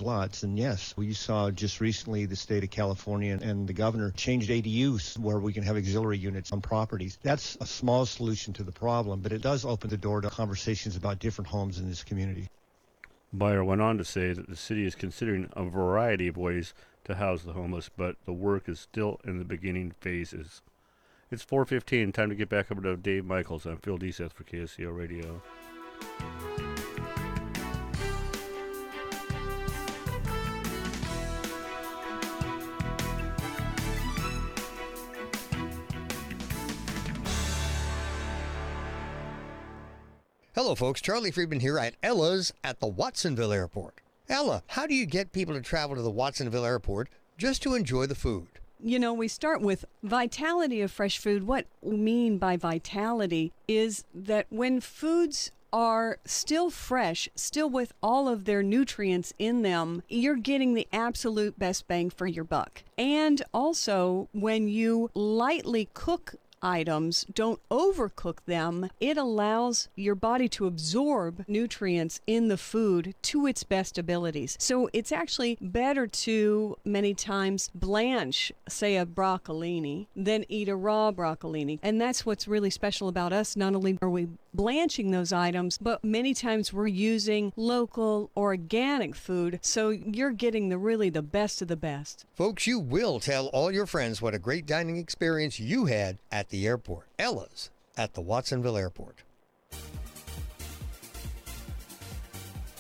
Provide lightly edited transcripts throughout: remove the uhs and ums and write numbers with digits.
lots. And yes, we saw just recently the state of California and the governor changed ADUs where we can have auxiliary units on properties. That's a small solution to the problem, but it does open the door to conversations about different homes in this community. Beyer went on to say that the city is considering a variety of ways to house the homeless, but the work is still in the beginning phases. It's 4:15, time to get back over to Dave Michaels. I'm Phil Deseth for KSCO Radio. Hello, folks. Charlie Friedman here at Ella's at the Watsonville Airport. Ella, how do you get people to travel to the Watsonville Airport just to enjoy the food? You know, we start with vitality of fresh food. What we mean by vitality is that when foods are still fresh, still with all of their nutrients in them, you're getting the absolute best bang for your buck. And also, when you lightly cook items, don't overcook them, it allows your body to absorb nutrients in the food to its best abilities. So it's actually better to many times blanch, say, a broccolini than eat a raw broccolini. And that's what's really special about us. Not only are we blanching those items, but many times we're using local organic food, so you're getting the best of the best. Folks, you will tell all your friends what a great dining experience you had at the airport. Ella's at the Watsonville Airport.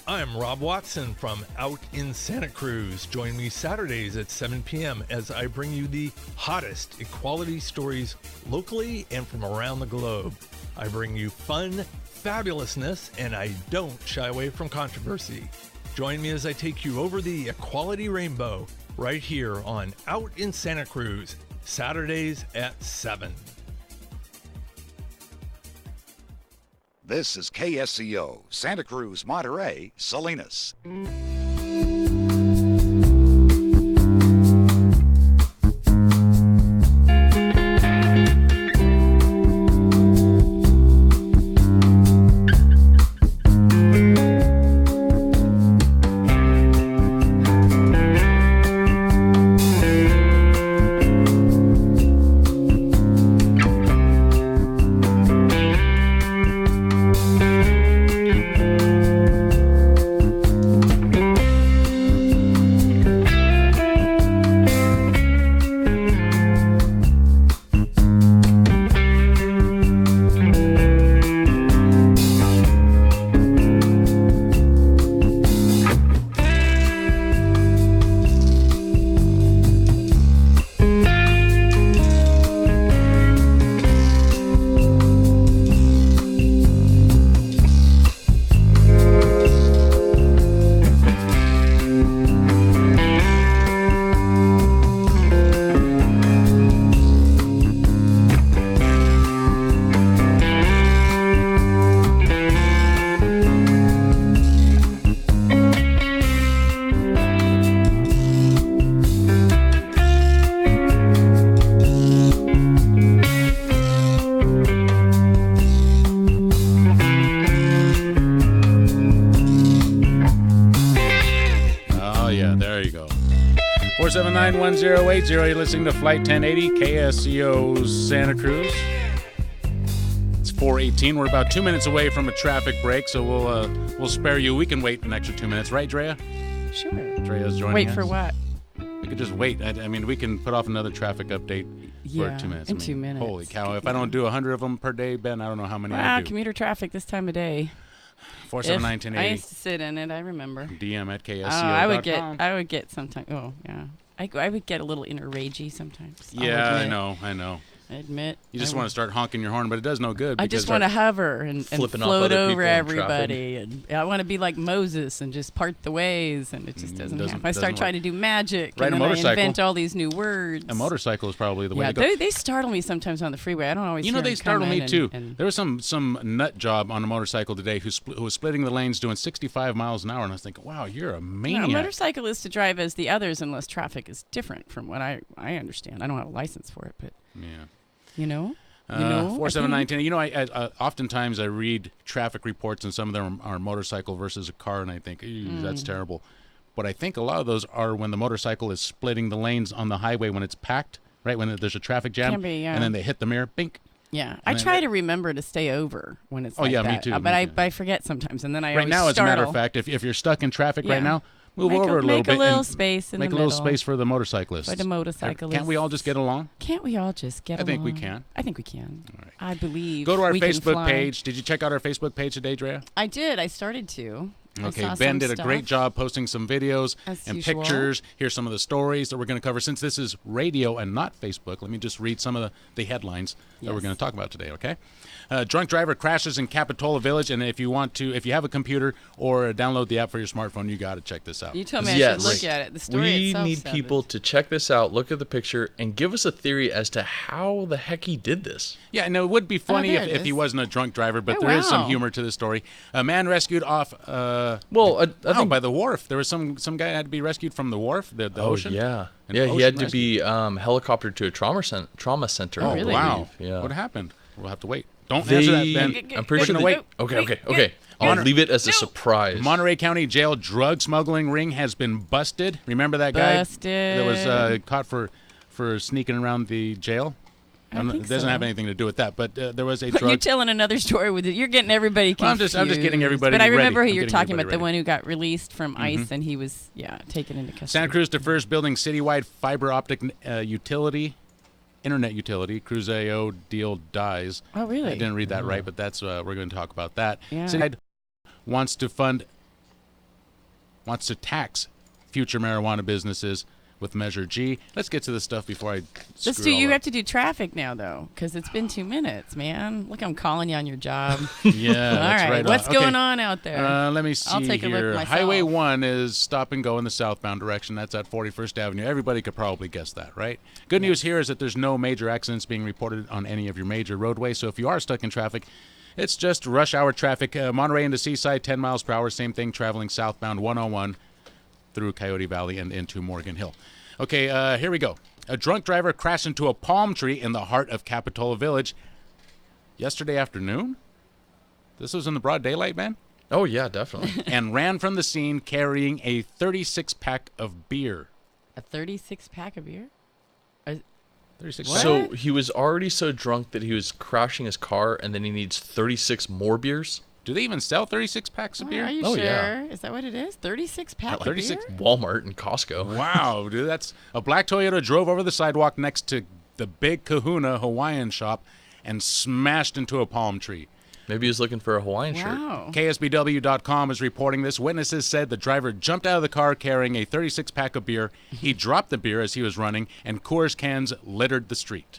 I'm Rob Watson from Out in Santa Cruz. Join me Saturdays at 7 p.m. as I bring you the hottest equality stories locally and from around the globe. I bring you fun, fabulousness, and I don't shy away from controversy. Join me as I take you over the equality rainbow right here on Out in Santa Cruz, Saturdays at 7. This is KSCO, Santa Cruz, Monterey, Salinas. There you go. 479-1080. You're listening to Flight 1080, KSCO Santa Cruz. It's 4:18. We're about 2 minutes away from a traffic break, so we'll spare you. We can wait an extra 2 minutes, right, Drea? Sure. Drea's joining Wait us. for what? We could just wait. I mean, we can put off another traffic update for 2 minutes. In 2 minutes. Holy cow. If I don't do 100 of them per day, Ben, I don't know how many I Wow, do. commuter traffic this time of day. 479-1080. I used to sit in it, I remember. DM at KSCO. I would get sometimes. Oh, yeah. I would get a little inner ragey sometimes. Yeah, I know. I admit. You just want to start honking your horn, but it does no good. I just want to hover and float over everybody. And I want to be like Moses and just part the ways, and it just doesn't happen. I start trying to do magic, Ride and a then I motorcycle. invent all these new words. A motorcycle is probably the way to go. They startle me sometimes on the freeway. I don't always hear they them startle me coming too. and There was some nut job on a motorcycle today who was splitting the lanes doing 65 miles an hour, and I was thinking, wow, you're a maniac. A motorcycle is to drive as the others unless traffic is different from what I understand. I don't have a license for it, but yeah. You know? 479-10. You know, I oftentimes I read traffic reports, and some of them are motorcycle versus a car, and I think, that's terrible. But I think a lot of those are when the motorcycle is splitting the lanes on the highway when it's packed, right? When there's a traffic jam. Can be, yeah. And then they hit the mirror, bink. Yeah, I try to remember to stay over when it's like yeah, that. me too. But I forget sometimes, and then I Right always now, as a matter of startle. fact, if you're stuck in traffic Yeah. right now, move Make over a little make bit. a little and space in make the a little middle. space for the motorcyclists. For the motorcyclists. Can't we all just get along? Can't we all just get I think we along? can. I think we can. All right. I believe. Go to our we can Facebook fly. page. Did you check out our Facebook page today, Drea? I did. I started to. I Okay, saw Ben some did a stuff. great job posting some videos As and usual. pictures. Here's some of the stories that we're going to cover. Since this is radio and not Facebook, let me just read some of the headlines that we're Yes. going to talk about today, okay? Drunk driver crashes in Capitola Village, and if you have a computer or download the app for your smartphone, you got to check this out. You told me I Yes. should look at it. The story We itself need said people it. to check this out, look at the picture, and give us a theory as to how the heck he did this. Yeah, no, it would be funny there it if he is. wasn't a drunk driver, but Oh, there is some wow. humor to the story. A man rescued off I think by the wharf. There was some guy had to be rescued from the wharf, the ocean. yeah. An Yeah, he ocean had to rescue. be helicoptered to a trauma center. Oh, I really? wow. believe. Yeah. What happened? We'll have to wait. Don't answer that, Ben. I'm pretty We're sure gonna they, wait. Okay. I'll Honor- leave it as a surprise. Monterey County Jail drug smuggling ring has been busted. Remember that guy that was caught for sneaking around the jail? I think It doesn't so. have anything to do with that, but there was a You're drug. telling another story with it. You're getting everybody Well, I'm confused. just getting everybody But I ready. remember who I'm you're getting talking everybody about, the ready. one who got released from ICE and he was, taken into custody. Santa Cruz defers building citywide fiber optic internet utility. Cruzio deal dies. Oh, really? I didn't read that right, but that's we're going to talk about that. Yeah. Citywide wants to tax future marijuana businesses with Measure G. Let's get to this stuff before I Let's screw do. it all You up. have to do traffic now, though, because it's been 2 minutes, man. Look, I'm calling you on your job. Yeah, All that's right. right. What's Okay. going on out there? Let me see I'll take a look here. myself. Highway 1 is stop and go in the southbound direction. That's at 41st Avenue. Everybody could probably guess that, right? Good news here is that there's no major accidents being reported on any of your major roadways. So if you are stuck in traffic, it's just rush hour traffic. Monterey into Seaside, 10 miles per hour. Same thing traveling southbound 101 through Coyote Valley and into Morgan Hill. Okay, here we go. A drunk driver crashed into a palm tree in the heart of Capitola Village yesterday afternoon. This was in the broad daylight, man. Oh, yeah, definitely. And ran from the scene carrying a 36-pack of beer. A 36-pack of beer? 36 What? So he was already so drunk that he was crashing his car, and then he needs 36 more beers? Do they even sell 36 packs of beer? Are you Oh, sure? yeah. Is that what it is? 36-pack of 36 beer? Walmart and Costco. Wow, dude, that's a black Toyota drove over the sidewalk next to the Big Kahuna Hawaiian shop and smashed into a palm tree. Maybe he was looking for a Hawaiian shirt. Wow. KSBW.com is reporting this. Witnesses said the driver jumped out of the car carrying a 36-pack of beer. He dropped the beer as he was running, and Coors cans littered the street.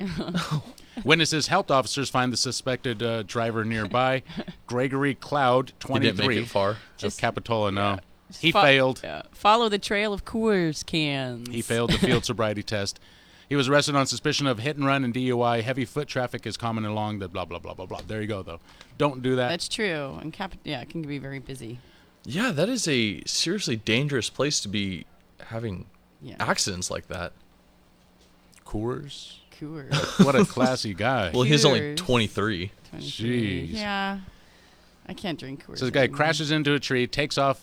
Witnesses helped officers find the suspected driver nearby, Gregory Cloud, He 23, didn't make it far. of Capitola. No, Just he failed. Follow the trail of Coors cans. He failed the field sobriety test. He was arrested on suspicion of hit and run and DUI. Heavy foot traffic is common along the blah, blah, blah, blah, blah. There you go, though. Don't do that. That's true. And it can be very busy. Yeah, that is a seriously dangerous place to be having Yeah. accidents like that. Coors? Coors. What a classy guy. Well, he's only Coors. 23. 23. Jeez. Yeah. I can't drink Coors. So this guy anymore. crashes into a tree, takes off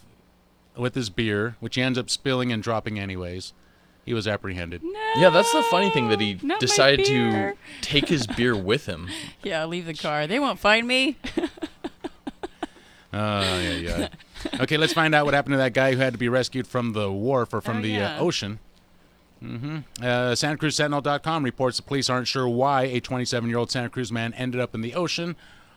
with his beer, which he ends up spilling and dropping anyways. He was apprehended. No, Yeah, that's the funny thing that he not my decided to beer. take his beer with him. Yeah, leave the car. They won't find me. Yeah. Okay, let's find out what happened to that guy who had to be rescued from the wharf or from the yeah. ocean. Santa Cruz Sentinel.com reports the police aren't sure why a 27-year-old Santa Cruz man ended up in the ocean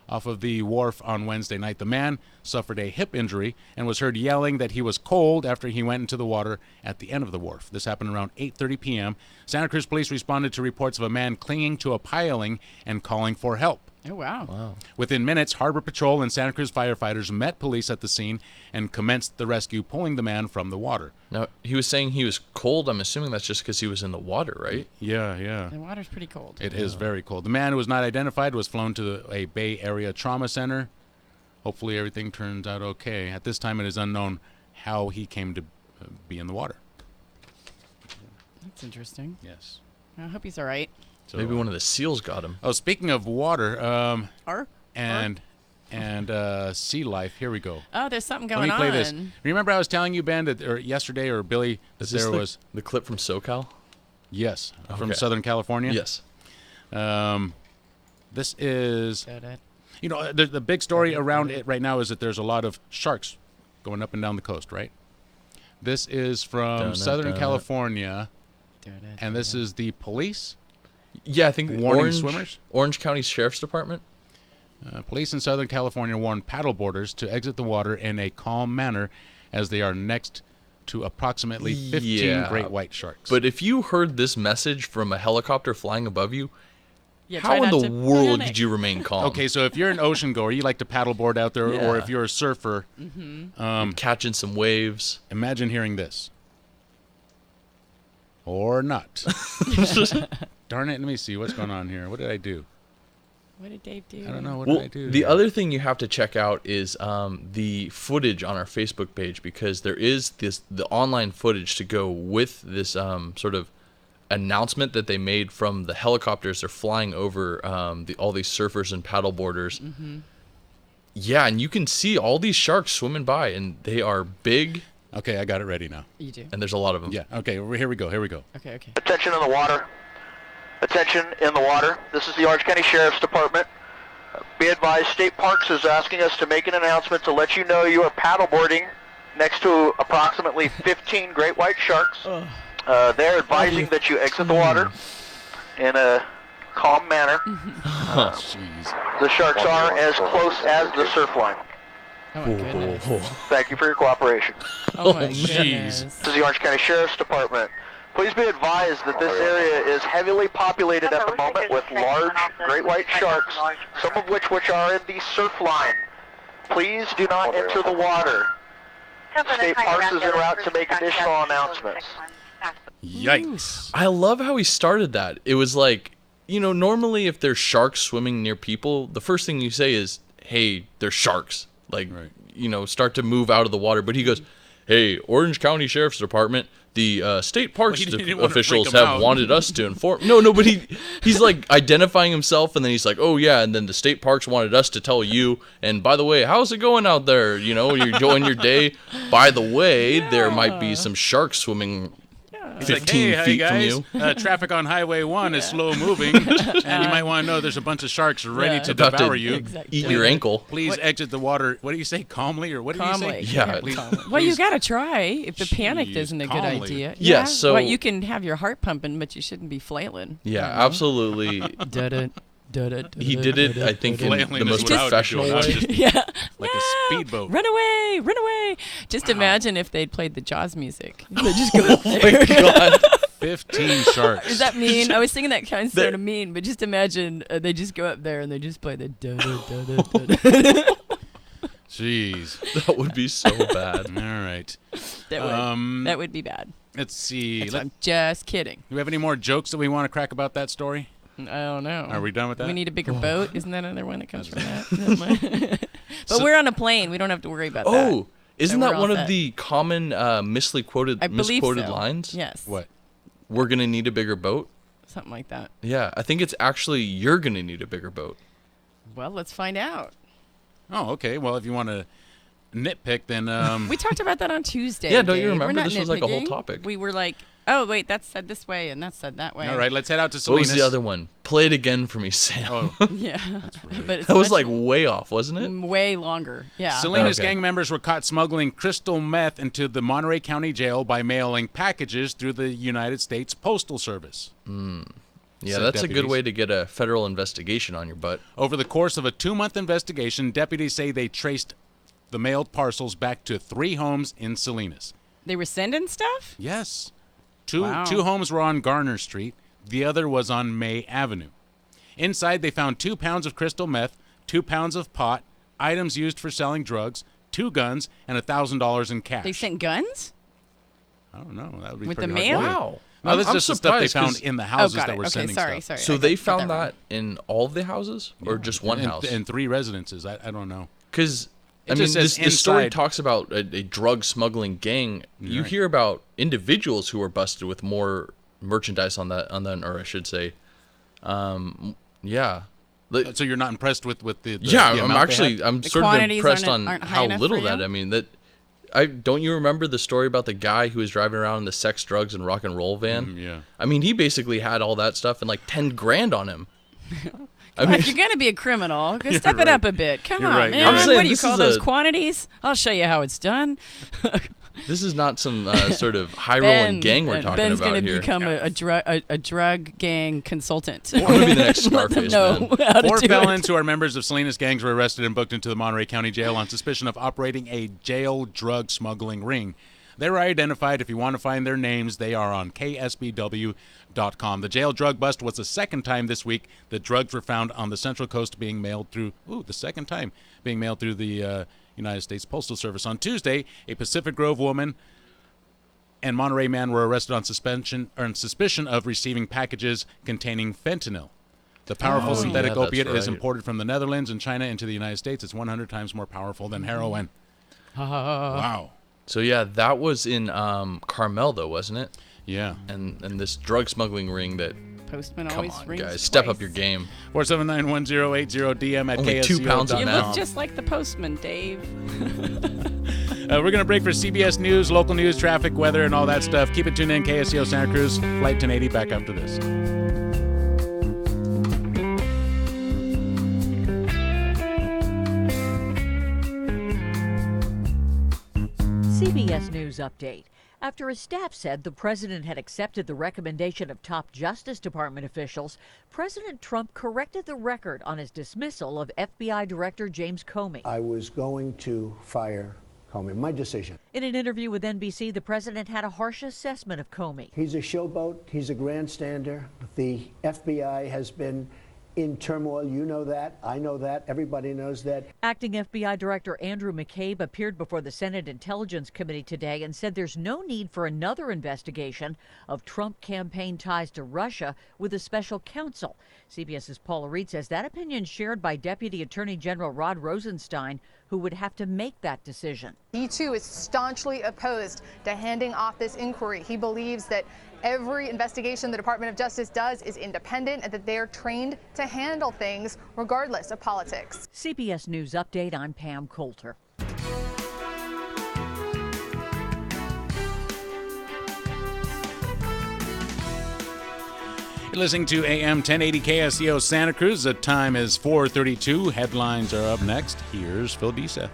off of the wharf on Wednesday night. The man suffered a hip injury and was heard yelling that he was cold after he went into the water at the end of the wharf. This happened around 8:30 p.m. Santa Cruz police responded to reports of a man clinging to a piling and calling for help. Oh, wow. Within minutes, Harbor Patrol and Santa Cruz firefighters met police at the scene and commenced the rescue, pulling the man from the water. Now, he was saying he was cold. I'm assuming that's just because he was in the water, right? Yeah. The water's pretty cold. It is very cold. The man who was not identified was flown to a Bay Area trauma center. Hopefully everything turns out okay. At this time, it is unknown how he came to be in the water. That's interesting. Yes. I hope he's all right. So, Maybe one of the seals got him. Oh, speaking of water, Arr? and and sea life. Here we go. Oh, there's something Let going me play on. this. Remember I was telling you, Ben, that or yesterday or Billy, that Is this there the, was the clip from SoCal? yes from Okay. Southern California. Yes. This is Da-da. the big story around it right now is that there's a lot of sharks going up and down the coast, right? This is from Dun-dun, Southern dun-dun. California, Da-da, and this is the police. Yeah, I think Warning swimmers? Orange County Sheriff's Department. Police in Southern California warn paddleboarders to exit the water in a calm manner as they are next to approximately 15 Yeah, great white sharks. But if you heard this message from a helicopter flying above you, Yeah, try how in not the to world panic. did you remain calm? okay, so if you're an ocean goer, you like to paddleboard out there, or Yeah. if you're a surfer, Catching some waves. imagine hearing this. Or not. Darn it, let me see. What's going on here? What did I do? What did Dave do? I don't know. What Well, did I do? the here? other thing you have to check out is the footage on our Facebook page, because there is the online footage to go with this sort of announcement that they made from the helicopters. They're flying over all these surfers and paddleboarders. Mm-hmm. Yeah, and you can see all these sharks swimming by, and they are big, Okay, I got it ready now. You do. and there's a lot of them. Yeah, okay, here we go. Okay, okay. Attention in the water. Attention in the water. This is the Orange County Sheriff's Department. Be advised, State Parks is asking us to make an announcement to let you know you are paddleboarding next to approximately 15 great white sharks. They're advising that you exit the water in a calm manner. Jeez. The sharks are as close as the surf line. Oh my goodness. Thank you for your cooperation. Oh my jeez. goodness. This is the Orange County Sheriff's Department. Please be advised that this area is heavily populated at the moment with large great white sharks, some of which are in the surf line. Please do not enter the water. State Parks is en route to make additional announcements. Yikes. I love how he started that. It was like, normally if there's sharks swimming near people, the first thing you say is, hey, there's sharks. Like, Right. Start to move out of the water. But he goes, hey, Orange County Sheriff's Department, the state parks Well, he didn't wanna officials freak 'em have out. wanted us to inform. No, but he's like identifying himself, and then he's like, oh yeah, and then the state parks wanted us to tell you. And by the way, how's it going out there? You're enjoying your day. By the way, there might be some sharks swimming He's like, 15 hey, hi, feet guys. from you. Traffic on Highway 1 is slow moving, and you might want to know there's a bunch of sharks ready to About devour to you. Exactly. eat your ankle. Please exit the water. What do you say? Calmly, or what do you Calmly. say? Yeah. Please, Well, you please- got to try if the panic Jeez, isn't a good calmly. idea. Yeah, so- well, you can have your heart pumping, but you shouldn't be flailing. Yeah, absolutely. He did it, I think, in Flailing the is most what I would be professional doing. I would way. just- Yeah. Like a No! speedboat. Run away! Run away! Just imagine if they'd played the Jaws music. They just Oh go up there. God. 15 sharks. Is that mean? I was thinking that kind of sort of mean, but just imagine they just go up there and they just play the da da da da da. Jeez. That would be so bad. All right. That would be bad. Let's see. That's I'm just kidding. Do we have any more jokes that we want to crack about that story? I don't know. Are we done with that? We need a bigger boat. Isn't that another one that comes from that? But we're on a plane. We don't have to worry about that. Oh, isn't we're that all one of set. the common misquoted I believe so. lines? Yes. What? We're going to need a bigger boat? Something like that. Yeah, I think it's actually you're going to need a bigger boat. Well, let's find out. Oh, okay. Well, if you want to nitpick, then We talked about that on Tuesday. Yeah, don't you Dave. remember? We're not This was like a whole nitpicking. topic. We were like, oh, wait, that's said this way and that's said that way. all right, let's head out to What Salinas. was the other one? Play it again for me, Sam. Oh, Yeah. But it's That was much- like way off, wasn't it? way longer. Yeah. Salinas Okay. gang members were caught smuggling crystal meth into the Monterey County Jail by mailing packages through the United States Postal Service. Yeah, said that's a good deputies. way to get a federal investigation on your butt. Over the course of a 2-month investigation, deputies say they traced the mailed parcels back to 3 homes in Salinas. They were sending stuff? Yes. Two Wow. homes were on Garner Street. The other was on May Avenue. Inside, they found 2 pounds of crystal meth, 2 pounds of pot, items used for selling drugs, 2 guns, and $1,000 in cash. They sent guns? I don't know. That would be With pretty the hard to mail? do. Wow. No, this is I'm just the stuff they surprised, found 'cause- in the houses got that it. were Okay, sending sorry. stuff. So I they got found wrong. that in all of the houses or just one house? And 3 residences. I don't know. Because It I mean, just says this story inside. talks about a drug smuggling gang. You Right. hear about individuals who are busted with more merchandise on that, or I should say, yeah. So you're not impressed with the yeah, the I'm amount they actually had? I'm The sort of quantities impressed aren't on high how enough little for that. you? I mean, that I don't you remember the story about the guy who was driving around in the sex, drugs, and rock and roll van? Yeah. I mean, he basically had all that stuff and like 10 grand on him. I Well, mean, if you're going to be a criminal, You're step it right. up a bit. Come You're on, right, man. you're right. I'm saying What do you this call is those a- quantities? I'll show you how it's done. this is not some sort of high rolling gang we're talking Ben's about gonna here. become a drug gang consultant. I'm gonna be the next Let them Scarface, know man. how to 4 do felons it. who are members of Salinas gangs were arrested and booked into the Monterey County Jail on suspicion of operating a jail drug smuggling ring. They were identified. If you want to find their names, they are on ksbw.com. The jail drug bust was the second time this week that drugs were found on the Central Coast being mailed through. The second time being mailed through the United States Postal Service. On Tuesday, a Pacific Grove woman and Monterey man were arrested on suspicion of receiving packages containing fentanyl. The powerful synthetic yeah, that's opiate is right. imported from the Netherlands and China into the United States. It's 100 times more powerful than heroin. Wow. So yeah, that was in Carmel though, wasn't it? Yeah. And this drug smuggling ring that. Postman Come always on, rings guys, step up twice. your game. 479-1080 DM at Only KSCO. 2 pounds of You meth. look just like the postman, Dave. We're going to break for CBS News, local news, traffic, weather, and all that stuff. Keep it tuned in, KSCO Santa Cruz, Flight 1080, back after this. CBS News Update. After his staff said the president had accepted the recommendation of top Justice Department officials, President Trump corrected the record on his dismissal of FBI Director James Comey. I was going to fire Comey. My decision. In an interview with NBC, the president had a harsh assessment of Comey. He's a showboat. He's a grandstander. The FBI has been in turmoil. You know that. I know that. Everybody knows that. Acting FBI Director Andrew McCabe appeared before the Senate Intelligence Committee today and said there's no need for another investigation of Trump campaign ties to Russia with a special counsel. CBS's Paula Reed says that opinion shared by Deputy Attorney General Rod Rosenstein, who would have to make that decision. He, too, is staunchly opposed to handing off this inquiry. He believes that every investigation the Department of Justice does is independent and that they are trained to handle things regardless of politics. CBS News Update, I'm Pam Coulter. You're listening to AM 1080 KSCO Santa Cruz. The time is 4:32. Headlines are up next. Here's Phil Deeseth.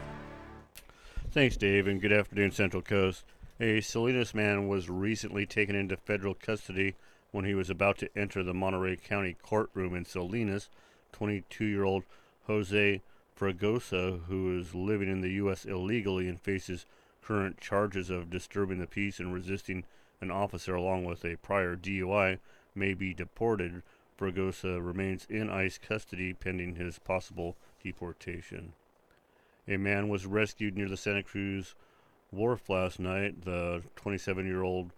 Thanks, Dave, and good afternoon, Central Coast. A Salinas man was recently taken into federal custody when he was about to enter the Monterey County courtroom in Salinas. 22-year-old Jose Fragosa, who is living in the U.S. illegally and faces current charges of disturbing the peace and resisting an officer along with a prior DUI, may be deported. Fragosa remains in ICE custody pending his possible deportation. A man was rescued near the Santa Cruz Wharf last night. The 27-year-old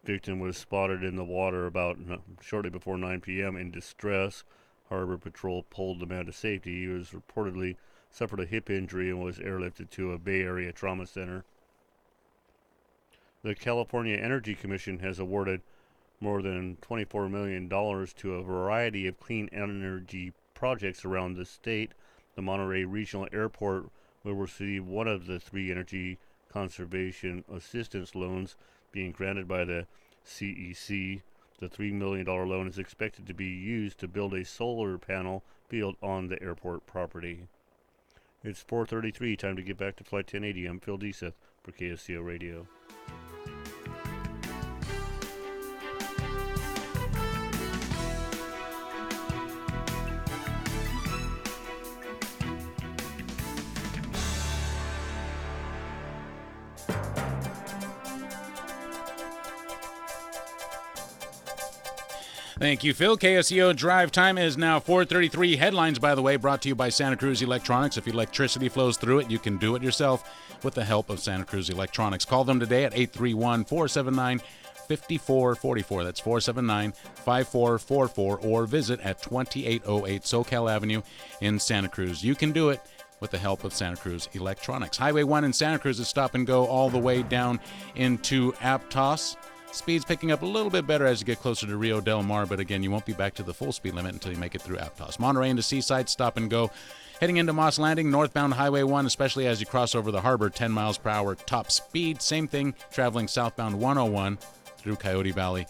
victim was spotted in the water about shortly before 9 p.m. in distress. Harbor Patrol pulled the man to safety. He was reportedly suffered a hip injury and was airlifted to a Bay Area trauma center. The California Energy Commission has awarded more than $24 million to a variety of clean energy projects around the state. The Monterey Regional Airport will receive one of the 3 energy conservation assistance loans being granted by the CEC. The $3 million loan is expected to be used to build a solar panel field on the airport property. It's 4:33, time to get back to Flight 1080. I'm Phil Deeseth for KSCO Radio. Thank you, Phil. KSCO drive time is now 4:33. Headlines, by the way, brought to you by Santa Cruz Electronics. If electricity flows through it, you can do it yourself with the help of Santa Cruz Electronics. Call them today at 831-479-5444. That's 479-5444, or visit at 2808 SoCal Avenue in Santa Cruz. You can do it with the help of Santa Cruz Electronics. Highway 1 in Santa Cruz is stop and go all the way down into Aptos. Speed's picking up a little bit better as you get closer to Rio Del Mar, but again, you won't be back to the full speed limit until you make it through Aptos. Monterey into Seaside, stop and go. Heading into Moss Landing, northbound Highway 1, especially as you cross over the harbor, 10 miles per hour top speed. Same thing, traveling southbound 101 through Coyote Valley.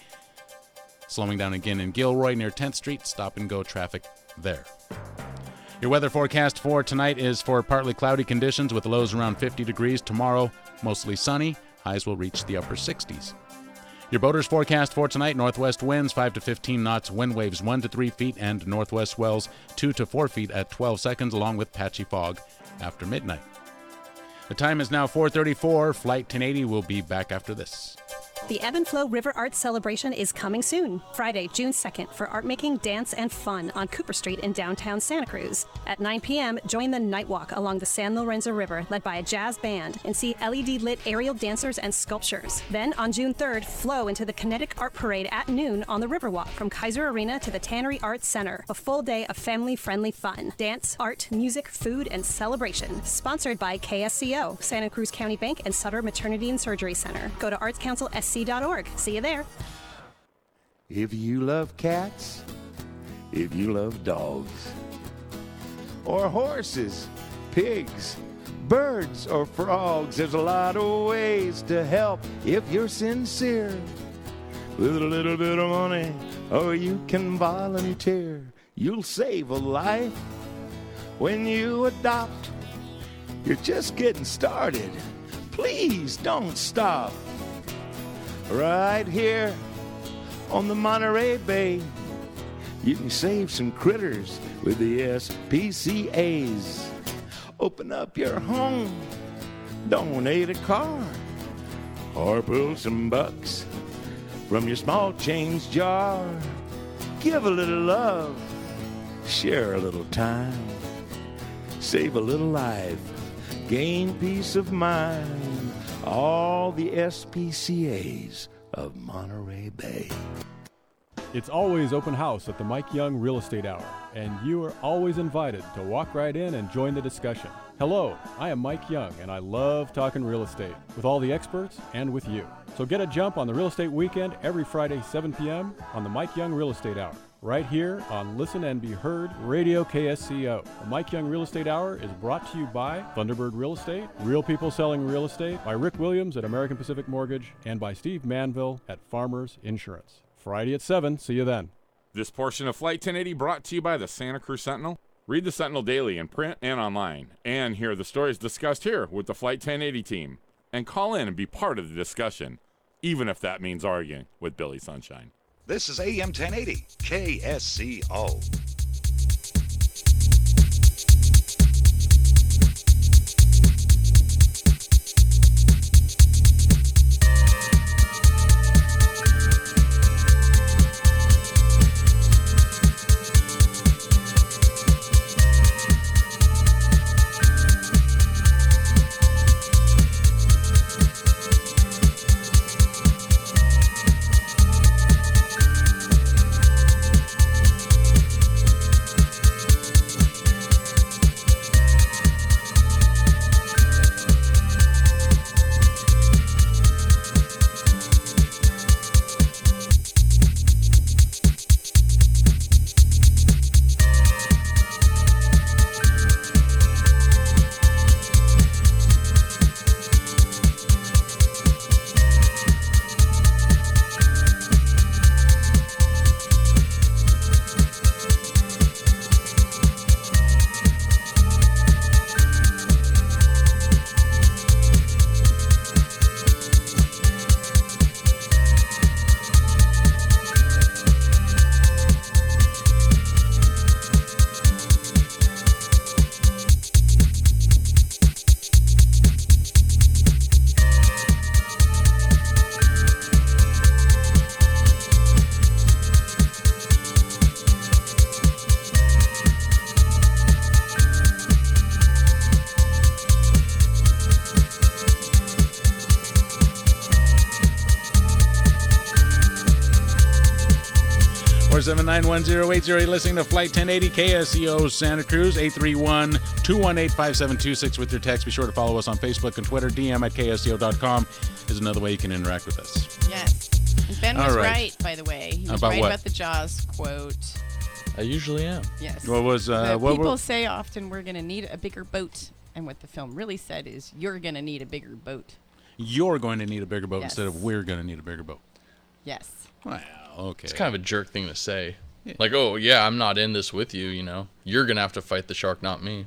Slowing down again in Gilroy near 10th Street, stop and go traffic there. Your weather forecast for tonight is for partly cloudy conditions with lows around 50 degrees. Tomorrow, mostly sunny. Highs will reach the upper 60s. Your boaters forecast for tonight, northwest winds 5 to 15 knots, wind waves 1 to 3 feet, and northwest swells 2 to 4 feet at 12 seconds, along with patchy fog after midnight. The time is now 4:34. Flight 1080 will be back after this. The Ebb and Flow River Arts Celebration is coming soon, Friday, June 2nd, for art making, dance, and fun on Cooper Street in downtown Santa Cruz. At 9 p.m., join the Night Walk along the San Lorenzo River, led by a jazz band, and see LED-lit aerial dancers and sculptures. Then, on June 3rd, flow into the Kinetic Art Parade at noon on the Riverwalk from Kaiser Arena to the Tannery Arts Center. A full day of family-friendly fun, dance, art, music, food, and celebration. Sponsored by KSCO, Santa Cruz County Bank, and Sutter Maternity and Surgery Center. Go to artscouncilsc.org. See you there. If you love cats, if you love dogs, or horses, pigs, birds, or frogs, there's a lot of ways to help if you're sincere. With a little bit of money, or you can volunteer. You'll save a life when you adopt. You're just getting started. Please don't stop. Right here on the Monterey Bay, you can save some critters with the SPCAs. Open up your home, donate a car, or pull some bucks from your small change jar. Give a little love, share a little time, save a little life, gain peace of mind. All the SPCAs of Monterey Bay. It's always open house at the Mike Young Real Estate Hour, and you are always invited to walk right in and join the discussion. Hello, I am Mike Young, and I love talking real estate with all the experts and with you. So get a jump on the Real Estate Weekend every Friday, 7 p.m. on the Mike Young Real Estate Hour, right here on Listen and Be Heard Radio KSCO. The Mike Young Real Estate Hour is brought to you by Thunderbird Real Estate, Real People Selling Real Estate, by Rick Williams at American Pacific Mortgage, and by Steve Manville at Farmers Insurance. Friday at 7. See you then. This portion of Flight 1080 brought to you by the Santa Cruz Sentinel. Read the Sentinel daily in print and online, and hear the stories discussed here with the Flight 1080 team. And call in and be part of the discussion, even if that means arguing with Billy Sunshine. This is AM 1080, KSCO. 479-1080. You're listening to Flight 1080 KSEO Santa Cruz. 831-218-5726 with your text. Be sure to follow us on Facebook and Twitter. DM at KSEO.com is another way you can interact with us. Yes. And Ben was right, by the way. He was About right what? about the Jaws quote. I usually am. Yes. What was people say often we're going to need a bigger boat, and what the film really said is you're going to need a bigger boat. You're going to need a bigger boat Yes. instead of we're going to need a bigger boat. Yes. Well, okay. It's kind of a jerk thing to say. Like, oh, yeah, I'm not in this with you, you know. You're going to have to fight the shark, not me.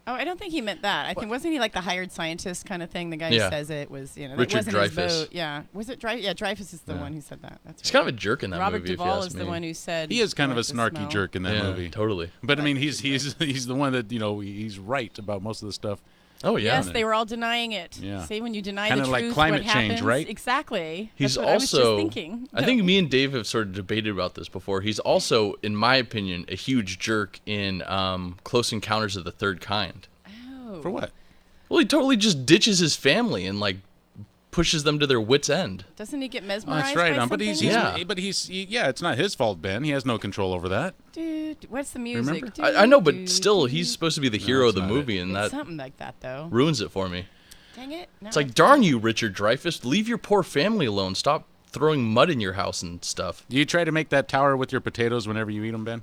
Oh, I don't think he meant that. I think wasn't he like the hired scientist kind of thing? The guy who says it was, you know, Richard that wasn't Dreyfuss. his boat. Yeah, was it Dreyfuss? Yeah, Dreyfuss is the one who said that. That's He's right. kind of a jerk in that Robert movie. Duvall if you ask is me. the one who said He is kind of a the snarky smell. jerk in that movie. Totally. But I mean, he's the one that, you know, he's right about most of the stuff. Oh yeah. Yes, they were all denying it. Yeah. See, when you deny Kinda the like truth, climate what change, happens? right? Exactly. He's That's what I was just also, thinking. I think me and Dave have sort of debated about this before. He's also, in my opinion, a huge jerk in Close Encounters of the Third Kind. Oh. For what? Well, he totally just ditches his family and like pushes them to their wits' end. Doesn't he get Oh, mesmerized? that's right. by But he's something? it's not his fault, Ben. He has no control over that. Dude, what's the music? Remember? I know, but still, he's supposed to be the hero of the that's not movie, and It's that something like that, though. ruins it for me. Dang it. No, It's like, darn you, Richard Dreyfuss. Leave your poor family alone. Stop throwing mud in your house and stuff. Do you try to make that tower with your potatoes whenever you eat them, Ben?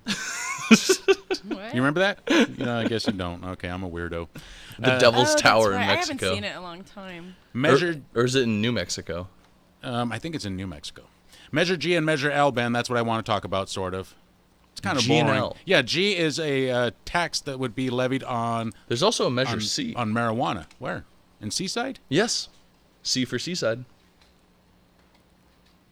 What? You remember that? No, I guess you don't. Okay, I'm a weirdo. The Devil's Tower in I haven't Mexico. seen it in a long time. Measured, or is it in New Mexico? I think it's in New Mexico. Measure G and Measure L, Ben. That's what I want to talk about, sort of. It's kind of G and boring. L. Yeah, G is a tax that would be levied on. There's also a Measure C on marijuana. Where? In Seaside? Yes, C for Seaside.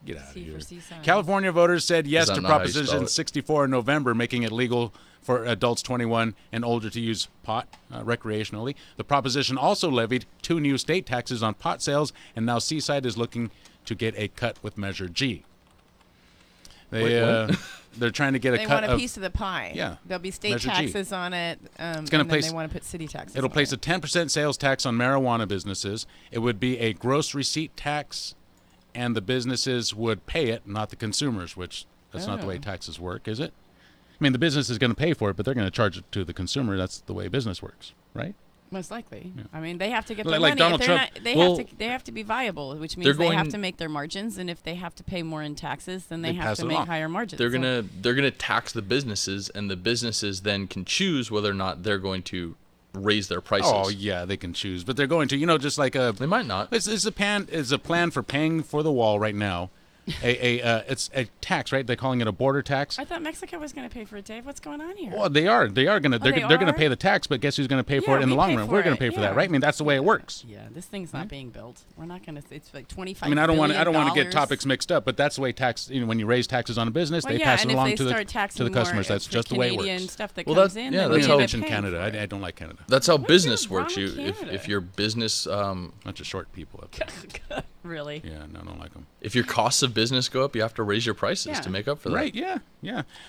Get out of C here. for Seaside. California voters said yes Is that to not how you spell Proposition it? 64 in November, making it legal for adults 21 and older to use pot recreationally. The proposition also levied 2 new state taxes on pot sales, and now Seaside is looking to get a cut with Measure G. They're trying to get a They cut want a piece of the pie. Yeah. There'll be state Measure G. taxes on it, It's gonna and place, then they want to put city taxes It'll on place it. a 10% sales tax on marijuana businesses. It would be a gross receipt tax, and the businesses would pay it, not the consumers, which that's not the way Oh. taxes work, is it? I mean, the business is going to pay for it, but they're going to charge it to the consumer. That's the way business works, right? Most likely. I mean, they have to get Like- their like money. Donald If they're Trump- not, they Well, have to. They have to be viable, which they're means they have going- to make their margins. And if they have to pay more in taxes, then they They have pass to it make along. higher margins. They're So- gonna tax the businesses, and the businesses then can choose whether or not they're going to raise their prices. Oh yeah, they can choose, but they're going to. You know, just like a. They might not. It's a plan for paying for the wall right now. It's a tax, right? They're calling it a border tax. I thought Mexico was going to pay for it, Dave. What's going on here? Well, they are going to. They're they going to are? pay the tax, but guess who's going to pay for Yeah, it in the we long pay run? for We're going it, to pay for that, yeah. right? I mean, that's the way it works. Yeah, this thing's not being built. We're not going to. It's like 25. I mean, I don't want to get $billion. topics mixed up, but that's the way tax. You know, when you raise taxes on a business, Well, they yeah, pass and it if along they to start the taxing customers. more That's for just the way it Canadian works. stuff that Well, comes that- in. yeah, then that's we how- end up Mention paying Canada. for it. I don't like Canada. That's how What's business wrong works. with If Canada? your business Bunch of short people up there. Really? Yeah, no, I don't like them. if your costs of business go up, you have to raise your prices Yeah. to make up for that. Right, yeah.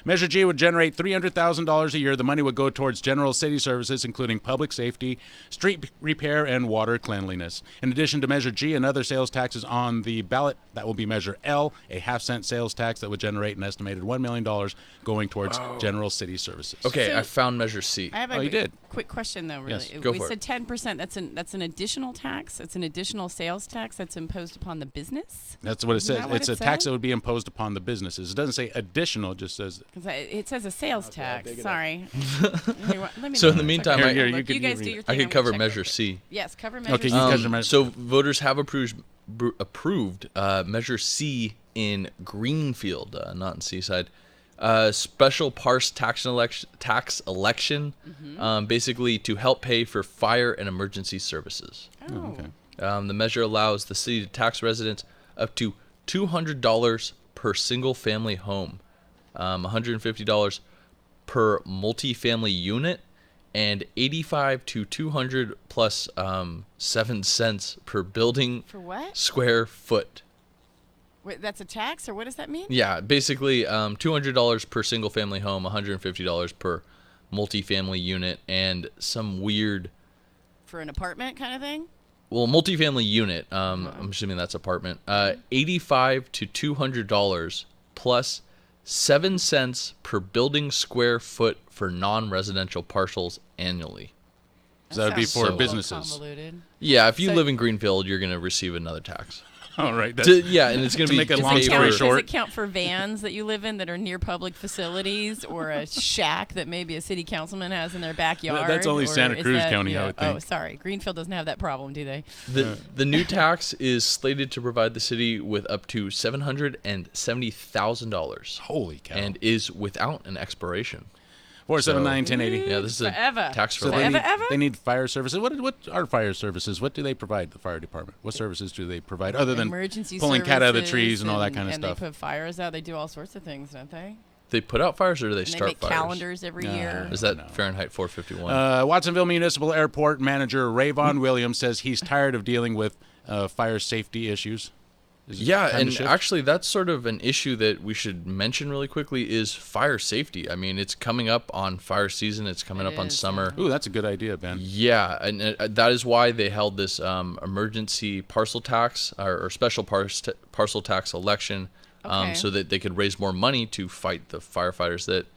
Measure G would generate $300,000 a year. The money would go towards general city services, including public safety, street repair, and water cleanliness. In addition to Measure G and other sales taxes on the ballot, that will be Measure L, a half-cent sales tax that would generate an estimated $1 million going towards general city services. Okay, So- I found Measure C. I have Oh, you did? quick question though. Really, Yes. Go we for said it. 10%. That's an additional tax. It's an additional sales tax that's imposed upon the business. That's what it Isn't says. that what It's it a tax said? that would be imposed upon the businesses. It doesn't say additional, it just says. Because it says a sales tax. Sorry. Let me So in the look. meantime, Check I- it. Here, Look, you could- guys you do read your it. thing. I could I'm gonna cover check Measure real quick. C. Yes, cover Measure Okay, C. you guys are Measure- So voters have approved Measure C in Greenfield, not in Seaside. Special parse tax election, basically to help pay for fire and emergency services. Oh. Okay. The measure allows the city to tax residents up to $200 per single-family home, $150 per multi-family unit, and $85 to $200 plus 7 cents per building For what? square foot. Wait, that's a tax, or what does that mean? Yeah, basically $200 per single-family home, $150 per multi-family unit, and some weird. For an apartment kind of thing? Well, multifamily unit. I'm assuming that's apartment. $85 to $200 plus 7 cents per building square foot for non-residential parcels annually. So that would be for businesses. Convoluted. Yeah, if you live in Greenfield, you're going to receive another tax. All right. Yeah, and it's going to be make a long story short. Does it count for vans that you live in that are near public facilities, or a shack that maybe a city councilman has in their backyard? That's only or Santa Cruz County, I would think. Oh, sorry. Greenfield doesn't have that problem, do they? The new tax is slated to provide the city with up to $770,000. Holy cow. And is without an expiration. 479-1080. Yeah, this is Forever. a tax So relief. they need fire services. What are fire services? What do they provide the fire department? What services do they provide other than Emergency pulling cat out of the services trees and all that kind of and stuff? they put fires out. They do all sorts of things, don't they? They put out fires or do they And start they make fires? calendars every year. Is that Fahrenheit 451? Watsonville Municipal Airport manager Rayvon Williams says he's tired of dealing with fire safety issues. Yeah, and actually that's sort of an issue that we should mention really quickly is fire safety. I mean, it's coming up on fire season. It's coming up on summer. Ooh, that's a good idea, Ben. Yeah, and that is why they held this emergency parcel tax or special parcel tax election so that they could raise more money to fight the firefighters that,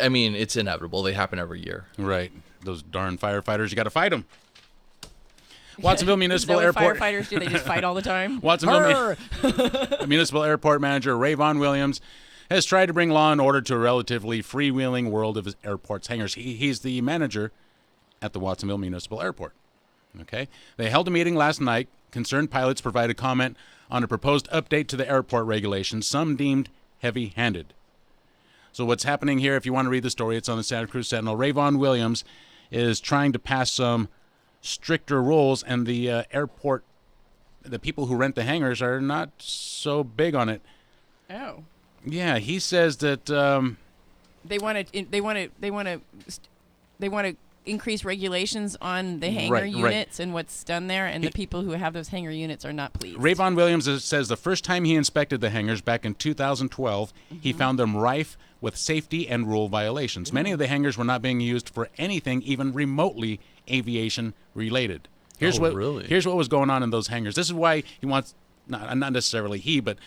I mean, it's inevitable. They happen every year. Right. Those darn firefighters, you got to fight them. Watsonville Municipal Is that what Airport. firefighters do? They just fight all the time? Watsonville Municipal Airport manager Rayvon Williams has tried to bring law and order to a relatively freewheeling world of his airport's hangars. He's the manager at the Watsonville Municipal Airport. Okay. They held a meeting last night. Concerned pilots provided comment on a proposed update to the airport regulations, some deemed heavy-handed. So what's happening here, if you want to read the story, it's on the Santa Cruz Sentinel. Rayvon Williams is trying to pass some stricter rules, and the airport, the people who rent the hangars are not so big on it. Oh. Yeah, he says that They want to increase regulations on the hangar units and what's done there, and the people who have those hangar units are not pleased. Rayvon Williams says the first time he inspected the hangars back in 2012, he found them rife with safety and rule violations. Many of the hangars were not being used for anything even remotely aviation related. Here's what was going on in those hangars. This is why he wants, not necessarily he, but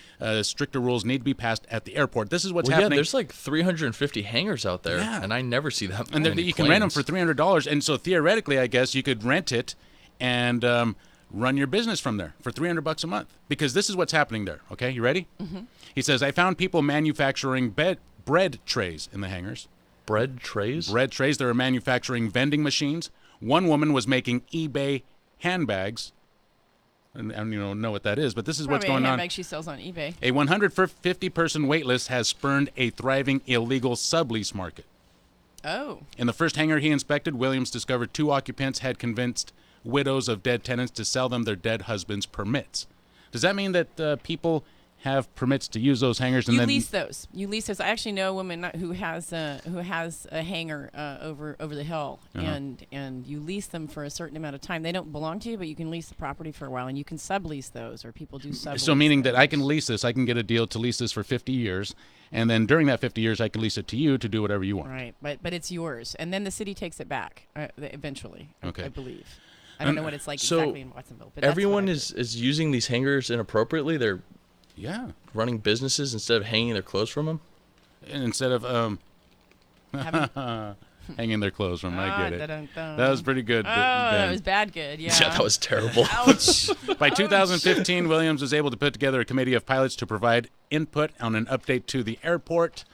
stricter rules need to be passed at the airport. This is what's happening. Yeah, there's like 350 hangars out there, and I never see that and many you can rent them for $300, and so theoretically, I guess you could rent it and run your business from there for $300 a month. Because this is what's happening there. Okay, you ready? Mm-hmm. He says, I found people manufacturing bread trays in the hangars. Bread trays? Bread trays. They were manufacturing vending machines. One woman was making eBay handbags. And you don't know what that is, but this is what's going on. Handbag she sells on eBay. A 150-person wait list has spurned a thriving illegal sublease market. Oh. In the first hangar he inspected, Williams discovered 2 occupants had convinced widows of dead tenants to sell them their dead husbands' permits. Does that mean that people have permits to use those hangars and You then lease those. I actually know a woman who has a hangar over the hill, and you lease them for a certain amount of time. They don't belong to you, but you can lease the property for a while, and you can sublease those, or people do sublease. So meaning that I can lease this, I can get a deal to lease this for 50 years, and then during that 50 years I can lease it to you to do whatever you want. Right, but it's yours, and then the city takes it back eventually. Okay. I believe. I don't know what it's like so exactly in Watsonville, but everyone is using these hangars inappropriately. They're running businesses instead of hanging their clothes from them. And instead of hanging their clothes from them. I get it. That was pretty good. That was bad good. Yeah. Yeah, that was terrible. Ouch. By 2015, Williams was able to put together a committee of pilots to provide input on an update to the airport.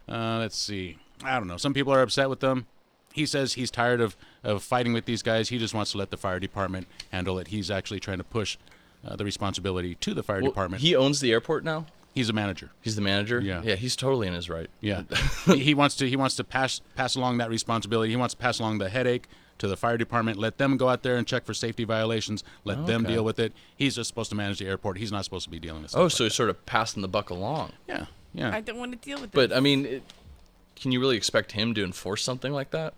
Let's see. I don't know. Some people are upset with them. He says he's tired of fighting with these guys. He just wants to let the fire department handle it. He's actually trying to push the responsibility to the fire department. He owns the airport now? He's a manager. He's the manager? Yeah. Yeah, he's totally in his right. Yeah. he wants to pass along that responsibility. He wants to pass along the headache to the fire department, let them go out there and check for safety violations, let them deal with it. He's just supposed to manage the airport. He's not supposed to be dealing with stuff. Oh, so he's sort of passing the buck along. Yeah. I don't want to deal with But this. I mean, can you really expect him to enforce something like that?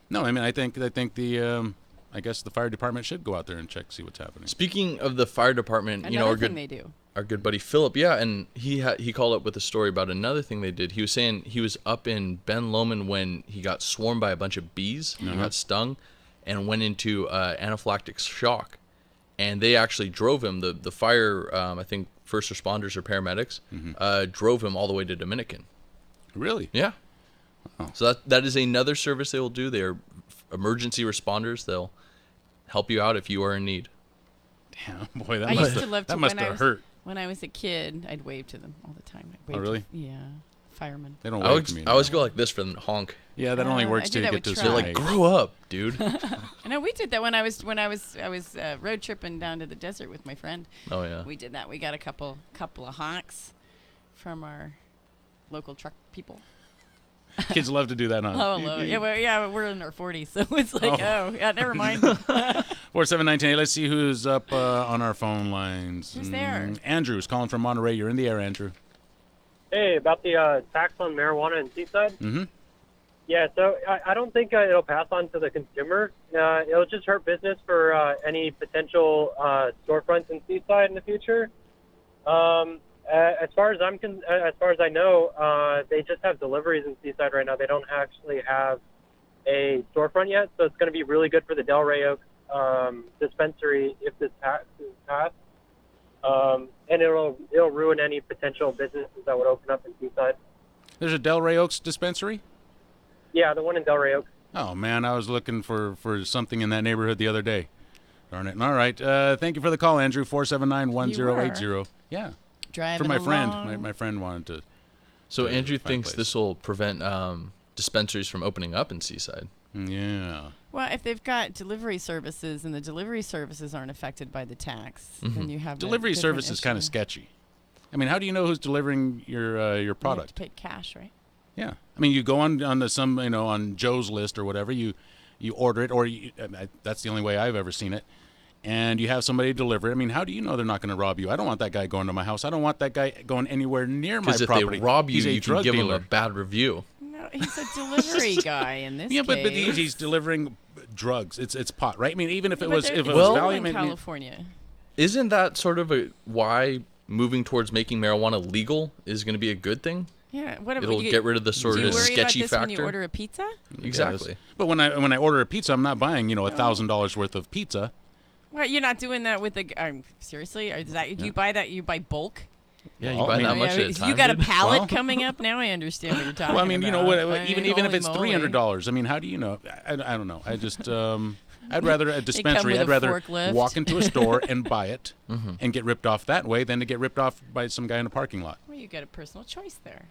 No, I mean, I think the I guess the fire department should go out there and check, see what's happening. Speaking of the fire department, Another thing they do. Our good buddy Philip, and he called up with a story about another thing they did. He was saying he was up in Ben Lomond when he got swarmed by a bunch of bees. He got stung and went into anaphylactic shock. And they actually drove him, the fire, I think first responders or paramedics, drove him all the way to Dominican. Really? Yeah. Oh. So that is another service they will do. They're emergency responders. They'll help you out if you are in need. Damn, boy, that I must used to love that to must when I have was, hurt. When I was a kid, I'd wave to them all the time. I'd wave Oh, really? Yeah, firemen. They don't I wave to me. I always go like this for them to honk. Yeah, that only works I do till you that get with to They're like, grow up, dude. I know we did that when I was road tripping down to the desert with my friend. Oh, yeah. We did that. We got a couple of honks from our local truck people. Kids love to do that, huh? Oh, yeah, we're in our 40s, so it's like, yeah, never mind. 4719. Let's see who's up on our phone lines. Who's there? Andrew's calling from Monterey. You're in the air, Andrew. Hey, about the tax on marijuana in Seaside? Mm-hmm. Yeah, so I don't think it'll pass on to the consumer. It'll just hurt business for any potential storefronts in Seaside in the future. As far as I know, they just have deliveries in Seaside right now. They don't actually have a storefront yet, so it's going to be really good for the Del Rey Oaks dispensary if this tax is passed. And it'll ruin any potential businesses that would open up in Seaside. There's a Del Rey Oaks dispensary? Yeah, the one in Del Rey Oaks. Oh, man, I was looking for something in that neighborhood the other day. Darn it. All right. Thank you for the call, Andrew. 479-1080. Yeah. Driving for my friend. along. My friend wanted to. So to Andrew find a thinks place. this will prevent dispensaries from opening up in Seaside. Yeah. Well, if they've got delivery services and the delivery services aren't affected by the tax, then you have Delivery a different service is kind of issue. sketchy. I mean, how do you know who's delivering your You have product? to pay cash, right? Yeah, I mean, you go on on Joe's list or whatever. You order it, or that's the only way I've ever seen it. And you have somebody deliver it. I mean, how do you know they're not going to rob you? I don't want that guy going to my house. I don't want that guy going anywhere near my Because if property. they rob you, He's a you can drug give dealer. them a bad review. No, he's a delivery guy in this Yeah, but case. he's delivering drugs. It's pot, right? I mean, even if it But was they're- if it it's was legal Valium, in California. Isn't that sort of why moving towards making marijuana legal is going to be a good thing? Yeah, what It'll get rid of the sort do you of worry sketchy about this factor. when you order a pizza? Exactly. But when I order a pizza, I'm not buying $1,000 worth of pizza. Well, you're not doing that with the. Seriously, is that do you buy that? You buy bulk? Yeah, you buy that much at a time. You got a dude? pallet Well- coming up now. I understand what you're talking about. Well, I mean, even if holy it's moly. $300, I mean, how do you know? I don't know. I just I'd rather a They come dispensary. with I'd a rather forklift. walk into a store and buy it and get ripped off that way than to get ripped off by some guy in a parking lot. Well, you got a personal choice there.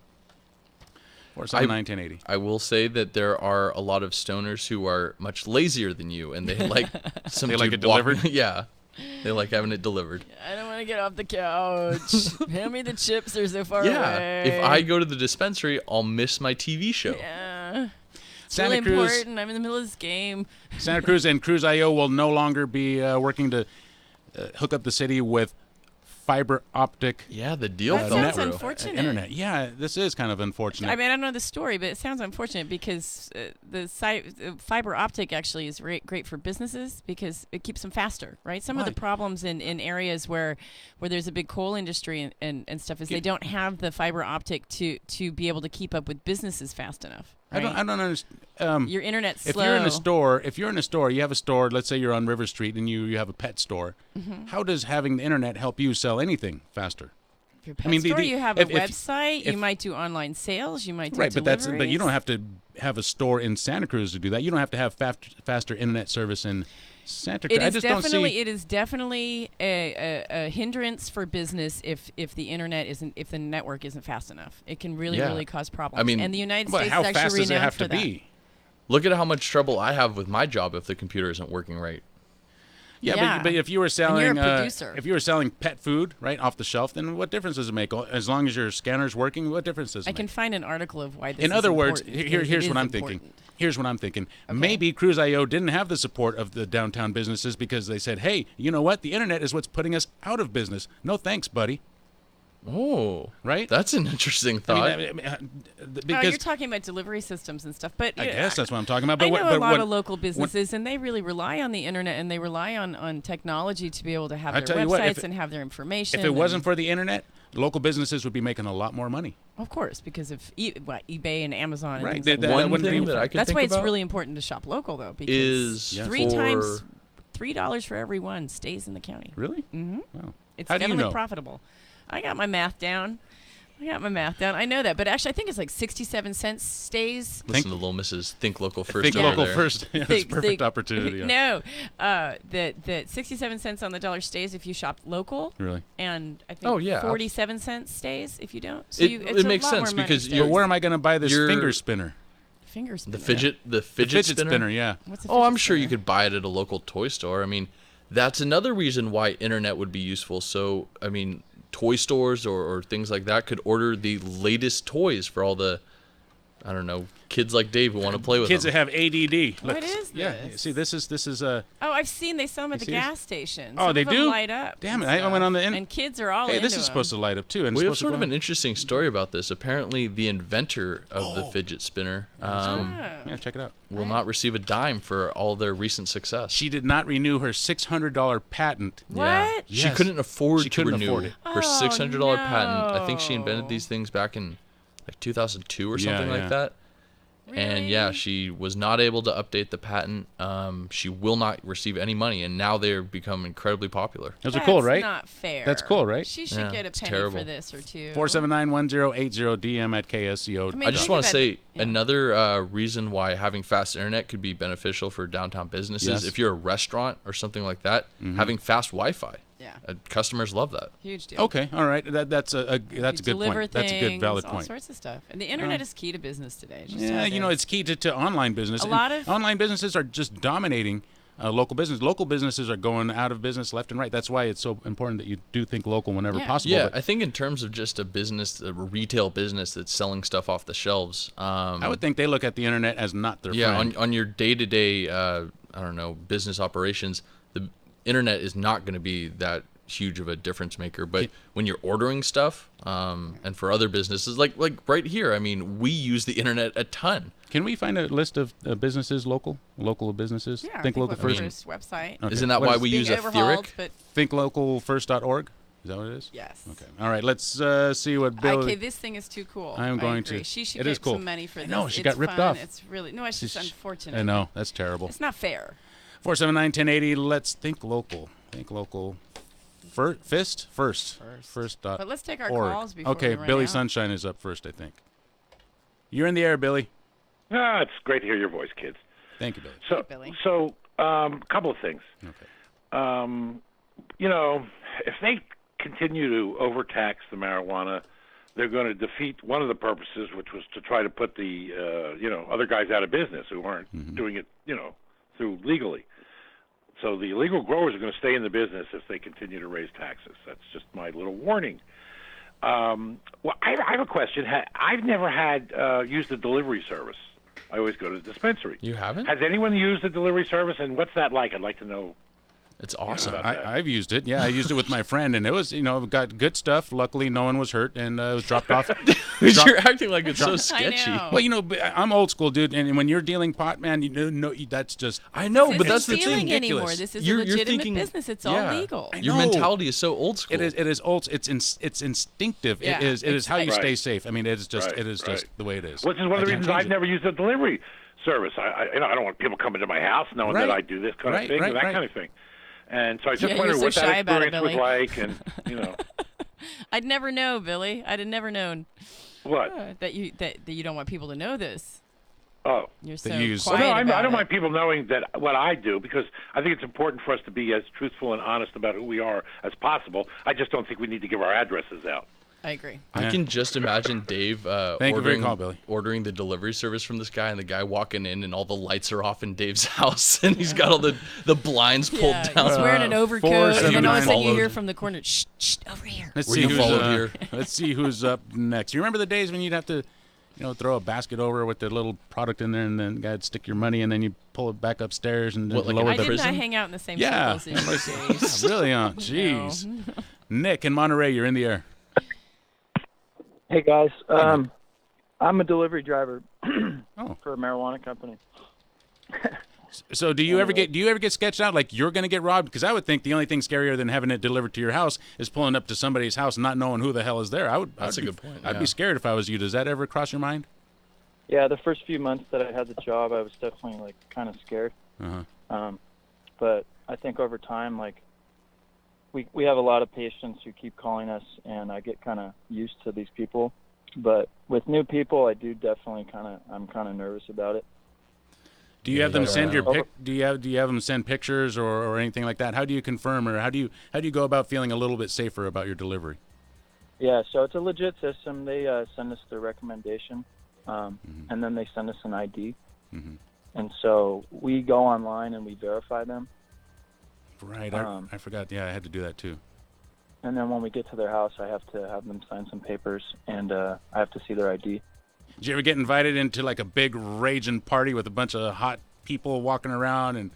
Or some 1980. I will say that there are a lot of stoners who are much lazier than you, and they like some They like dude it delivered? Yeah, they like having it delivered. I don't want to get off the couch. Hand me the chips. They're so far Yeah, away. if I go to the dispensary, I'll miss my TV show. Yeah. It's Santa really Cruz- important. I'm in the middle of this game. Santa Cruz and Cruz.io will no longer be working to hook up the city with fiber optic. Yeah, the deal That fell sounds through. unfortunate. Internet. Yeah, this is kind of unfortunate. I mean, I don't know the story, but it sounds unfortunate because the fiber optic actually is great for businesses because it keeps them faster, right? Some of the Right. problems in areas where there's a big coal industry and stuff is they don't have the fiber optic to be able to keep up with businesses fast enough. Right? I don't understand. Your internet's If slow. you're in a store, you have a store. Let's say you're on River Street and you have a pet store. How does having the internet help you sell anything faster? If you're a pet store, you have if- a website. You might do online sales. You might do right, but you don't deliveries. have to have a store in Santa Cruz to do that. You don't have to have faster internet service in Santa Cruz. It I is just definitely don't see. it is definitely a hindrance for business if the network isn't fast enough. It can really cause problems. I mean, and the United But States how is fast actually does it renowned have for to that. be? Look at how much trouble I have with my job if the computer isn't working right. Yeah. But if you were And selling, you're a producer. if you were selling pet food right off the shelf, then what difference does it make? As long as your scanner's working, what difference does it I make? can find an article of why this In is other words, important, here's because it what is I'm thinking. important. Here's what I'm thinking. Maybe Cruz.io didn't have the support of the downtown businesses because they said, hey, you know what? The internet is what's putting us out of business. No thanks, buddy. Oh, right? That's an interesting thought. No, you're talking about delivery systems and stuff, but I guess that's what I'm talking about. I But know a lot of local businesses, and they really rely on the internet and they rely on technology to be able to have I their tell you what, websites and have their information. If it wasn't and- for the internet, local businesses would be making a lot more money. Of course, because of eBay and Amazon. And Right. things That- like that that. wouldn't be- that I could That's think why it's about really important to shop local, though, because is $3 for every one stays in the county. Really? Mm-hmm. Wow. It's How do you definitely know? profitable. I got my math down. I got my math down. I know that, but actually, I think it's like 67 cents stays. Listen to Little Mrs. Think Local First. Think over local there. first. Yeah, it's perfect opportunity. No, that 67 cents on the dollar stays if you shop local. Really? And I think 47 cents stays if you don't. So it makes sense because but where am I going to buy this finger spinner? Finger spinner. The fidget spinner. Yeah. What's a I'm fidget sure you spinner? could buy it at a local toy store. I mean, that's another reason why internet would be useful. So, I mean, toy stores or things like that could order the latest toys for all the, I don't know, kids like Dave who want to play with kids them. that have ADD. What is Yeah, this? see, this is Oh, I've seen they sell them at You the see it? gas station. Oh, Some they of them do? light up. Damn it! and I went on the stuff. And kids are all Hey, into this is them. supposed to light up too. And We have it's supposed to sort of go an interesting story about this. Apparently, the inventor of the fidget spinner yeah, check it out. will not receive a dime for all their recent success. She did not renew her $600 patent. What? She couldn't afford She to couldn't renew afford it. her $600 patent. I think she invented these things back in like 2002 or something like that. And yeah, she was not able to update the patent. She will not receive any money, and now they're become incredibly popular. Those are cool, right? That's not fair. That's cool, right? She should Yeah, get a it's penny terrible. for this or two. 479-1080 DM at KSCO. I mean, I just think want to about say another reason why having fast internet could be beneficial for downtown businesses. Yes. If you're a restaurant or something like that, having fast Wi-Fi. Yeah. Customers love that. Huge deal. Okay, all right. That's a good Deliver point. That's a good valid all point. sorts of stuff. And the internet is key to business today. It's just Yeah, how it you know, is. it's key to online business. A And lot of- online businesses are just dominating local business. Local businesses are going out of business left and right. That's why it's so important that you do think local whenever possible. Yeah, But I think in terms of just a business, a retail business that's selling stuff off the shelves. I would think they look at the internet as not their friend. on your day-to-day, I don't know, business operations, the internet is not going to be that huge of a difference maker. But when you're ordering stuff, and for other businesses, like right here, I mean, we use the internet a ton. Can we find a list of businesses, local businesses? Yeah, Think Local First. website. Okay. Isn't that What why is- we use Being overhauled, Etheric? but ThinkLocalFirst.org? Is that what it is? Yes. Okay. All right. Let's see what Bill. Okay, this thing is too cool. I am going agree. to. She should It get is cool. some money for this. No, she It's got ripped fun. off. It's really no. It's just unfortunate. I know. That's terrible. It's not fair. 479-1080. Let's think local. Think local. First. But let's take our org. calls before Okay, we run Billy out. Sunshine is up first, I think. You're in the air, Billy. Ah, it's great to hear your voice, kids. Thank you, Billy. So, Billy. Couple of things. Okay. You know, if they continue to overtax the marijuana, they're going to defeat one of the purposes, which was to try to put the other guys out of business who aren't doing it, through legally. So the illegal growers are going to stay in the business if they continue to raise taxes. That's just my little warning. Well, I have a question. I've never had used the delivery service. I always go to the dispensary. You haven't? Has anyone used the delivery service, and what's that like? I'd like to know. It's awesome. I've used it. Yeah, I used it with my friend, and it was, got good stuff. Luckily, no one was hurt, and it was dropped off. You're acting like it's so sketchy. Well, I'm old school, dude, and when you're dealing pot, man, that's just. I know, This but that's isn't the stealing thing. anymore. This is a legitimate thinking, business. It's all legal. I Your know. mentality is so old school. It is old. It's instinctive. Yeah, it is how you right. stay safe. I mean, it is just Right, just the way it is. Which is one of the I can't reasons change I've it. never used the delivery service. I don't want people coming to my house knowing Right. that I do this kind Right, of thing right, and that right. kind of thing. And so I just Yeah, wondered you're so what shy that about it, experience was like, and I'd never know, Billy. I'd have never known. What? That you don't want people to know this. Oh, You're so well, quiet no, I about don't it. mind people knowing that what I do because I think it's important for us to be as truthful and honest about who we are as possible. I just don't think we need to give our addresses out. I agree. I can just imagine Dave Thank you for your call, Billy. ordering the delivery service from this guy, and the guy walking in, and all the lights are off in Dave's house, and he's got all the blinds pulled Yeah, down. he's wearing an overcoat, and then all of a sudden you hear Followed. from the corner, shh, shh, over here. Let's Were see you who's followed here? Let's see who's up next. You remember the days when you'd have to, throw a basket over with the little product in there, and then guy'd stick your money, and then you pull it back upstairs and What, like lower in the I did not hang out in the same Yeah. circles as you days. Really? Jeez. Nick in Monterey, you're in the air. Hey guys, I'm a delivery driver Oh. for a marijuana company. So do you ever get sketched out like you're going to get robbed? Because I would think the only thing scarier than having it delivered to your house is pulling up to somebody's house and not knowing who the hell is there. That's a good point, I'd yeah. be scared if I was you. Does that ever cross your mind? Yeah, the first few months that I had the job, I was definitely kind of scared. Uh-huh. But I think over time, we have a lot of patients who keep calling us, and I get kind of used to these people. But with new people, I do definitely I'm kind of nervous about it. Do you have them send do you have them send pictures or anything like that? How do you confirm, or how do you go about feeling a little bit safer about your delivery? Yeah, so it's a legit system. They send us their recommendation, and then they send us an ID. And so we go online and we verify them. Right, I forgot. Yeah, I had to do that too. And then when we get to their house, I have to have them sign some papers, and I have to see their ID. Did you ever get invited into like a big raging party with a bunch of hot people walking around and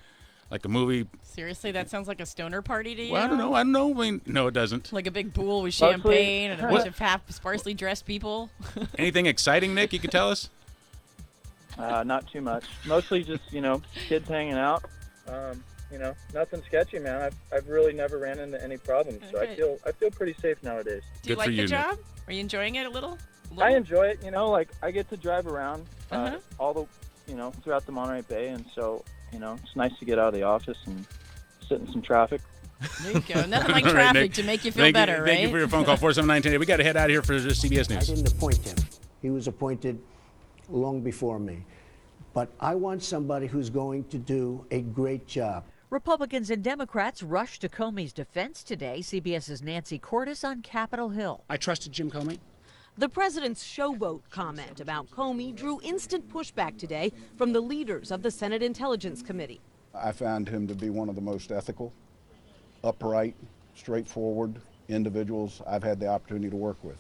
like a movie? Seriously, that sounds like a stoner party to you? Well, I don't know. I mean, no, it doesn't. Like a big pool with champagne and a bunch of half sparsely dressed people? Anything exciting, Nick, you could tell us? Not too much. Mostly just, kids hanging out. Nothing sketchy, man. I've really never ran into any problems, so I feel pretty safe nowadays. Do you like the job? Are you enjoying it a little? I enjoy it. I get to drive around all the, throughout the Monterey Bay, and so, it's nice to get out of the office and sit in some traffic. There you go. Nothing like traffic to make you feel better, right? Thank you for your phone call, 479-1080. We got to head out of here for CBS News. I didn't appoint him. He was appointed long before me. But I want somebody who's going to do a great job. Republicans and Democrats rushed to Comey's defense today. CBS's Nancy Cordes on Capitol Hill. I trusted Jim Comey. The president's showboat comment about Comey drew instant pushback today from the leaders of the Senate Intelligence Committee. I found him to be one of the most ethical, upright, straightforward individuals I've had the opportunity to work with.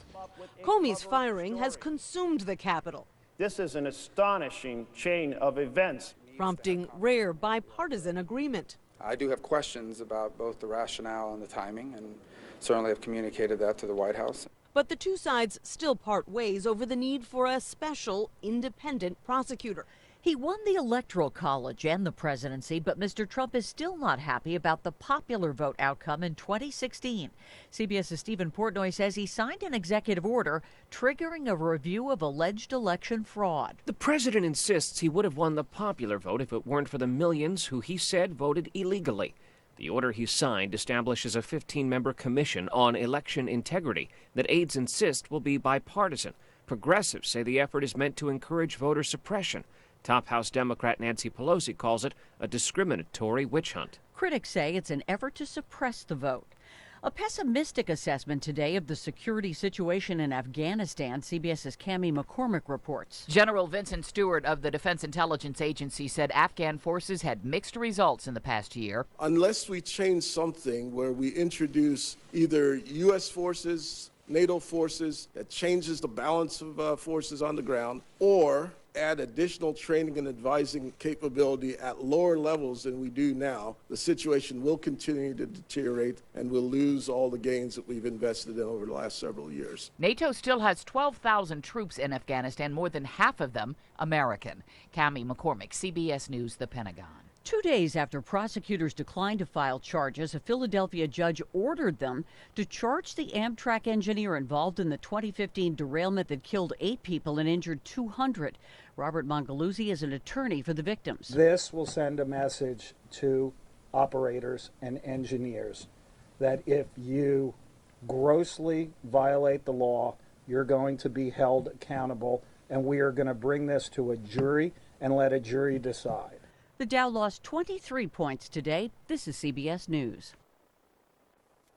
Comey's firing has consumed the Capitol. This is an astonishing chain of events, prompting rare bipartisan agreement. I do have questions about both the rationale and the timing, and certainly have communicated that to the White House. But the two sides still part ways over the need for a special, independent prosecutor. He won the Electoral College and the presidency, but Mr. Trump is still not happy about the popular vote outcome in 2016. CBS's Stephen Portnoy says he signed an executive order triggering a review of alleged election fraud. The president insists he would have won the popular vote if it weren't for the millions who he said voted illegally. The order he signed establishes a 15-member commission on election integrity that aides insist will be bipartisan. Progressives say the effort is meant to encourage voter suppression. Top House Democrat Nancy Pelosi calls it a discriminatory witch hunt. Critics say it's an effort to suppress the vote. A pessimistic assessment today of the security situation in Afghanistan, CBS's Cammie McCormick reports. General Vincent Stewart of the Defense Intelligence Agency said Afghan forces had mixed results in the past year. Unless we change something where we introduce either U.S. forces, NATO forces, that changes the balance of forces on the ground, or add additional training and advising capability at lower levels than we do now, the situation will continue to deteriorate and we'll lose all the gains that we've invested in over the last several years. NATO still has 12,000 troops in Afghanistan, more than half of them American. Cammie McCormick, CBS News, The Pentagon. 2 days after prosecutors declined to file charges, a Philadelphia judge ordered them to charge the Amtrak engineer involved in the 2015 derailment that killed 8 people and injured 200. Robert Mongaluzzi is an attorney for the victims. This will send a message to operators and engineers that if you grossly violate the law, you're going to be held accountable, and we are going to bring this to a jury and let a jury decide. The Dow lost 23 points today. This is CBS News.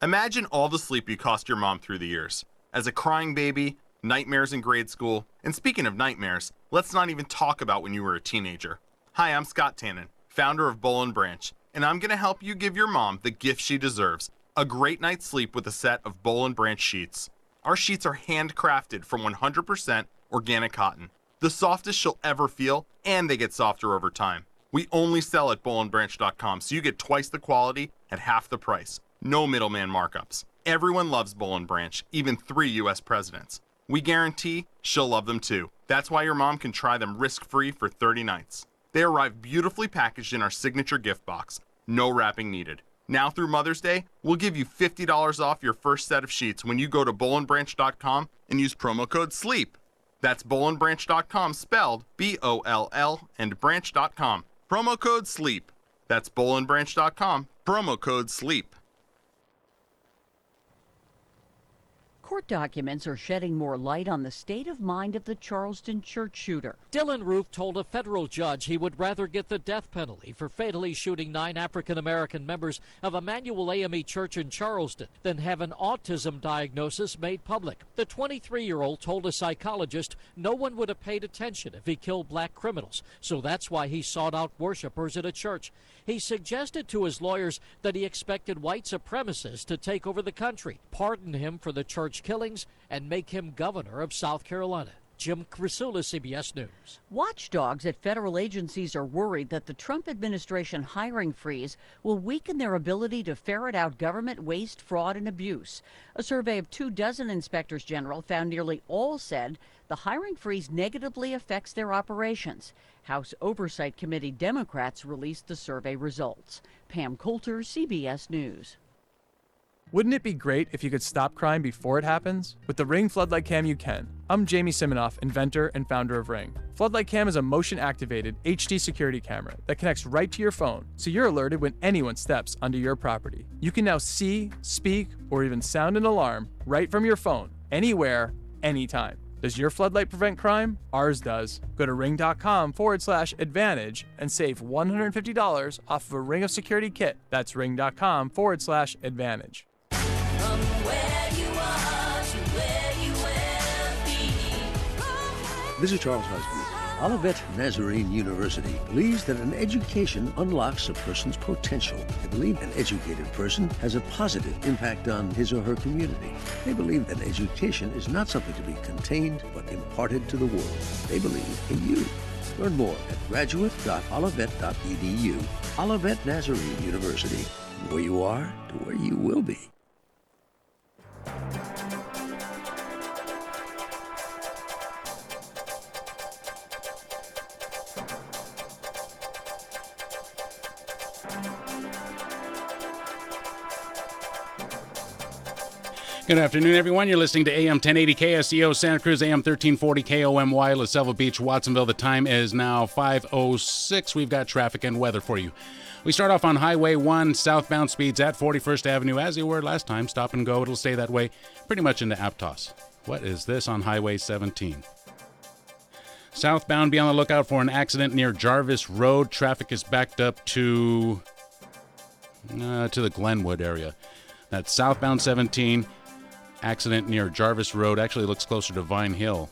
Imagine all the sleep you cost your mom through the years. As a crying baby, nightmares in grade school, and speaking of nightmares, let's not even talk about when you were a teenager. Hi, I'm Scott Tannen, founder of Boll & Branch, and I'm going to help you give your mom the gift she deserves, a great night's sleep with a set of Boll & Branch sheets. Our sheets are handcrafted from 100% organic cotton, the softest she'll ever feel, and they get softer over time. We only sell at bollandbranch.com, so you get twice the quality at half the price. No middleman markups. Everyone loves Boll & Branch, even 3 U.S. presidents. We guarantee she'll love them too. That's why your mom can try them risk-free for 30 nights. They arrive beautifully packaged in our signature gift box. No wrapping needed. Now through Mother's Day, we'll give you $50 off your first set of sheets when you go to bollandbranch.com and use promo code SLEEP. That's bollandbranch.com, spelled B-O-L-L, and branch.com. Promo code SLEEP. That's bollandbranch.com. Promo code SLEEP. Court documents are shedding more light on the state of mind of the Charleston church shooter. Dylan Roof told a federal judge he would rather get the death penalty for fatally shooting 9 African-American members of Emmanuel AME Church in Charleston than have an autism diagnosis made public. The 23-year-old told a psychologist no one would have paid attention if he killed black criminals, so that's why he sought out worshipers at a church. He suggested to his lawyers that he expected white supremacists to take over the country, pardon him for the church killings, and make him governor of South Carolina. Jim Crisula, CBS News. Watchdogs at federal agencies are worried that the Trump administration hiring freeze will weaken their ability to ferret out government waste, fraud, and abuse. A survey of 24 inspectors general found nearly all said the hiring freeze negatively affects their operations. House Oversight Committee Democrats released the survey results. Pam Coulter, CBS News. Wouldn't it be great if you could stop crime before it happens? With the Ring Floodlight Cam, you can. I'm Jamie Siminoff, inventor and founder of Ring. Floodlight Cam is a motion-activated HD security camera that connects right to your phone, so you're alerted when anyone steps onto your property. You can now see, speak, or even sound an alarm right from your phone, anywhere, anytime. Does your floodlight prevent crime? Ours does. Go to ring.com/advantage and save $150 off of a Ring of Security kit. That's ring.com/advantage. This is Charles Husband. Olivet Nazarene University believes that an education unlocks a person's potential. They believe an educated person has a positive impact on his or her community. They believe that education is not something to be contained, but imparted to the world. They believe in you. Learn more at graduate.olivet.edu. Olivet Nazarene University. From where you are to where you will be. Good afternoon, everyone. You're listening to AM 1080 KSEO Santa Cruz, AM 1340 KOMY La Selva Beach, Watsonville. The time is now 5:06. We've got traffic and weather for you. We start off on Highway 1, southbound speeds at 41st Avenue, as they were last time. Stop and go. It'll stay that way pretty much into Aptos. What is this on Highway 17? Southbound, be on the lookout for an accident near Jarvis Road. Traffic is backed up to the Glenwood area. That's southbound 17. Accident near Jarvis Road. Actually looks closer to Vine Hill.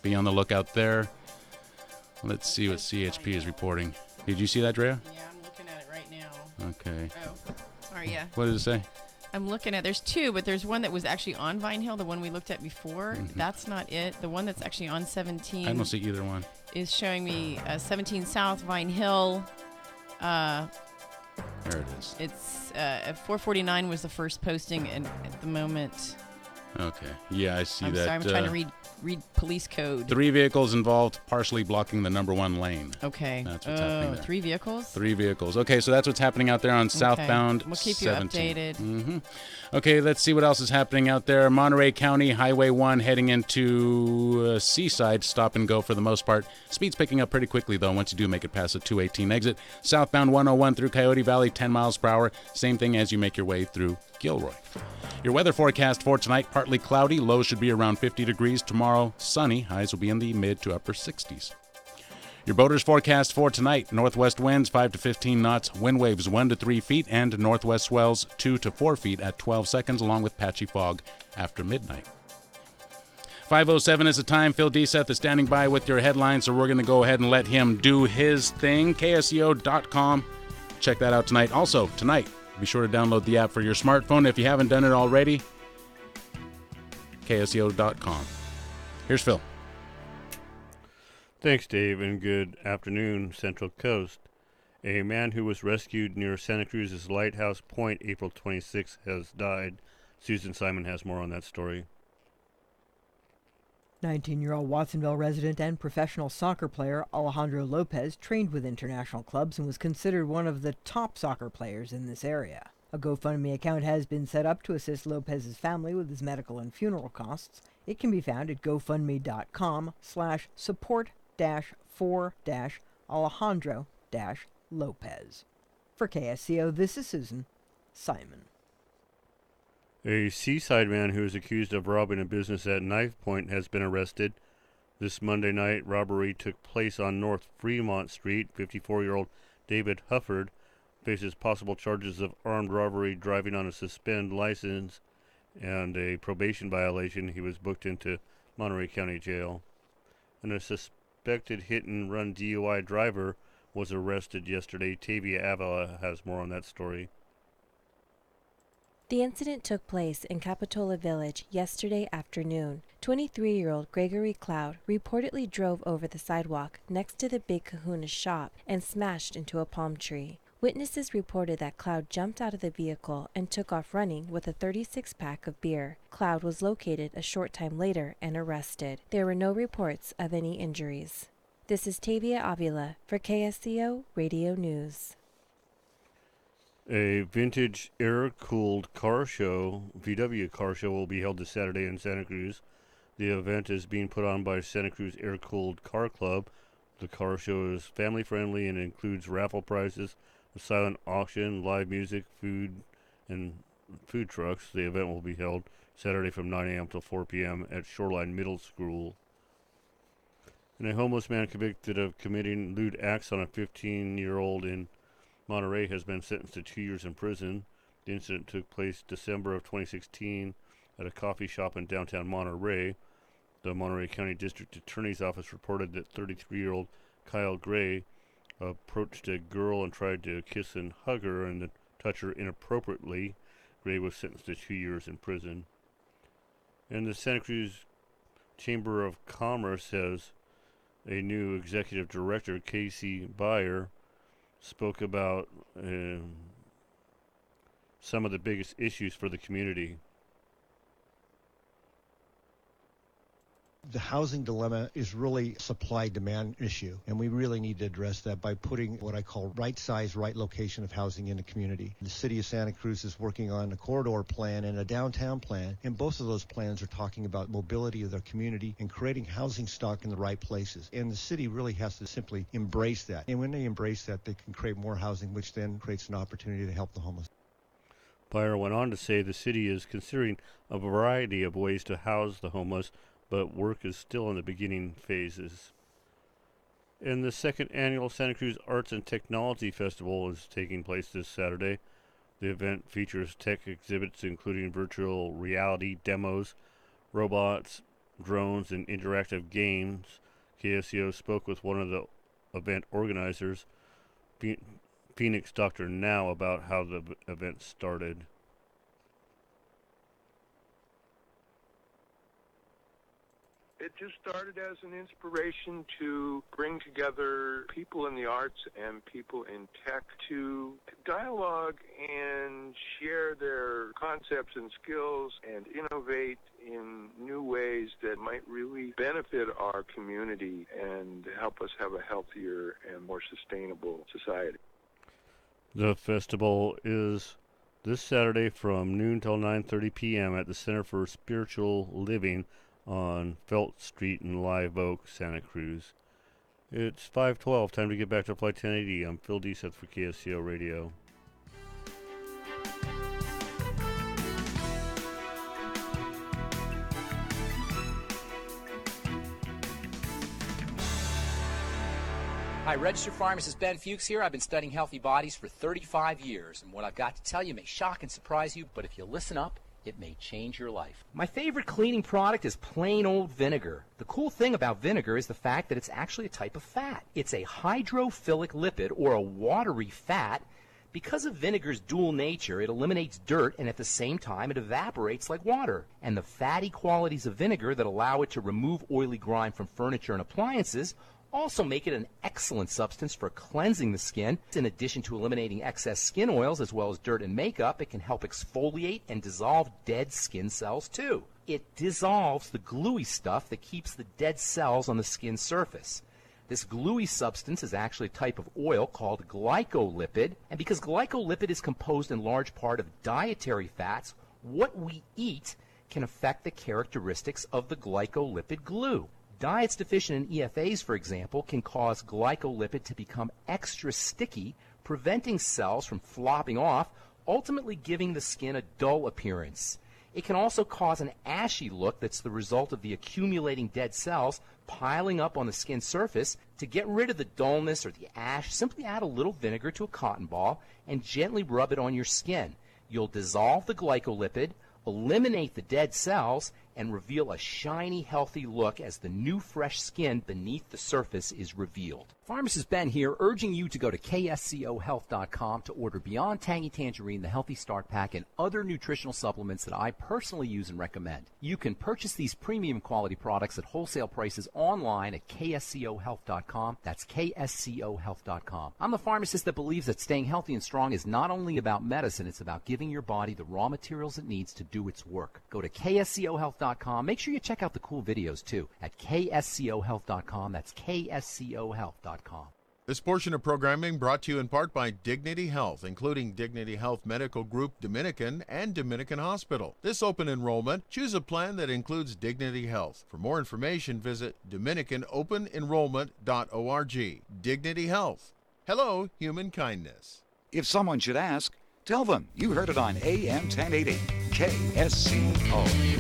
Be on the lookout there. Let's see what CHP is reporting. Did you see that, Drea? Yeah, I'm looking at it right now. Okay. Oh, sorry, yeah. What did it say? I'm looking at, there's two, but there's one that was actually on Vine Hill, the one we looked at before. Mm-hmm. That's not it. The one that's actually on 17. I don't see either one. Is showing me 17 South Vine Hill. There it is. It's at 4:49 was the first posting, and at the moment. Okay. Yeah, I see I'm that. sorry, I'm trying to read police code. 3 vehicles involved, partially blocking the number 1 lane. Okay. That's what's happening there. 3 vehicles? 3 vehicles. Okay, so that's what's happening out there on southbound 17. We'll keep you updated. Mm-hmm. Okay, let's see what else is happening out there. Monterey County, Highway 1 heading into Seaside. Stop and go for the most part. Speed's picking up pretty quickly, though, once you do make it past the 218 exit. Southbound 101 through Coyote Valley, 10 miles per hour. Same thing as you make your way through Gilroy. Your weather forecast for tonight, partly cloudy. Lows should be around 50 degrees. Tomorrow, sunny. Highs will be in the mid to upper 60s. Your boaters forecast for tonight, northwest winds 5 to 15 knots, wind waves 1 to 3 feet, and northwest swells 2 to 4 feet at 12 seconds, along with patchy fog after midnight. 5:07 is the time. Phil Deseth is standing by with your headlines, so we're going to go ahead and let him do his thing. KSEO.com. Check that out tonight. Also, tonight, be sure to download the app for your smartphone if you haven't done it already. KSEO.com. Here's Phil. Thanks, Dave, and good afternoon, Central Coast. A man who was rescued near Santa Cruz's Lighthouse Point April 26 has died. Susan Simon has more on that story. 19-year-old Watsonville resident and professional soccer player Alejandro Lopez trained with international clubs and was considered one of the top soccer players in this area. A GoFundMe account has been set up to assist Lopez's family with his medical and funeral costs. It can be found at gofundme.com/support-for-Alejandro-Lopez. For KSCO, this is Susan Simon. A Seaside man who is accused of robbing a business at knife point has been arrested. This Monday night, robbery took place on North Fremont Street. 54-year-old David Hufford faces possible charges of armed robbery, driving on a suspended license, and a probation violation. He was booked into Monterey County Jail. And a suspected hit-and-run DUI driver was arrested yesterday. Tavia Avila has more on that story. The incident took place in Capitola Village yesterday afternoon. 23-year-old Gregory Cloud reportedly drove over the sidewalk next to the Big Kahuna shop and smashed into a palm tree. Witnesses reported that Cloud jumped out of the vehicle and took off running with a 36-pack of beer. Cloud was located a short time later and arrested. There were no reports of any injuries. This is Tavia Avila for KSCO Radio News. A vintage air-cooled car show, VW car show, will be held this Saturday in Santa Cruz. The event is being put on by Santa Cruz Air-Cooled Car Club. The car show is family-friendly and includes raffle prizes, a silent auction, live music, food, and food trucks. The event will be held Saturday from 9 a.m. till 4 p.m. at Shoreline Middle School. And a homeless man convicted of committing lewd acts on a 15-year-old in Monterey has been sentenced to 2 years in prison. The incident took place December of 2016 at a coffee shop in downtown Monterey. The Monterey County District Attorney's Office reported that 33-year-old Kyle Gray approached a girl and tried to kiss and hug her and touch her inappropriately. Gray was sentenced to 2 years in prison. And the Santa Cruz Chamber of Commerce has a new executive director, Casey Beyer, spoke about some of the biggest issues for the community. The housing dilemma is really a supply-demand issue, and we really need to address that by putting what I call right size, right location of housing in the community. The city of Santa Cruz is working on a corridor plan and a downtown plan, and both of those plans are talking about mobility of their community and creating housing stock in the right places. And the city really has to simply embrace that. And when they embrace that, they can create more housing, which then creates an opportunity to help the homeless. Beyer went on to say the city is considering a variety of ways to house the homeless, but work is still in the beginning phases. And the second annual Santa Cruz Arts and Technology Festival is taking place this Saturday. The event features tech exhibits including virtual reality demos, robots, drones, and interactive games. KSCO spoke with one of the event organizers, Phoenix Dr. Now, about how the event started. It just started as an inspiration to bring together people in the arts and people in tech to dialogue and share their concepts and skills and innovate in new ways that might really benefit our community and help us have a healthier and more sustainable society. The festival is this Saturday from noon till 9:30 p.m. at the Center for Spiritual Living on Felt Street in Live Oak, Santa Cruz. It's 5:12. Time to get back to Flight 1080. I'm Phil Deeseth for KSCO Radio. Hi, registered pharmacist Ben Fuchs here. I've been studying healthy bodies for 35 years, and what I've got to tell you may shock and surprise you, but if you listen up, it may change your life. My favorite cleaning product is plain old vinegar. The cool thing about vinegar is the fact that it's actually a type of fat. It's a hydrophilic lipid, or a watery fat. Because of vinegar's dual nature, it eliminates dirt, and at the same time it evaporates like water. And the fatty qualities of vinegar that allow it to remove oily grime from furniture and appliances also make it an excellent substance for cleansing the skin. In addition to eliminating excess skin oils as well as dirt and makeup, it can help exfoliate and dissolve dead skin cells too. It dissolves the gluey stuff that keeps the dead cells on the skin surface. This gluey substance is actually a type of oil called glycolipid, and because glycolipid is composed in large part of dietary fats, what we eat can affect the characteristics of the glycolipid glue. Diets deficient in EFAs, for example, can cause glycolipid to become extra sticky, preventing cells from flopping off, ultimately giving the skin a dull appearance. It can also cause an ashy look that's the result of the accumulating dead cells piling up on the skin surface. To get rid of the dullness or the ash, simply add a little vinegar to a cotton ball and gently rub it on your skin. You'll dissolve the glycolipid, eliminate the dead cells, and reveal a shiny, healthy look as the new, fresh skin beneath the surface is revealed. Pharmacist Ben here, urging you to go to kscohealth.com to order Beyond Tangy Tangerine, the Healthy Start Pack, and other nutritional supplements that I personally use and recommend. You can purchase these premium quality products at wholesale prices online at kscohealth.com. That's kscohealth.com. I'm the pharmacist that believes that staying healthy and strong is not only about medicine, it's about giving your body the raw materials it needs to do its work. Go to kscohealth.com. Make sure you check out the cool videos too at kscohealth.com. That's kscohealth.com. This portion of programming brought to you in part by Dignity Health, including Dignity Health Medical Group Dominican and Dominican Hospital. This open enrollment, choose a plan that includes Dignity Health. For more information, visit DominicanOpenEnrollment.org. Dignity Health. Hello, human kindness. If someone should ask, tell them you heard it on AM 1080 KSCO.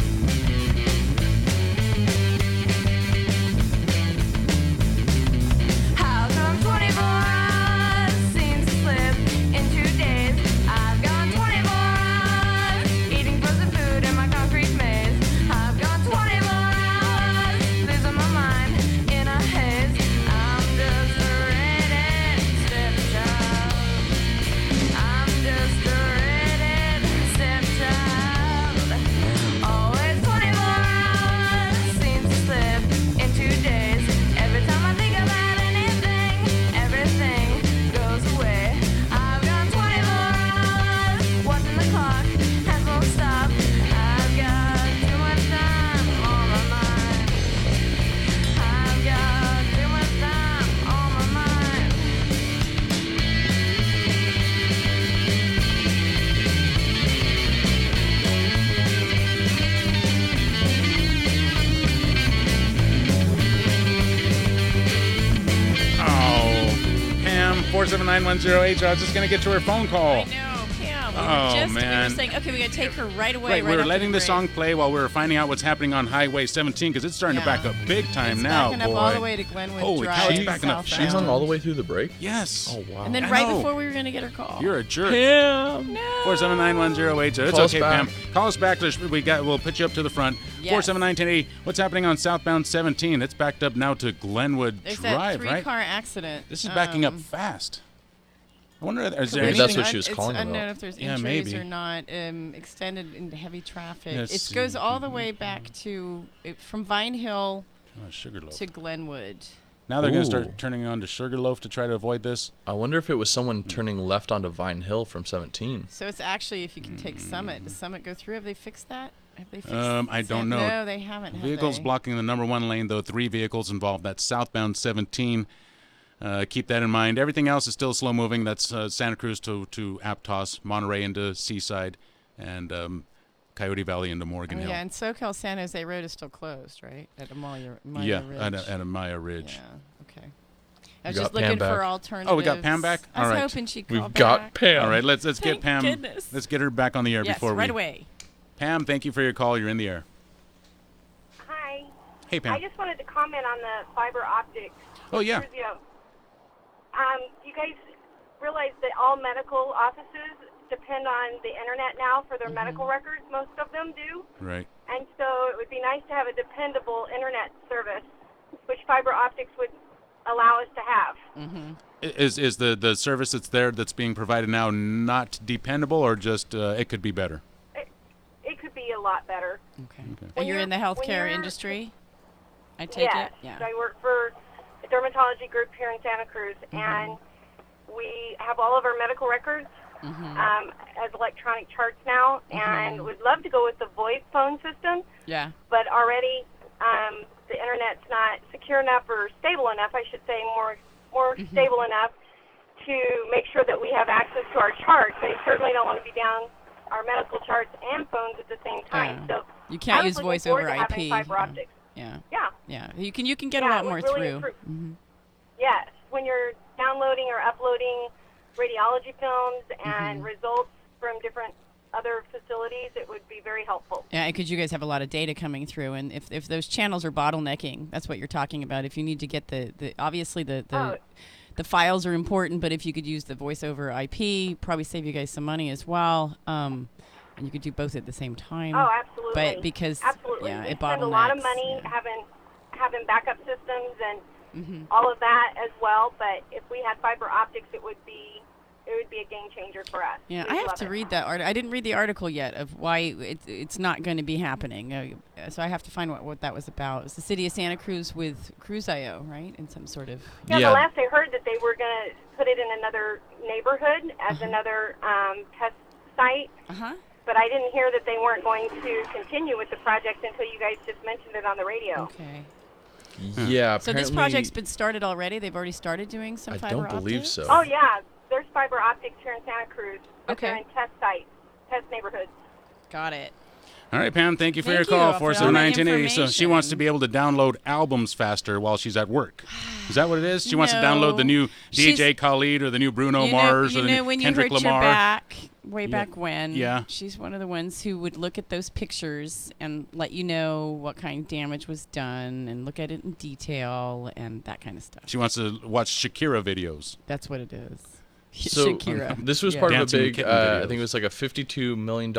I was just going to get to her phone call. I know, Pam. We were saying, okay, we got to take her right away. Right, we were letting the song play while we were finding out what's happening on Highway 17 because it's starting to back up big time now. It's backing up all the way to Glenwood Holy Drive. cow, it's backing up. She hung all the way through the break? Yes. Oh, wow. And then right before we were going to get her call. You're a jerk. Pam. No. 479-1080. It's Call okay, Pam. Call us back. We'll put you up to the front. Yes. 479-1080. What's happening on southbound 17? It's backed up now to Glenwood There's Drive, that right? three-car accident. This is backing up fast. I wonder, is there Maybe anything? that's what she was calling It's about. unknown if there's injuries or not. Extended into heavy traffic. Yes. It goes all the way back to from Vine Hill Sugarloaf to Glenwood. Now they're going to start turning on to Sugarloaf to try to avoid this. I wonder if it was someone turning left onto Vine Hill from 17. So it's actually if you can take Summit. Does Summit go through? Have they fixed that? Have they fixed I don't know. No, they haven't. Vehicles blocking the number one lane, though. 3 vehicles involved. That's southbound 17. Keep that in mind. Everything else is still slow moving. That's Santa Cruz to Aptos, Monterey into Seaside, and Coyote Valley into Morgan Hill. Yeah, and SoCal San Jose Road is still closed, right? At Amaya Ridge. Yeah, at Amaya Ridge. Yeah, okay. I was just looking for alternatives. Oh, we got Pam back? I was All right. hoping she'd call back. We've got Pam. All right, let's get Thank Pam. goodness. Let's get her back on the air before right away. Pam, thank you for your call. You're in the air. Hi. Hey, Pam. I just wanted to comment on the fiber optics. Oh, yeah. You guys realize that all medical offices depend on the internet now for their medical records? Most of them do. Right. And so it would be nice to have a dependable internet service, which fiber optics would allow us to have. Is the service that's there that's being provided now not dependable, or just it could be better? It could be a lot better. Okay. And you're in the healthcare industry? I take yes, it? Yeah. I work for a dermatology group here in Santa Cruz, and we have all of our medical records as electronic charts now, and would love to go with the VoIP phone system. Yeah. But already the internet's not secure enough or stable enough, I should say, more stable enough to make sure that we have access to our charts. They certainly don't want to be down our medical charts and phones at the same time. So you can't use I was voice looking over forward to IP. having fiber optics. Yeah. Yeah. Yeah. You can get a lot more it would really through. improve. Yes, when you're downloading or uploading radiology films and results from different other facilities, it would be very helpful. Yeah, because you guys have a lot of data coming through, and if those channels are bottlenecking, that's what you're talking about. If you need to get the obviously the files are important, but if you could use the voice over IP, probably save you guys some money as well. And you could do both at the same time. Oh, absolutely. But because absolutely, yeah, we it spend a lot of bottlenecks, money yeah. having backup systems and Mm-hmm. all of that as well. But if we had fiber optics, it would be a game changer for us. Yeah, We'd I have love to it. read that article. I didn't read the article yet of why it's not going to be happening. So I have to find what that was about. It's the city of Santa Cruz with Cruise.io, right? In some sort of... Yeah, the last I heard that they were going to put it in another neighborhood as another test site. Uh-huh. But I didn't hear that they weren't going to continue with the project until you guys just mentioned it on the radio. Okay. Yeah, So this project's been started already? They've already started doing some fiber optics? I don't believe so. Oh, yeah. There's fiber optics here in Santa Cruz. But Okay. they're in test sites, test neighborhoods. Got it. All right, Pam, thank you for your Thank you call. for all that 479-1080. So she wants to information. be able to download albums faster while she's at work. Is that what it is? She wants to download the new DJ She's- Khalid or the new Bruno You Mars know or the new when Kendrick you hurt Lamar. your back, way back when. Yeah. She's one of the ones who would look at those pictures and let you know what kind of damage was done and look at it in detail and that kind of stuff. She wants to watch Shakira videos. That's what it is. So Shakira. this was Yeah. part of a Dancing big, kitten I videos. think it was like a $52 million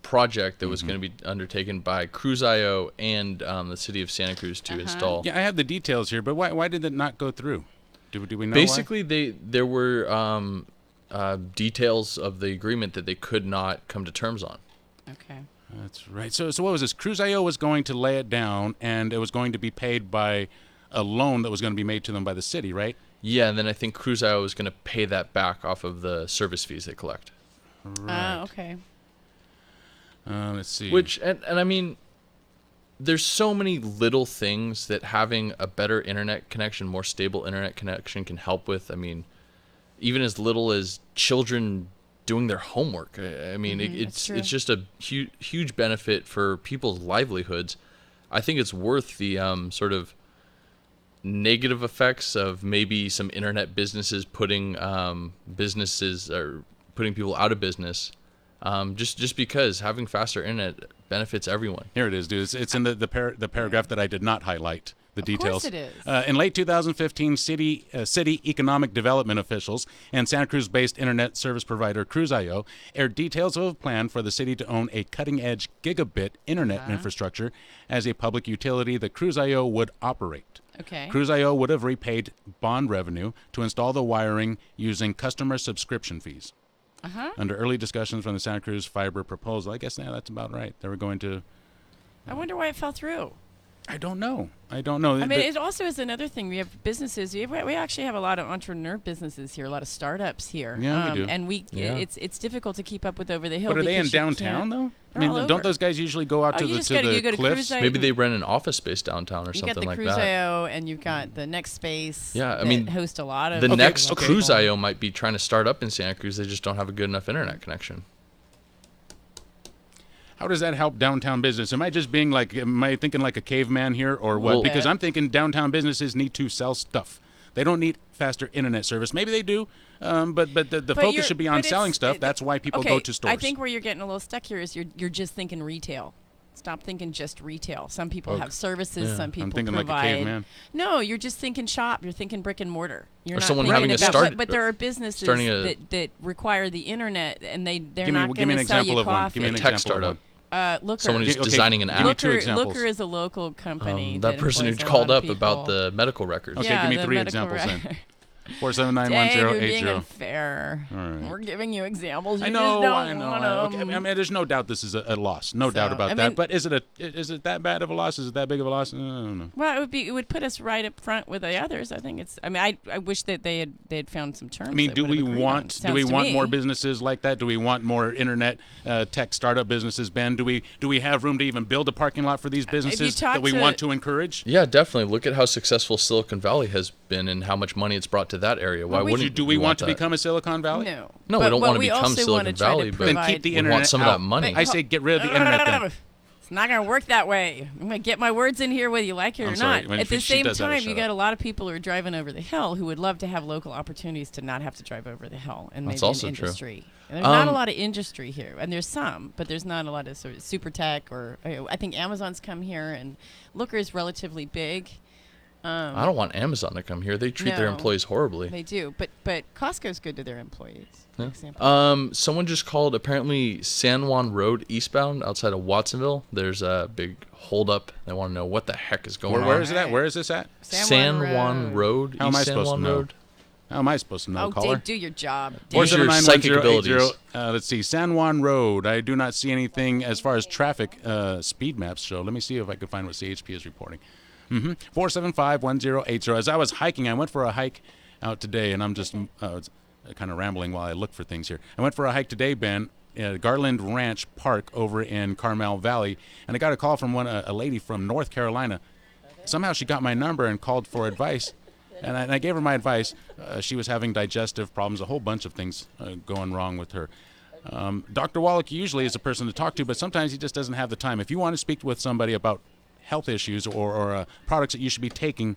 project that was going to be undertaken by Cruise.io and the city of Santa Cruz to install. Yeah, I have the details here, but why did it not go through? Do we know Basically, there were details of the agreement that they could not come to terms on. Okay. That's right. So what was this? Cruise.io was going to lay it down, and it was going to be paid by a loan that was going to be made to them by the city, right? Yeah, and then I think Cruise.io was going to pay that back off of the service fees they collect. Right. Okay. Let's see. Which, and I mean, there's so many little things that having a better internet connection, more stable internet connection can help with. I mean, even as little as children doing their homework. I mean, it's just a huge benefit for people's livelihoods. I think it's worth the sort of negative effects of maybe some internet businesses putting people out of business. Just because having faster internet benefits everyone. Here it is, dude. It's in the paragraph that I did not highlight the details. Of course it is. In late 2015, city economic development officials and Santa Cruz-based internet service provider Cruise.io aired details of a plan for the city to own a cutting-edge gigabit internet infrastructure as a public utility that Cruise.io would operate. Okay. Cruise.io would have repaid bond revenue to install the wiring using customer subscription fees. Uh-huh. Under early discussions from the Santa Cruz fiber proposal. I guess that's about right. They were going to... I wonder why it fell through. I don't know. I mean, it also is another thing. We have businesses. We actually have a lot of entrepreneur businesses here, a lot of startups here. Yeah, we do. And it's difficult to keep up with over the hill. But are they in because you downtown, can't- though? I They're mean, all don't over. those guys usually go out to you the, just to gotta- the you go to cliffs? Cruise.io. Maybe they rent an office space downtown or You something got the like that. Cruise.io, and you've got the Next Space. Yeah, I that mean, host a lot of the next people. Cruise.io might be trying to start up in Santa Cruz. They just don't have a good enough internet connection. How does that help downtown business? Am I thinking like a caveman here or what? Well- Because I'm thinking downtown businesses need to sell stuff. They don't need faster internet service. Maybe they do, but the focus should be on selling stuff. That's why people go to stores. I think where you're getting a little stuck here is you're just thinking retail. Stop thinking just retail. Some people have services. Yeah. Some people I'm thinking provide. like a caveman. No, you're just thinking shop. You're thinking brick and mortar. You're Or not someone thinking having to about start- but there are businesses that require the internet, and they're Give not me going an to sell example you of one. coffee. Give me an A tech example of one. Looker. Someone who's Okay, designing an app. give me two examples. Looker is a local company. That person who employs a called lot up of about people. the medical records. Okay, Yeah, give me the three medical examples then. Dang, 4791080. you're being unfair. All right. We're giving you examples. You I know. Just don't want 'em. Okay, I mean, there's no doubt this is a loss. No doubt about that. But is it that bad of a loss? Is it that big of a loss? I don't know. Well, it would put us right up front with the others. I think it's. I mean, I wish that they had found some terms. I mean, that do would have we agreed on. want Sounds to me. more businesses like that? Do we want more internet tech startup businesses, Ben? Do we have room to even build a parking lot for these businesses that we want to encourage? Yeah, definitely. Look at how successful Silicon Valley has been and how much money it's brought to that area. Why wouldn't do we want to that? become a Silicon Valley? No. No, we don't want to become Silicon Valley, but then keep the we internet want some out. of that money. I say get rid of the internet then. It's not going to work that way. I'm going to get my words in here whether you like it or sorry. not. When At the she same does that, I time, shut you got up. a lot of people who are driving over the hill who would love to have local opportunities to not have to drive over the hill and That's maybe also an true. industry. And there's not a lot of industry here. And there's some, but there's not a lot of sort of super tech or I think Amazon's come here and Looker is relatively big. I don't want Amazon to come here. They treat their No, employees horribly. They do, but Costco's good to their employees. For Yeah. example. Someone just called. Apparently, San Juan Road eastbound outside of Watsonville. There's a big holdup. They want to know what the heck is going on. Where is it at? Where is this at? San Juan Road. How am I East San supposed Juan to know? Road. How am I supposed to know, Oh, caller? Dave, do your job. Use your psychic abilities. Let's see, San Juan Road. I do not see anything as far as traffic speed maps show. Let me see if I can find what CHP is reporting. 475-1080. As I was hiking, I went for a hike out today, and I'm just kind of rambling while I look for things here. I went for a hike today, Ben, at Garland Ranch Park over in Carmel Valley, and I got a call from a lady from North Carolina. Somehow she got my number and called for advice. And I gave her my advice. She was having digestive problems, a whole bunch of things going wrong with her. Dr. Wallach usually is a person to talk to, but sometimes he just doesn't have the time. If you want to speak with somebody about health issues or products that you should be taking,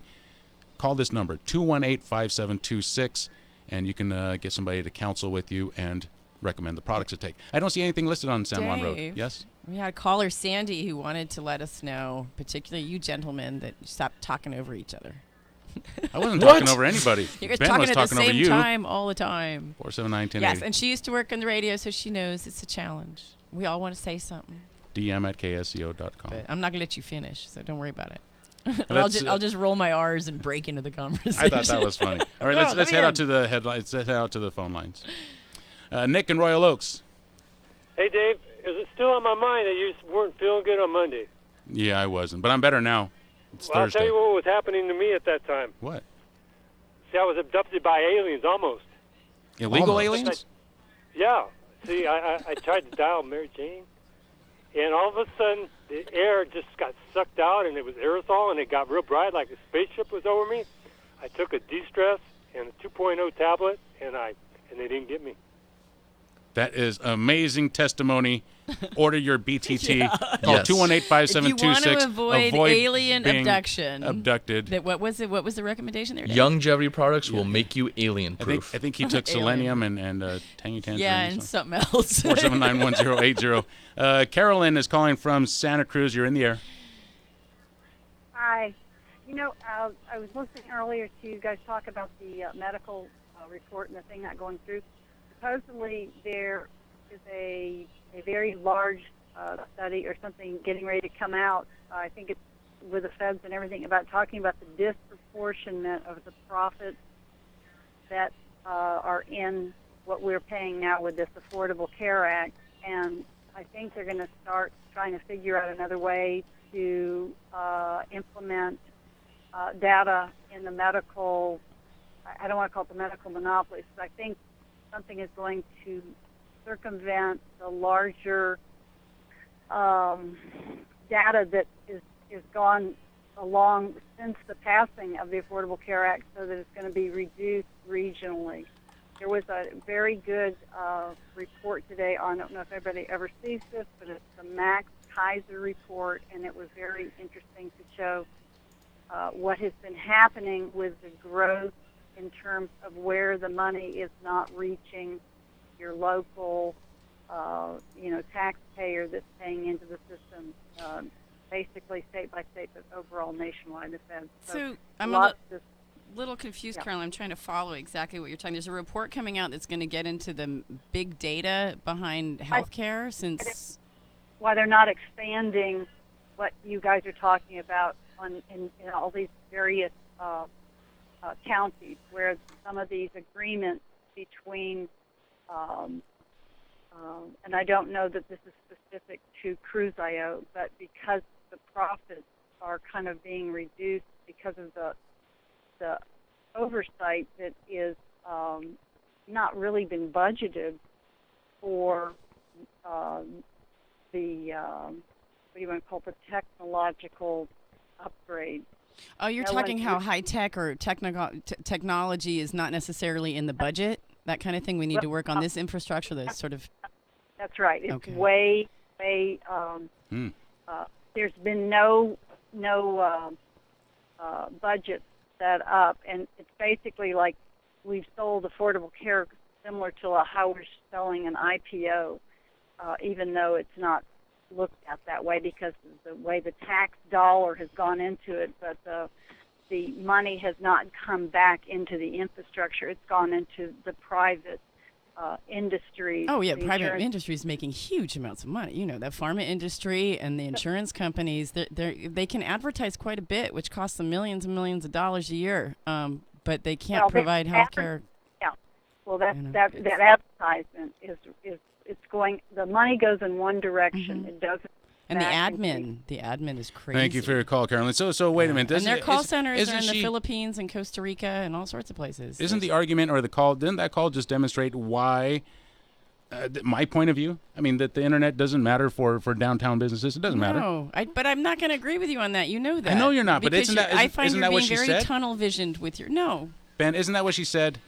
call this number, 218-5726, and you can get somebody to counsel with you and recommend the products to take. I don't see anything listed on San Juan Road. Dave, Yes? We had caller Sandy who wanted to let us know, particularly you gentlemen, that you stop talking over each other. I wasn't talking over anybody. You're Ben talking was at talking the over same you. time all the time. 479-1080. Yes, and she used to work on the radio, so she knows it's a challenge. We all want to say something. DM@ksco.com. But I'm not going to let you finish, so don't worry about it. Let's, I'll just roll my R's and break into the conversation. I thought that was funny. All right, let's head out to the headlines. Let's head out to the phone lines. Nick in Royal Oaks. Hey, Dave, is it still on my mind that you weren't feeling good on Monday? Yeah, I wasn't, but I'm better now. It's Well, I'll Thursday. tell you what was happening to me at that time. What? See, I was abducted by aliens almost. Illegal aliens? Yeah. See, I tried to dial Mary Jane, and all of a sudden the air just got sucked out, and it was aerosol, and it got real bright like a spaceship was over me. I took a de-stress and a 2.0 tablet, and they didn't get me. That is amazing testimony. Order your BTT. Yeah. Call Yes. 218-5726. If you want to avoid alien being abduction, abducted. What was the recommendation there, Dave? Longevity products will make you alien proof. I think he took selenium and tangy tangerine. Yeah, and something else. 479-1080. Carolyn is calling from Santa Cruz. You're in the air. Hi. You know, I was listening earlier to you guys talk about the medical report and the thing not going through. Supposedly there is a very large study or something getting ready to come out. I think it's with the feds and everything about talking about the disproportionate of the profits that are in what we're paying now with this Affordable Care Act. And I think they're going to start trying to figure out another way to implement data in the medical, I don't want to call it the medical monopolies, but I think something is going to circumvent the larger data that is gone along since the passing of the Affordable Care Act, so that it's going to be reduced regionally. There was a very good report today on, I don't know if everybody ever sees this, but it's the Max Kaiser report, and it was very interesting to show what has been happening with the growth in terms of where the money is not reaching your local, taxpayer that's paying into the system, basically state by state, but overall nationwide. The feds. So I'm a little confused, Carol. I'm trying to follow exactly what you're talking. There's a report coming out that's going to get into the big data behind healthcare, since why they're not expanding what you guys are talking about in all these various counties, where some of these agreements between, and I don't know that this is specific to Cruise.io, but because the profits are kind of being reduced because of the oversight that is not really been budgeted for the what do you want to call it, the technological upgrade. Oh, you're talking how high-tech or technology is not necessarily in the budget, that kind of thing. We need to work on this infrastructure that's sort of... That's right. It's okay. way there's been no budget set up, and it's basically like we've sold affordable care similar to how we're selling an IPO, even though it's not looked at that way because of the way the tax dollar has gone into it, but the money has not come back into the infrastructure. It's gone into the private industry. Oh, yeah, the private insurance industry is making huge amounts of money. You know, the pharma industry and the insurance companies, they can advertise quite a bit, which costs them millions and millions of dollars a year, but they can't provide health care. Yeah. Well, that advertisement is it's going. The money goes in one direction. It doesn't. And the admin is crazy. Thank you for your call, Carolyn. So wait a minute. And their call centers are in the Philippines and Costa Rica and all sorts of places. Isn't the argument or the call, didn't that call just demonstrate why, my point of view? I mean, that the internet doesn't matter for downtown businesses. It doesn't matter. No, but I'm not going to agree with you on that. You know that. I know you're not, but I find isn't you're that what being she very said? tunnel visioned with your no. Ben, isn't that what she said?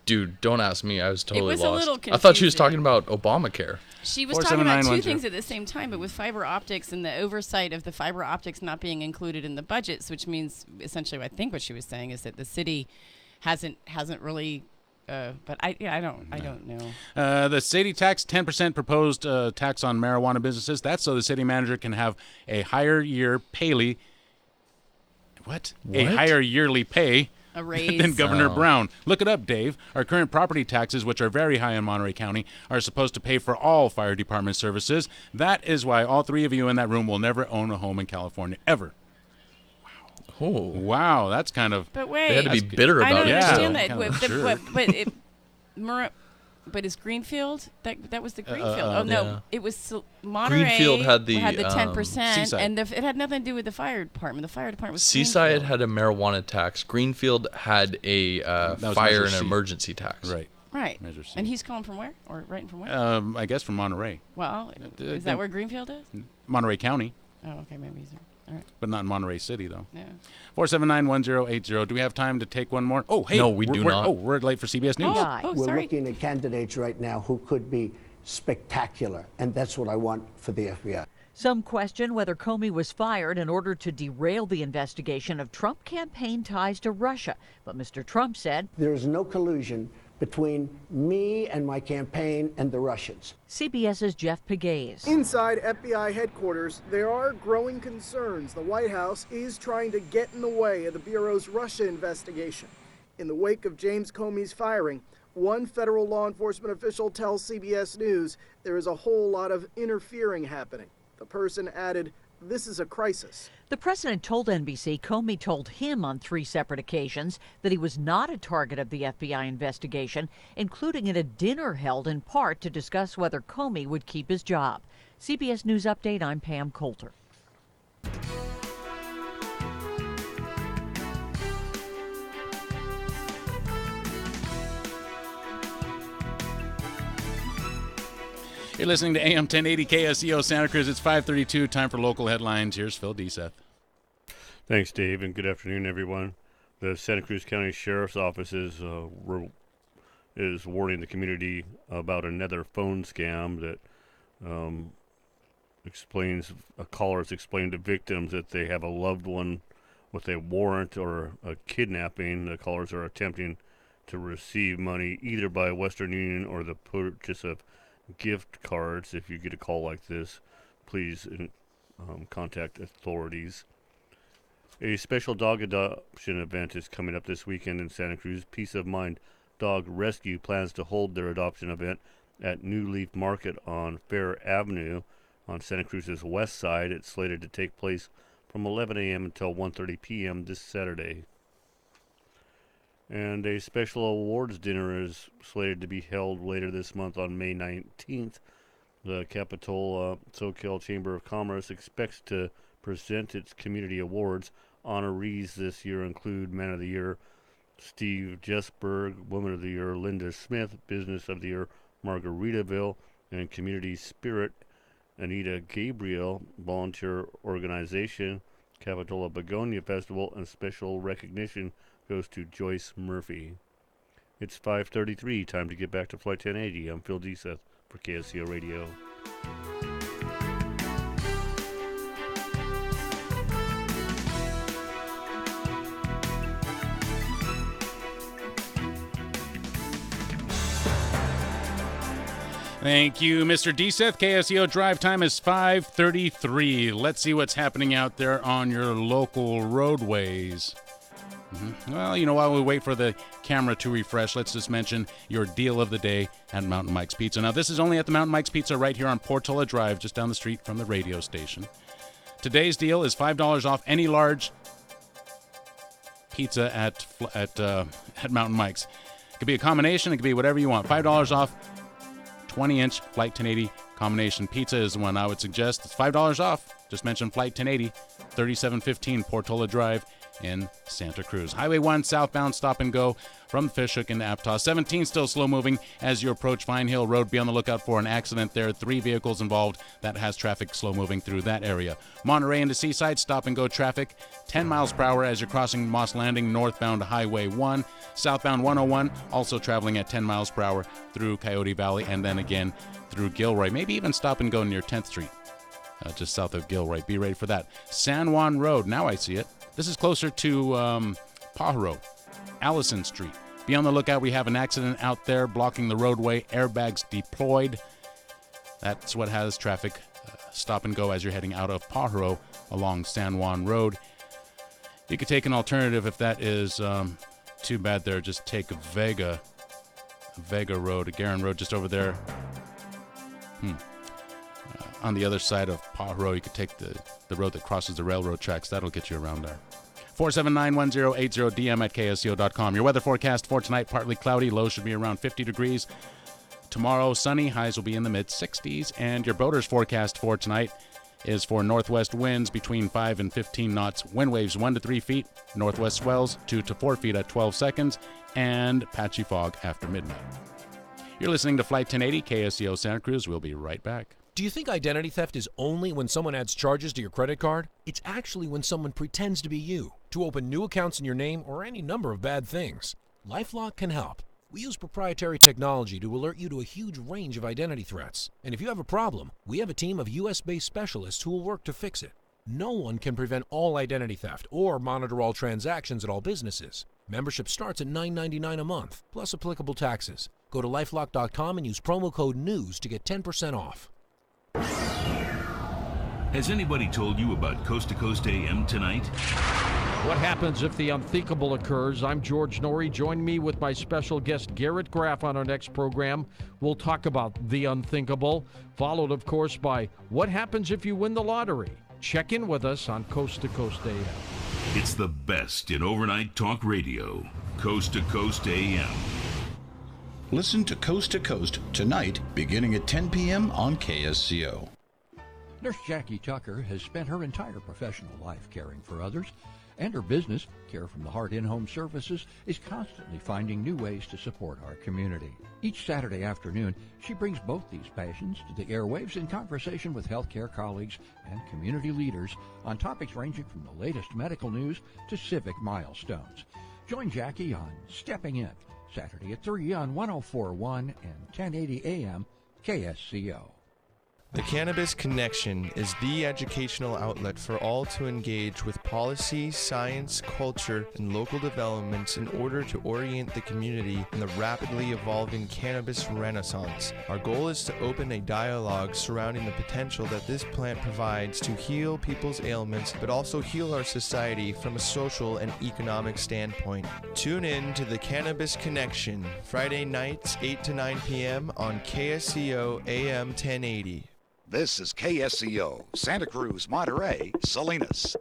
Dude, don't ask me. I was totally was a lost. little I thought she was confusing. talking about Obamacare. She was talking about two things at the same time, but with fiber optics and the oversight of the fiber optics not being included in the budgets, which means essentially, I think what she was saying is that the city hasn't really. But I don't know. The city tax 10% proposed tax on marijuana businesses. That's so the city manager can have a higher year payly. What? A higher yearly pay. A raise. Than Governor Brown. Look it up, Dave. Our current property taxes, which are very high in Monterey County, are supposed to pay for all fire department services. That is why all three of you in that room will never own a home in California, ever. Wow. Oh. Wow, that's kind of... But wait. They had to be bitter about it. I don't understand that. But is Greenfield, that was the Greenfield. It was Monterey. Greenfield had the 10%, and it had nothing to do with the fire department. The fire department was Seaside had a marijuana tax. Greenfield had a fire and emergency tax. Right. And he's calling from where? Or writing from where? I guess from Monterey. Well, is that where Greenfield is? Monterey County. Oh, okay, maybe he's there. All right. But not in Monterey City, though. Yeah. 479-1080. Do we have time to take one more? Oh, hey. No, we do not. Oh, we're late for CBS News. We're sorry. looking at candidates right now who could be spectacular, and that's what I want for the FBI. Some question whether Comey was fired in order to derail the investigation of Trump campaign ties to Russia. But Mr. Trump said, There is no collusion between me and my campaign and the Russians. CBS's Jeff Pegues. Inside FBI headquarters, there are growing concerns the White House is trying to get in the way of the Bureau's Russia investigation. In the wake of James Comey's firing, one federal law enforcement official tells CBS News there is a whole lot of interfering happening. The person added, "This is a crisis." The president told NBC Comey told him on 3 separate occasions that he was not a target of the FBI investigation, including at a dinner held in part to discuss whether Comey would keep his job. CBS News Update, I'm Pam Coulter. You're listening to AM 1080 KSEO Santa Cruz. It's 5:32. Time for local headlines. Here's Phil Deseth. Thanks, Dave, and good afternoon, everyone. The Santa Cruz County Sheriff's Office is warning the community about another phone scam that callers explain to victims that they have a loved one with a warrant or a kidnapping. The callers are attempting to receive money either by Western Union or the purchase of gift cards. If you get a call like this, please contact authorities. A special dog adoption event is coming up this weekend in Santa Cruz. Peace of Mind Dog Rescue plans to hold their adoption event at New Leaf Market on Fair Avenue on Santa Cruz's west side. It's slated to take place from 11 a.m. until 1:30 p.m. this Saturday. And a special awards dinner is slated to be held later this month on May 19th. The Capitola SoCal Chamber of Commerce expects to present its community awards. Honorees this year include Man of the Year Steve Jesberg, Woman of the Year Linda Smith, Business of the Year Margaritaville, and Community Spirit Anita Gabriel, Volunteer Organization, Capitola Begonia Festival, and special recognition goes to Joyce Murphy. It's 5:33, time to get back to Flight 1080. I'm Phil Deseth for KSCO Radio. Thank you, Mr. DSeth. KSEO drive time is 5:33. Let's see what's happening out there on your local roadways. Well, you know, while we wait for the camera to refresh, let's just mention your deal of the day at Mountain Mike's Pizza. Now, this is only at the Mountain Mike's Pizza right here on Portola Drive, just down the street from the radio station. Today's deal is $5 off any large pizza at Mountain Mike's. It could be a combination. It could be whatever you want. $5 off 20-inch Flight 1080 combination pizza is the one I would suggest. It's $5 off. Just mention Flight 1080, 3715 Portola Drive in Santa Cruz. Highway 1 southbound stop and go from Fishhook into Aptos. 17 still slow moving as you approach Fine Hill Road. Be on the lookout for an accident there. 3 vehicles involved. That has traffic slow moving through that area. Monterey into Seaside stop and go traffic 10 miles per hour as you're crossing Moss Landing northbound Highway 1. Southbound 101 also traveling at 10 miles per hour through Coyote Valley and then again through Gilroy. Maybe even stop and go near 10th Street. Just south of Gilroy. Be ready for that. San Juan Road. Now I see it. This is closer to Pajaro, Allison Street. Be on the lookout. We have an accident out there blocking the roadway. Airbags deployed. That's what has traffic stop and go as you're heading out of Pajaro along San Juan Road. You could take an alternative if that is too bad there. Just take Vega Road, Garin Road, just over there. On the other side of Pajaro, you could take the road that crosses the railroad tracks. That'll get you around there. 479-1080, DM at KSCO.com. Your weather forecast for tonight, partly cloudy. Lows should be around 50 degrees. Tomorrow, sunny. Highs will be in the mid-60s. And your boater's forecast for tonight is for northwest winds between 5 and 15 knots. Wind waves 1 to 3 feet. Northwest swells 2 to 4 feet at 12 seconds. And patchy fog after midnight. You're listening to Flight 1080, KSCO Santa Cruz. We'll be right back. Do you think identity theft is only when someone adds charges to your credit card? It's actually when someone pretends to be you, to open new accounts in your name or any number of bad things. LifeLock can help. We use proprietary technology to alert you to a huge range of identity threats. And if you have a problem, we have a team of US-based specialists who will work to fix it. No one can prevent all identity theft or monitor all transactions at all businesses. Membership starts at $9.99 a month, plus applicable taxes. Go to lifelock.com and use promo code NEWS to get 10% off. Has anybody told you about Coast to Coast AM tonight? What happens if the unthinkable occurs? I'm George Norrie. Join me with my special guest Garrett Graff on our next program. We'll talk about the unthinkable, followed, of course, by what happens if you win the lottery. Check in with us on Coast to Coast AM. It's the best in overnight talk radio. Coast to Coast AM. Listen to Coast tonight, beginning at 10 p.m. on KSCO. Nurse Jackie Tucker has spent her entire professional life caring for others, and her business, Care from the Heart In-Home Services, is constantly finding new ways to support our community. Each Saturday afternoon, she brings both these passions to the airwaves in conversation with healthcare colleagues and community leaders on topics ranging from the latest medical news to civic milestones. Join Jackie on Stepping In, Saturday at 3 on 104.1 and 1080 AM KSCO. The Cannabis Connection is the educational outlet for all to engage with policy, science, culture, and local developments in order to orient the community in the rapidly evolving cannabis renaissance. Our goal is to open a dialogue surrounding the potential that this plant provides to heal people's ailments, but also heal our society from a social and economic standpoint. Tune in to The Cannabis Connection, Friday nights 8 to 9 p.m. on KSCO AM 1080. This is KSCO, Santa Cruz, Monterey, Salinas.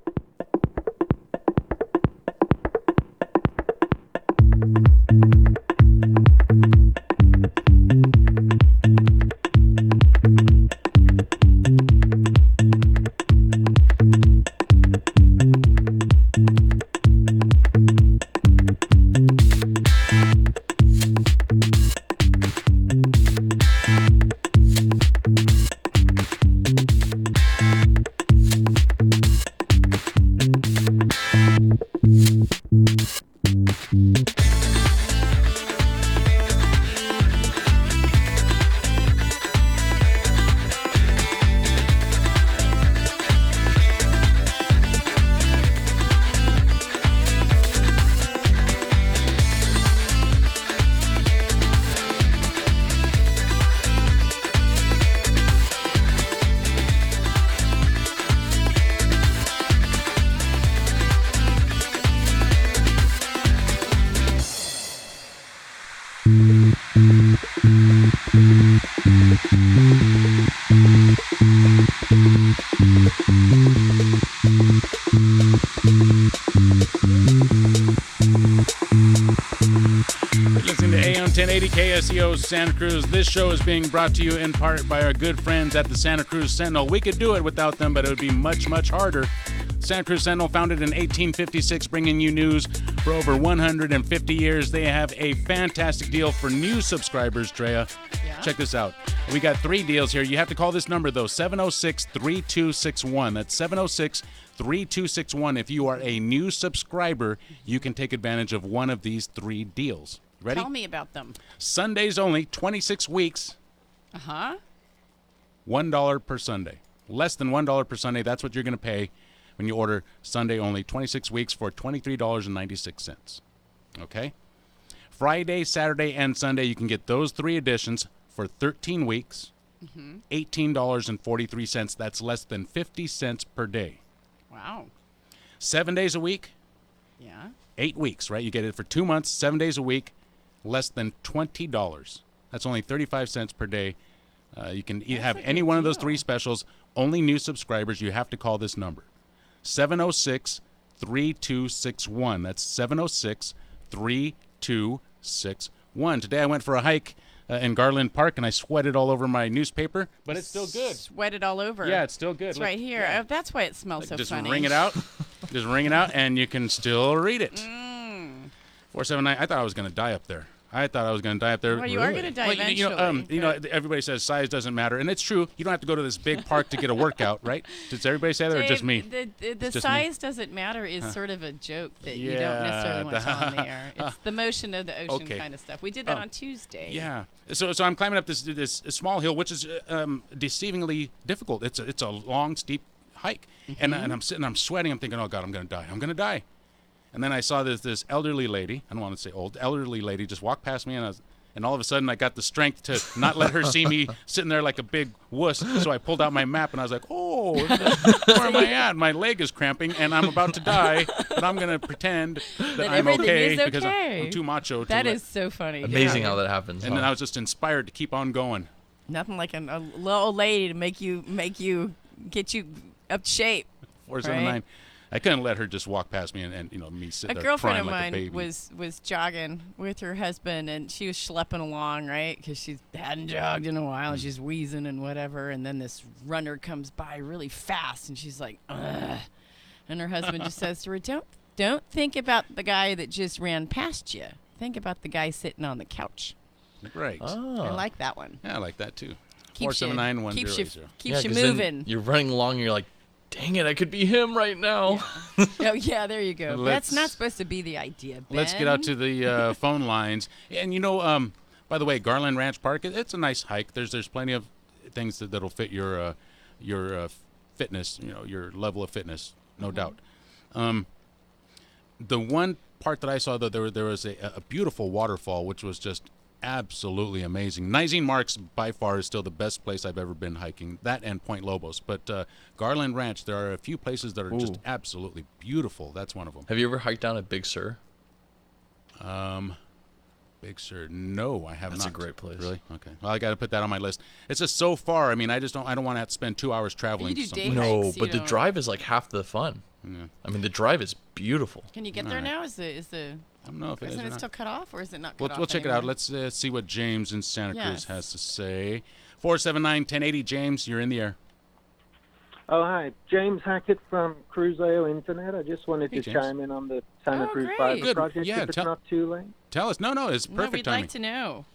Listening to AM 1080 KSEO Santa Cruz. This show is being brought to you in part by our good friends at the Santa Cruz Sentinel. We could do it without them, but it would be much, much harder. Santa Cruz Sentinel, founded in 1856, bringing you news for over 150 years. They have a fantastic deal for new subscribers, Drea. Yeah. Check this out. We got 3 deals here. You have to call this number, though, 706-3261. That's 706-3261. If you are a new subscriber, you can take advantage of one of these 3 deals. Ready? Tell me about them. Sundays only, 26 weeks. Uh-huh. $1 per Sunday. Less than $1 per Sunday. That's what you're going to pay when you order Sunday only, 26 weeks for $23.96. Okay? Friday, Saturday, and Sunday, you can get those 3 editions for 13 weeks, $18.43. That's less than 50 cents per day. Wow. 7 days a week? Yeah. 8 weeks, right? You get it for 2 months, 7 days a week, less than $20. That's only 35 cents per day. You can have any one of those 3 specials. Only new subscribers. You have to call this number. 706-3261. That's 706-3261. Today I went for a hike in Garland Park, and I sweated all over my newspaper, but it's still good. Sweated all over. Yeah, it's still good. It's right here. Yeah. Oh, that's why it smells so just funny. Wring it out. Just wring it out, and you can still read it. 479. I thought I was going to die up there. Well, you are going to die eventually. Everybody says size doesn't matter, and it's true. You don't have to go to this big park to get a workout, right? Does everybody say that, or just me? The size doesn't matter is sort of a joke that you don't necessarily want to tell on the air. It's the motion of the ocean kind of stuff. We did that on Tuesday. Yeah. So I'm climbing up this small hill, which is deceivingly difficult. It's a long, steep hike, and I'm sitting, I'm sweating. I'm thinking, oh God, I'm going to die. And then I saw this elderly lady, I don't want to say old, elderly lady just walk past me, and all of a sudden I got the strength to not let her see me sitting there like a big wuss. So I pulled out my map, and I was like, oh, where am I at? My leg is cramping, and I'm about to die, but I'm going to pretend that I'm okay because I'm too macho. That is so funny. Amazing how that happens. And then I was just inspired to keep on going. Nothing like a little old lady to make you get you up to shape. 479. Right? I couldn't let her just walk past me and me sit there girlfriend crying of like a baby. mine was jogging with her husband, and she was schlepping along, right? Because she hadn't jogged in a while, and she's wheezing and whatever. And then this runner comes by really fast, and she's like, ugh. And her husband just says to her, "Don't think about the guy that just ran past you. Think about the guy sitting on the couch." Right. Oh. I like that one. Yeah, I like that too. Keeps 479-100. Keeps you moving. You're running along, and you're like, dang it, I could be him right now. Oh, yeah, there you go. That's not supposed to be the idea, Ben. Let's get out to the phone lines. And, by the way, Garland Ranch Park, it's a nice hike. There's plenty of things that'll fit your fitness, your level of fitness, no doubt. The one part that I saw, though, there was a beautiful waterfall, which was just absolutely amazing. Nizine Marks by far is still the best place I've ever been hiking. That and Point Lobos. But Garland Ranch, there are a few places that are just absolutely beautiful. That's one of them. Have you ever hiked down at Big Sur? Big Sur. No, I have not. That's a great place. Really? Okay. Well, I got to put that on my list. It's just so far. I mean, I don't want to have to spend 2 hours traveling. You do day No, hikes, but the drive is like half the fun. Yeah. I mean, the drive is beautiful. Can you get there now? Is the I don't know if isn't it is or it not. still cut off, or is it not cut off? We'll check it anymore? out. Let's see what James in Santa Cruz Yes. has to say. 479-1080, James, you're in the air. Oh, hi. James Hackett from Cruiseo Internet. I just wanted to James. chime in on the Santa Cruz great. Fiber Good. project, Yeah, if it's not too late. Tell us. No, it's No, perfect we'd timing. like to know.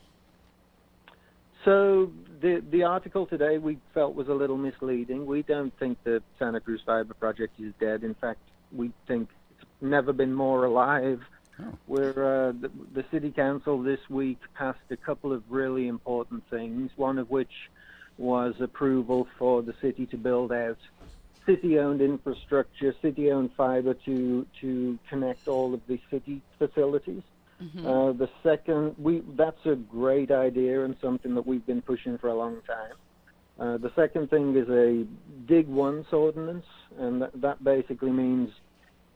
So the article today we felt was a little misleading. We don't think the Santa Cruz Fiber project is dead. In fact, we think it's never been more alive. Where the city council this week passed a couple of really important things, one of which was approval for the city to build out city-owned infrastructure, city-owned fiber to connect all of the city facilities. The second, that's a great idea and something that we've been pushing for a long time. The second thing is a Dig Once ordinance, and that basically means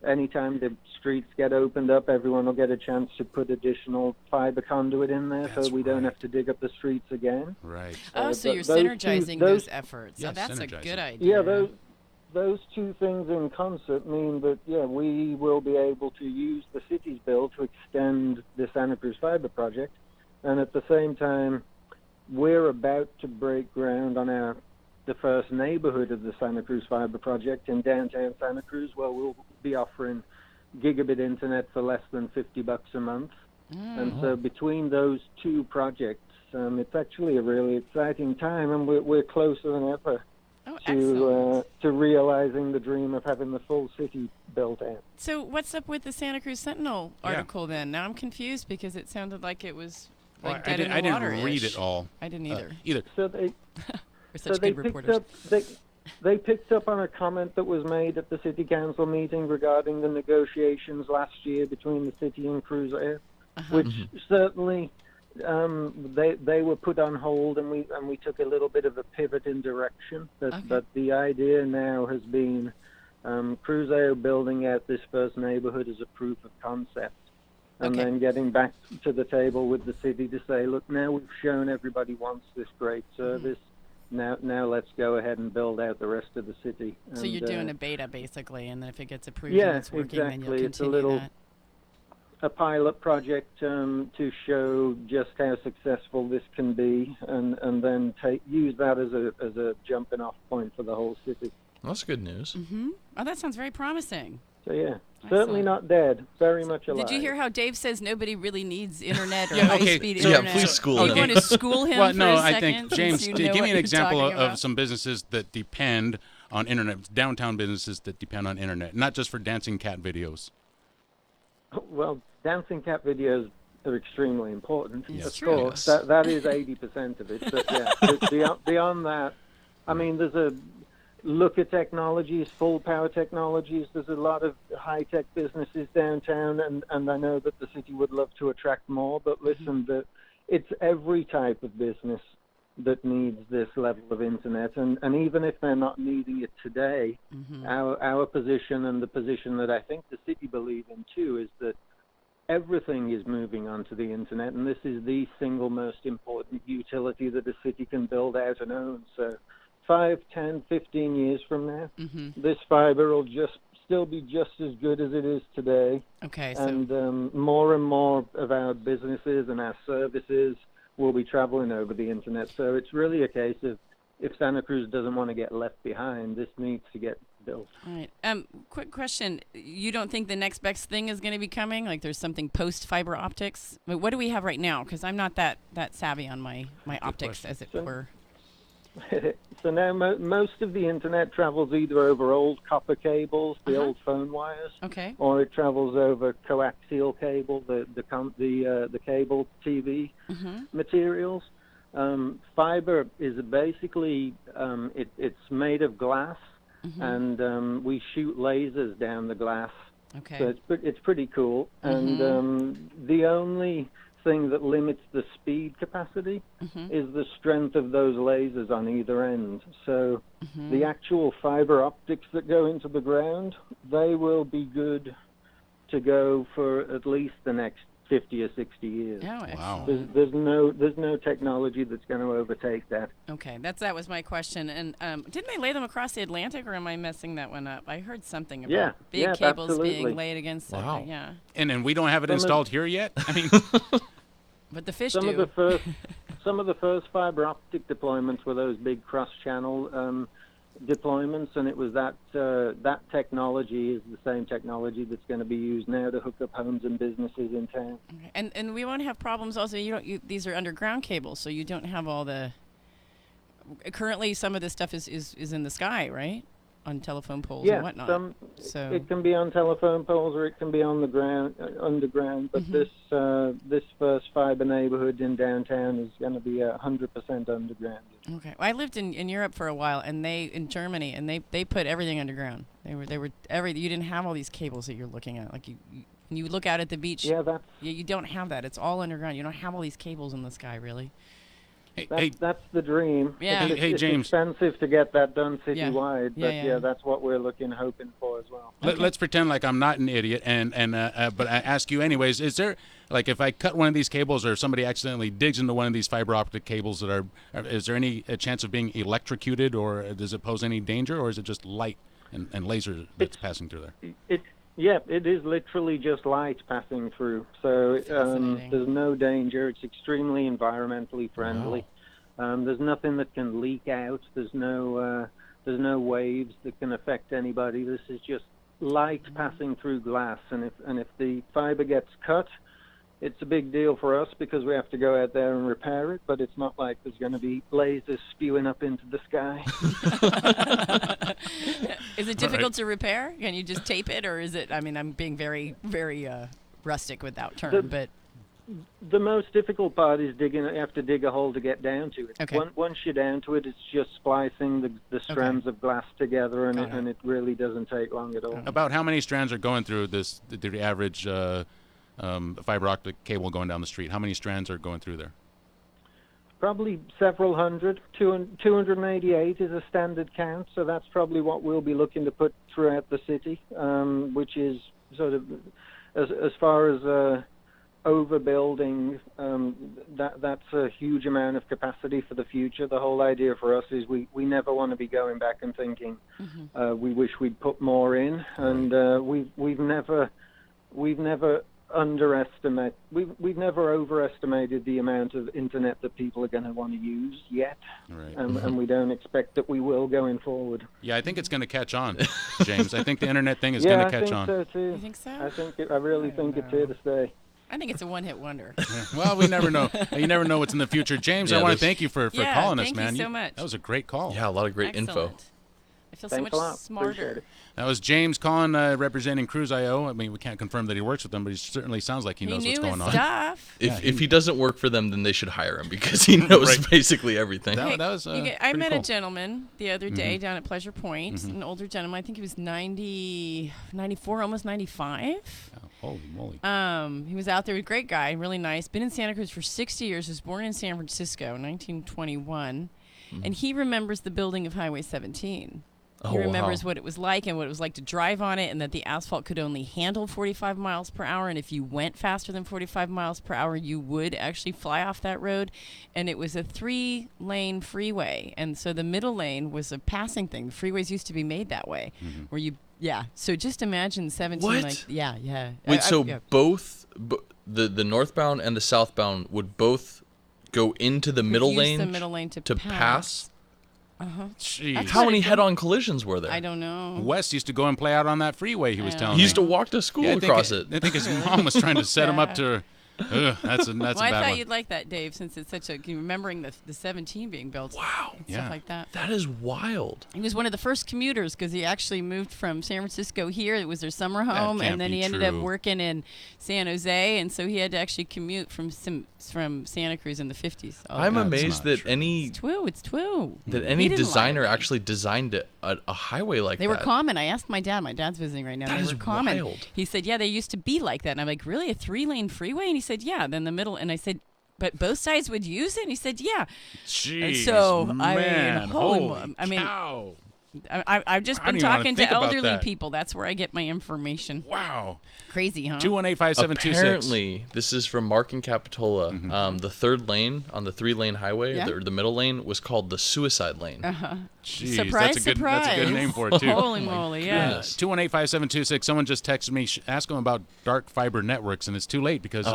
anytime the streets get opened up, everyone will get a chance to put additional fiber conduit in there, so we don't have to dig up the streets again. Right. Oh, so you're those synergizing those efforts. Yes, that's a synergizing. good idea. Yeah, those two things in concert mean that, we will be able to use the city's bill to extend the Santa Cruz Fiber project. And at the same time, we're about to break ground on the first neighborhood of the Santa Cruz Fiber project in downtown Santa Cruz, where we'll be offering gigabit internet for less than $50 a month. And so between those two projects, it's actually a really exciting time, and we're closer than ever to realizing the dream of having the full city built out. So what's up with the Santa Cruz Sentinel article then? Now I'm confused because it sounded like it was like dead in the water. I didn't read it all. I didn't either. So they We're such good reporters. They picked up on a comment that was made at the city council meeting regarding the negotiations last year between the city and Crusair, which certainly they were put on hold, and we took a little bit of a pivot in direction. But the idea now has been Crusair building out this first neighborhood as a proof of concept, and then getting back to the table with the city to say, look, now we've shown everybody wants this great service. Now let's go ahead and build out the rest of the city. So and, you're doing a beta basically, and then if it gets approved yeah, and it's working, exactly. then you'll continue it's a little, that. A pilot project to show just how successful this can be, and then use that as a jumping off point for the whole city. Well, that's good news. Oh, that sounds very promising. So certainly not dead. Very much alive. Did you hear how Dave says nobody really needs internet or Yeah, high-speed so- internet? Yeah, please school You him. want to school him Well, for no, a I second? think, James, since you give know me an what example you're of talking some businesses that depend on internet, downtown businesses that depend on internet, not just for dancing cat videos. Well, dancing cat videos are extremely important. Yes. Of True. course, that is 80% of it. But beyond that, I mean, there's a look at technologies, full power technologies. There's a lot of high tech businesses downtown, and I know that the city would love to attract more. But listen, it's every type of business that needs this level of internet, and even if they're not needing it today, our position and the position that I think the city believe in too is that everything is moving onto the internet, and this is the single most important utility that a city can build out and own. So 5, 10, 15 years from now, this fiber will still be just as good as it is today. Okay, and more of our businesses and our services will be traveling over the internet. So it's really a case of, if Santa Cruz doesn't want to get left behind, this needs to get built. All right. Quick question. You don't think the next best thing is going to be coming? Like there's something post-fiber optics? I mean, what do we have right now? Because I'm not that savvy on my optics, as it were. So now most of the internet travels either over old copper cables, the old phone wires, or it travels over coaxial cable, the cable TV materials. Fiber is basically it's made of glass, and we shoot lasers down the glass. Okay. So it's pretty cool. And the only thing that limits the speed capacity is the strength of those lasers on either end. So the actual fiber optics that go into the ground, they will be good to go for at least the next 50 or 60 years. Oh, wow. There's no technology that's going to overtake that. Okay, that was my question. And didn't they lay them across the Atlantic, or am I messing that one up? I heard something about big cables absolutely. being laid against it. Wow. Yeah. And we don't have it installed here yet? I mean, but the fish some do. of the first fiber optic deployments were those big cross-channel deployments, and it was that technology is the same technology that's going to be used now to hook up homes and businesses in town. Okay. And we won't have problems. Also, these are underground cables, so you don't have all the. Currently, some of this stuff is in the sky, right? On telephone poles and whatnot. So it can be on telephone poles or it can be on the ground, underground. But this first fiber neighborhood in downtown is going to be 100% underground. Okay, well, I lived in Europe for a while, and in Germany, and they put everything underground. You didn't have all these cables that you're looking at. Like when you look out at the beach, you don't have that. It's all underground. You don't have all these cables in the sky, really. That's the dream. Yeah. It's James. expensive to get that done citywide, Yeah. but that's what we're hoping for as well. Let's pretend like I'm not an idiot, but I ask you anyways. Is there, like, if I cut one of these cables or somebody accidentally digs into one of these fiber optic cables is there any chance of being electrocuted, or does it pose any danger, or is it just light and laser that's passing through there. It is literally just light passing through. So there's no danger. It's extremely environmentally friendly. Wow. There's nothing that can leak out. There's no waves that can affect anybody. This is just light passing through glass. And if the fiber gets cut, it's a big deal for us because we have to go out there and repair it, but it's not like there's going to be lasers spewing up into the sky. Is it difficult to repair? Can you just tape it, or is it, I mean, I'm being very, very rustic with that term, but... The most difficult part is you have to dig a hole to get down to it. Okay. Once you're down to it, it's just splicing the strands of glass together, and it really doesn't take long at all. About how many strands are going through the average fiber optic cable going down the street? How many strands are going through there? Probably several hundred. 288 is a standard count, so that's probably what we'll be looking to put throughout the city, which is sort of, as far as overbuilding, that's a huge amount of capacity for the future. The whole idea for us is we never want to be going back and thinking we wish we'd put more in, and we've never overestimated the amount of internet that people are going to want to use yet, and we don't expect that we will going forward. Yeah, I think it's going to catch on, James. I think the internet thing is going to catch on. Yeah, I think so too. You think so? I really think it's here to stay. I think it's a one-hit wonder. Well, we never know. You never know what's in the future. James, I want to thank you for calling us, man. Thank you so much. That was a great call. Yeah, a lot of great info. I feel so much smarter. That was James calling, representing Cruise.io. I mean, we can't confirm that he works with them, but he certainly sounds like he knows what's going on. Stuff. If he doesn't work for them, then they should hire him because he knows basically everything. Hey, that was I met a gentleman the other day down at Pleasure Point, an older gentleman. I think he was 90, 94, almost 95. Oh, holy moly. He was out there, a great guy, really nice. Been in Santa Cruz for 60 years. Was born in San Francisco in 1921, and he remembers the building of Highway 17. He remembers what it was like and what it was like to drive on it, and that the asphalt could only handle 45 miles per hour. And if you went faster than 45 miles per hour, you would actually fly off that road. And it was a 3-lane freeway. And so the middle lane was a passing thing. The freeways used to be made that way, where you, so just imagine 17. What? Like, yeah. Wait, both the northbound and the southbound would both go into the middle lane, to pass? Jeez. How many head-on collisions were there? I don't know. Wes used to go and play out on that freeway, he was telling me. He used to walk to school across it. I think his mom was trying to set him up to... that's a bad one. I thought you'd like that, Dave, since it's such a... remembering the 17 being built. Wow. Stuff like that. That is wild. He was one of the first commuters because he actually moved from San Francisco here. It was their summer home, and then he ended up working in San Jose, and so he had to actually commute from Santa Cruz in the 50s. I'm amazed that any... It's true. That any designer actually designed a highway like that. They were common. I asked my dad. My dad's visiting right now. That they is were common. wild. He said, yeah, they used to be like that. And I'm like, really? A 3-lane freeway? And he said, yeah. Then the middle. And I said, but both sides would use it? And he said, yeah. Jeez, and so, man, holy cow. I've just been talking to elderly people. That's where I get my information. Wow. Crazy, huh? 218-5726. Apparently, this is from Mark in Capitola. The third lane on the 3-lane highway, or the middle lane, was called the suicide lane. Jeez, surprise. That's a good name for it, too. Holy moly, yeah. 218-5726. Someone just texted me, ask them about dark fiber networks, and it's too late because we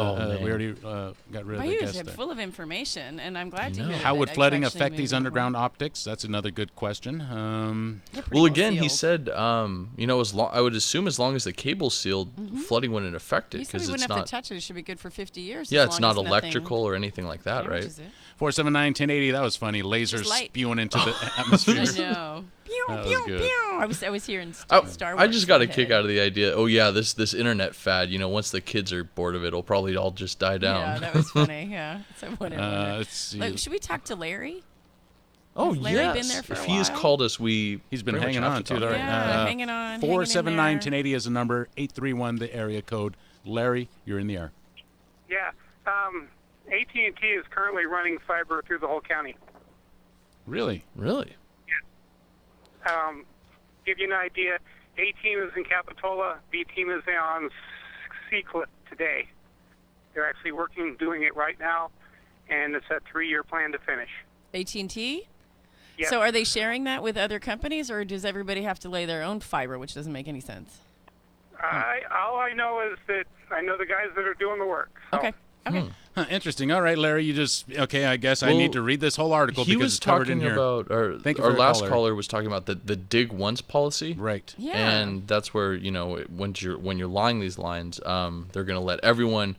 already got rid of the guest there. Full of information, and I'm glad to hear How would flooding affect these underground optics? That's another good question. Well, again, he said, I would assume as long as the cable's sealed, flooding wouldn't affect it because we it's wouldn't not. have to touch it. It should be good for 50 years. Yeah, it's not electrical or anything like that, right? 479-1080. That was funny. Lasers spewing into the atmosphere. I know. Pew, pew, pew. I was hearing Star Wars. I just got a kick out of the idea. Oh yeah, this internet fad. Once the kids are bored of it, it'll probably all just die down. Yeah, that was funny. Yeah. So whatever. Let's see. Look, should we talk to Larry? Oh, Has Larry been there for a while? If he has called us, he's been hanging on too. Hanging on. 479-1080 is the number. 831 the area code. Larry, you're in the air. Yeah. AT&T is currently running fiber through the whole county. Really? Really? Yeah. Give you an idea, A-Team is in Capitola, B-Team is on Seacliff today. They're actually doing it right now, and it's a 3-year plan to finish. AT&T? Yes. So are they sharing that with other companies, or does everybody have to lay their own fiber, which doesn't make any sense? All I know is that I know the guys that are doing the work. So. Okay. Okay. Huh, interesting. All right, Larry, you just I guess I Well, need to read this whole article He because was it's covered in talking here. about, or Thank you our for your last call, caller was talking about the dig once policy. Right. Yeah. And that's where, when you're lying these lines, they're going to let everyone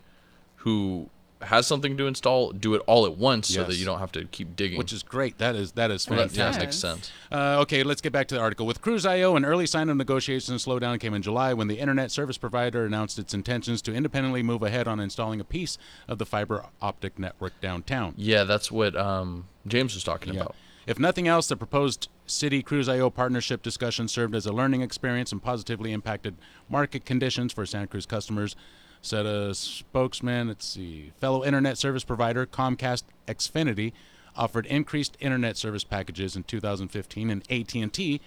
who has something to install do it all at once, so that Yes. you don't have to keep digging. Which is great. That is fantastic. Yeah, makes sense. Okay, let's get back to the article. With Cruise.io, an early sign of negotiations slowdown came in July when the internet service provider announced its intentions to independently move ahead on installing a piece of the fiber optic network downtown. Yeah, that's what James was talking about. If nothing else, the proposed City Cruise.io partnership discussion served as a learning experience and positively impacted market conditions for Santa Cruz customers, said a spokesman. Let's see. Fellow internet service provider Comcast Xfinity offered increased internet service packages in 2015, and AT&T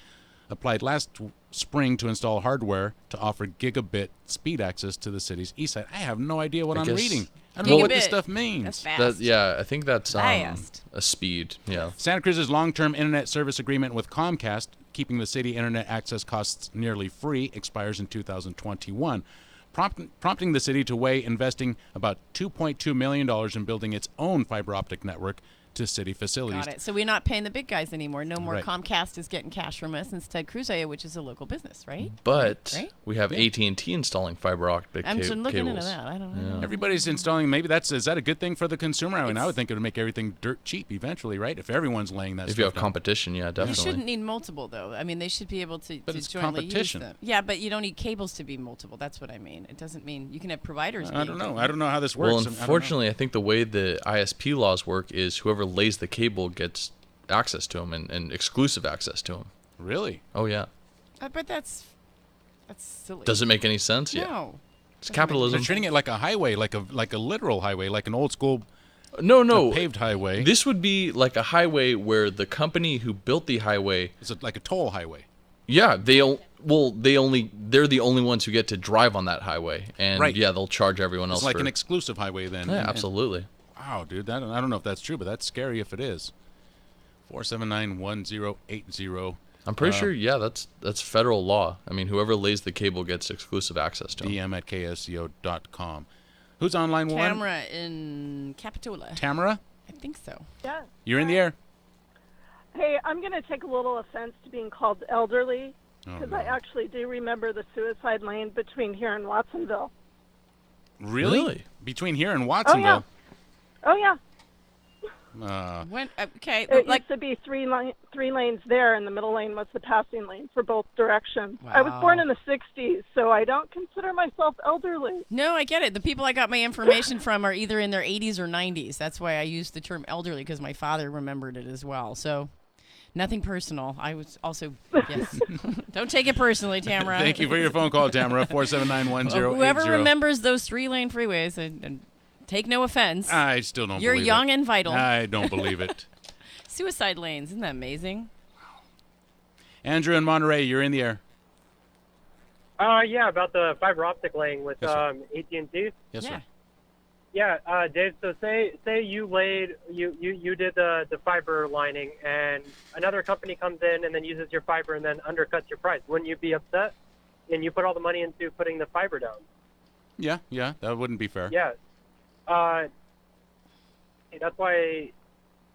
applied last spring to install hardware to offer gigabit speed access to the city's east side. I have no idea what I'm reading. I don't know what this stuff means. That's fast. I think that's a speed. Yeah. Santa Cruz's long-term internet service agreement with Comcast, keeping the city internet access costs nearly free, expires in 2021. Prompting the city to weigh investing about $2.2 million in building its own fiber optic network to city facilities. Got it. So we're not paying the big guys anymore. No more Right. Comcast is getting cash from us. Instead, Cruise.io, which is a local business, right? But Right? we have AT&T installing fiber optic I'm just looking into cables. that. I don't know. Everybody's installing. Maybe is that a good thing for the consumer? I mean, I would think it would make everything dirt cheap eventually, right? If everyone's laying that If stuff you have down. competition, yeah, definitely. You shouldn't need multiple, though. I mean, they should be able to, But it's jointly competition. use them. Yeah, but you don't need cables to be multiple. That's what I mean. It doesn't mean you can have providers. I don't know. I don't know how this Well, works. I don't know. unfortunately, I think the way the ISP laws work is whoever lays the cable gets access to them and exclusive access to them. Really? Oh, yeah. But that's silly. Does it make any sense? Yeah. No. It's capitalism. They're treating it like a highway, like a literal highway, like an old school No. paved highway. This would be like a highway where the company who built the highway... Is it like a toll highway? Yeah, they're the only ones who get to drive on that highway. And Right. yeah, they'll charge everyone else It's like for... an exclusive highway then. Yeah, absolutely. Wow, dude. I don't know if that's true, but that's scary if it is. 479-1080. I'm pretty sure, yeah, that's federal law. I mean, whoever lays the cable gets exclusive access to them. DM@ksco.com. Who's on line one? Tamara in Capitola. Tamara? I think so. Yeah. You're in the air. Hey, I'm going to take a little offense to being called elderly Oh, because no. I actually do remember the suicide lane between here and Watsonville. Really? Between here and Watsonville? Oh, yeah. When okay, It like used to be three lanes there, and the middle lane was the passing lane for both directions. I was born in the 60s, so I don't consider myself elderly. no, I get it. The people I got my information from are either in their 80s or 90s. That's why I used the term elderly because my father remembered it as well. So, nothing personal. I was also yes. Don't take it personally, Tamara. Thank you for your phone call, Tamara. 479-1080. Whoever remembers those 3-lane freeways and take no offense. I still don't You're believe young it. and vital. I don't believe it. Suicide lanes, isn't that amazing? Andrew in Monterey, you're in the air. Yeah, about the fiber optic lane with AT&T. Yes, sir. Yeah, Dave. So say you did the fiber lining, and another company comes in and then uses your fiber and then undercuts your price. Wouldn't you be upset? And you put all the money into putting the fiber down. Yeah, that wouldn't be fair. Yeah. That's why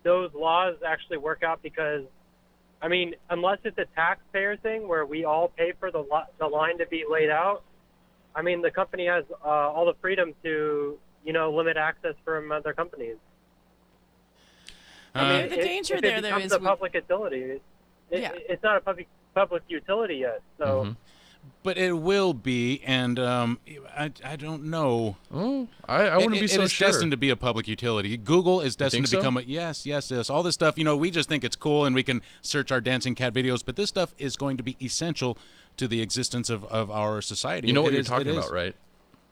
those laws actually work out because, I mean, unless it's a taxpayer thing where we all pay for the line to be laid out, I mean, the company has all the freedom to, limit access from other companies. I mean, the danger if there, it though, becomes is a public utility. It's not a public utility yet, so. But it will be, and I don't know. Oh, I wouldn't be so It is sure. destined to be a public utility. Google is destined think to become so? a yes. All this stuff, we just think it's cool and we can search our dancing cat videos, but this stuff is going to be essential to the existence of our society. You know what It you're is- talking it is. about, right?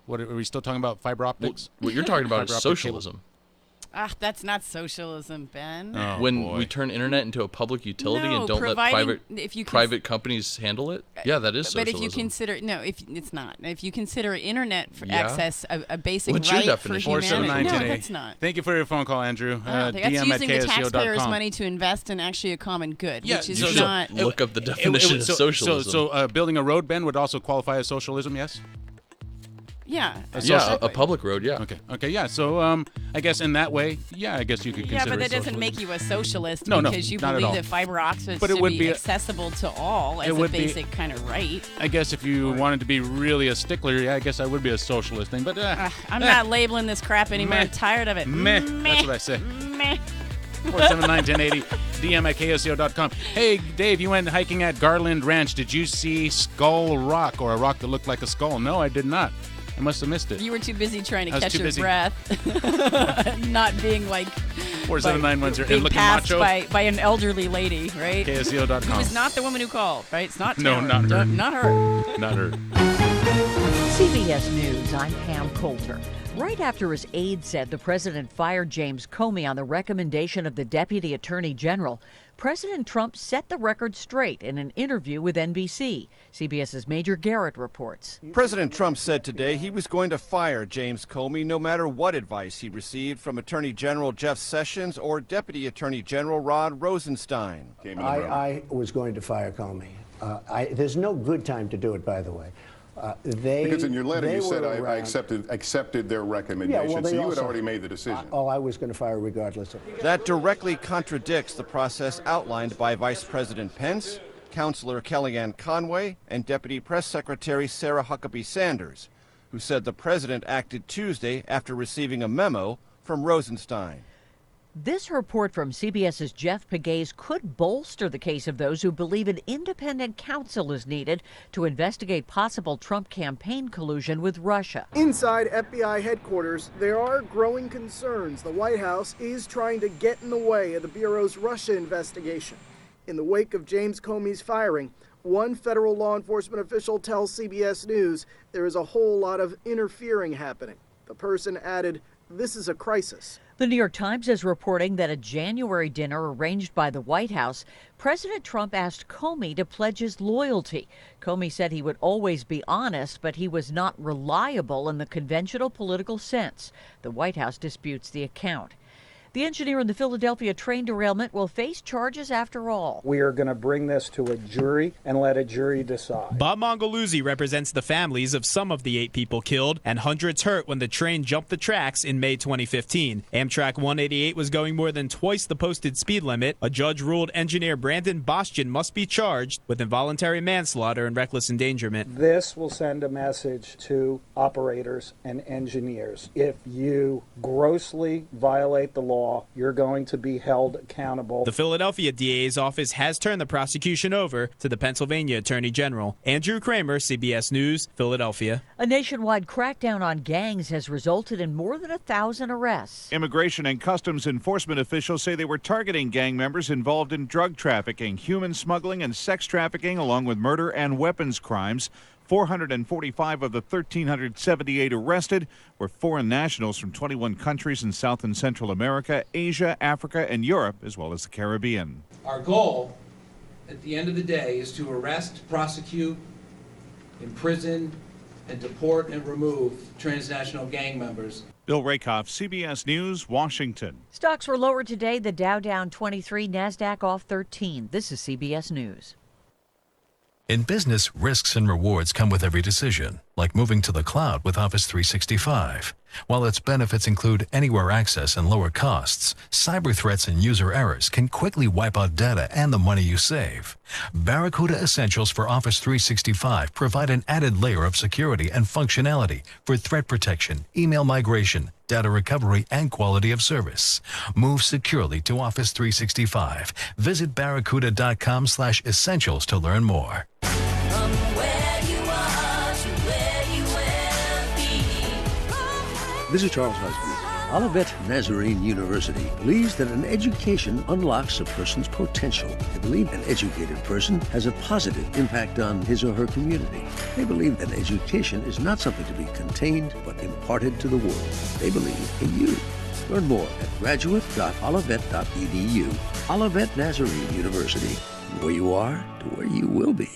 What are we still talking about? Fiber optics? What you're talking about Fiber is optic socialism. That's not socialism, Ben. Oh, when boy. we turn internet into a public utility No, and don't let providing- private companies handle it, yeah, that is socialism. But if you consider it's not. If you consider internet Yeah. access a basic What's your right definition? for humanity, 479-1080. no, that's not. Thank you for your phone call, Andrew. That's DM using at the taxpayers' KSCO.com. money to invest in actually a common good, Yeah, which is You not. should look up the definition of So socialism. building a road, Ben, would also qualify as socialism, yes? Yeah. A public road, yeah. Okay, yeah. So I guess in that way, yeah, I guess you could Yeah, consider but that it doesn't socialism. make you a socialist No, because you not at believe all. that fiber optics But it should would be be accessible to all as it a would be- basic kind of right. I guess if you wanted to be really a stickler, yeah, I guess I would be a socialist thing. But I'm not labeling this crap anymore. Meh. I'm tired of it. Meh. That's what I say. Meh. 479-1080, DM at KSCO.com. Hey, Dave, you went hiking at Garland Ranch. Did you see Skull Rock, or a rock that looked like a skull? No, I did not. I must have missed it. You were too busy trying to I was catch too your busy. breath, not being like 47910 being looking passed macho. by an elderly lady, right? KSCO.com. Who was not the woman who called, right? It's not No, Taylor. not her. Not her. Not her. CBS News, I'm Pam Coulter. Right after his aide said the president fired James Comey on the recommendation of the Deputy Attorney General, President Trump set the record straight in an interview with NBC. CBS's Major Garrett reports. President Trump said today he was going to fire James Comey no matter what advice he received from Attorney General Jeff Sessions or Deputy Attorney General Rod Rosenstein. I was going to fire Comey. There's no good time to do it, by the way. Because in your letter you said I around. accepted their recommendation, Yeah, well, so you had also- already made the decision. I was going to fire regardless of. That directly contradicts the process outlined by Vice President Pence, Counselor Kellyanne Conway, and Deputy Press Secretary Sarah Huckabee Sanders, who said the president acted Tuesday after receiving a memo from Rosenstein. This report from CBS's Jeff Pegues could bolster the case of those who believe an independent counsel is needed to investigate possible Trump campaign collusion with Russia. Inside FBI headquarters, there are growing concerns the White House is trying to get in the way of the Bureau's Russia investigation. In the wake of James Comey's firing, one federal law enforcement official tells CBS News there is a whole lot of interfering happening. The person added, "This is a crisis." The New York Times is reporting that at a January dinner arranged by the White House, President Trump asked Comey to pledge his loyalty. Comey said he would always be honest, but he was not reliable in the conventional political sense. The White House disputes the account. The engineer in the Philadelphia train derailment will face charges after all. We are going to bring this to a jury and let a jury decide. Bob Mongoluzzi represents the families of some of the 8 people killed and hundreds hurt when the train jumped the tracks in May 2015. Amtrak 188 was going more than twice the posted speed limit. A judge ruled engineer Brandon Bostian must be charged with involuntary manslaughter and reckless endangerment. This will send a message to operators and engineers. If you grossly violate the law, you're going to be held accountable. The Philadelphia DA's office has turned the prosecution over to the Pennsylvania Attorney General. Andrew Kramer, CBS News, Philadelphia. A nationwide crackdown on gangs has resulted in more than 1,000 arrests. Immigration and Customs Enforcement officials say they were targeting gang members involved in drug trafficking, human smuggling, and sex trafficking, along with murder and weapons crimes. 445 of the 1,378 arrested were foreign nationals from 21 countries in South and Central America, Asia, Africa, and Europe, as well as the Caribbean. Our goal at the end of the day is to arrest, prosecute, imprison, and deport and remove transnational gang members. Bill Rakoff, CBS News, Washington. Stocks were lower today. The Dow down 23, NASDAQ off 13. This is CBS News. In business, risks and rewards come with every decision, like moving to the cloud with Office 365. While its benefits include anywhere access and lower costs, cyber threats and user errors can quickly wipe out data and the money you save. Barracuda Essentials for Office 365 provide an added layer of security and functionality for threat protection, email migration, data recovery, and quality of service. Move securely to Office 365. Visit barracuda.com/essentials to learn more. This is Charles Husband. Olivet Nazarene University believes that an education unlocks a person's potential. They believe an educated person has a positive impact on his or her community. They believe that education is not something to be contained, but imparted to the world. They believe in you. Learn more at graduate.olivet.edu. Olivet Nazarene University. Where you are to where you will be.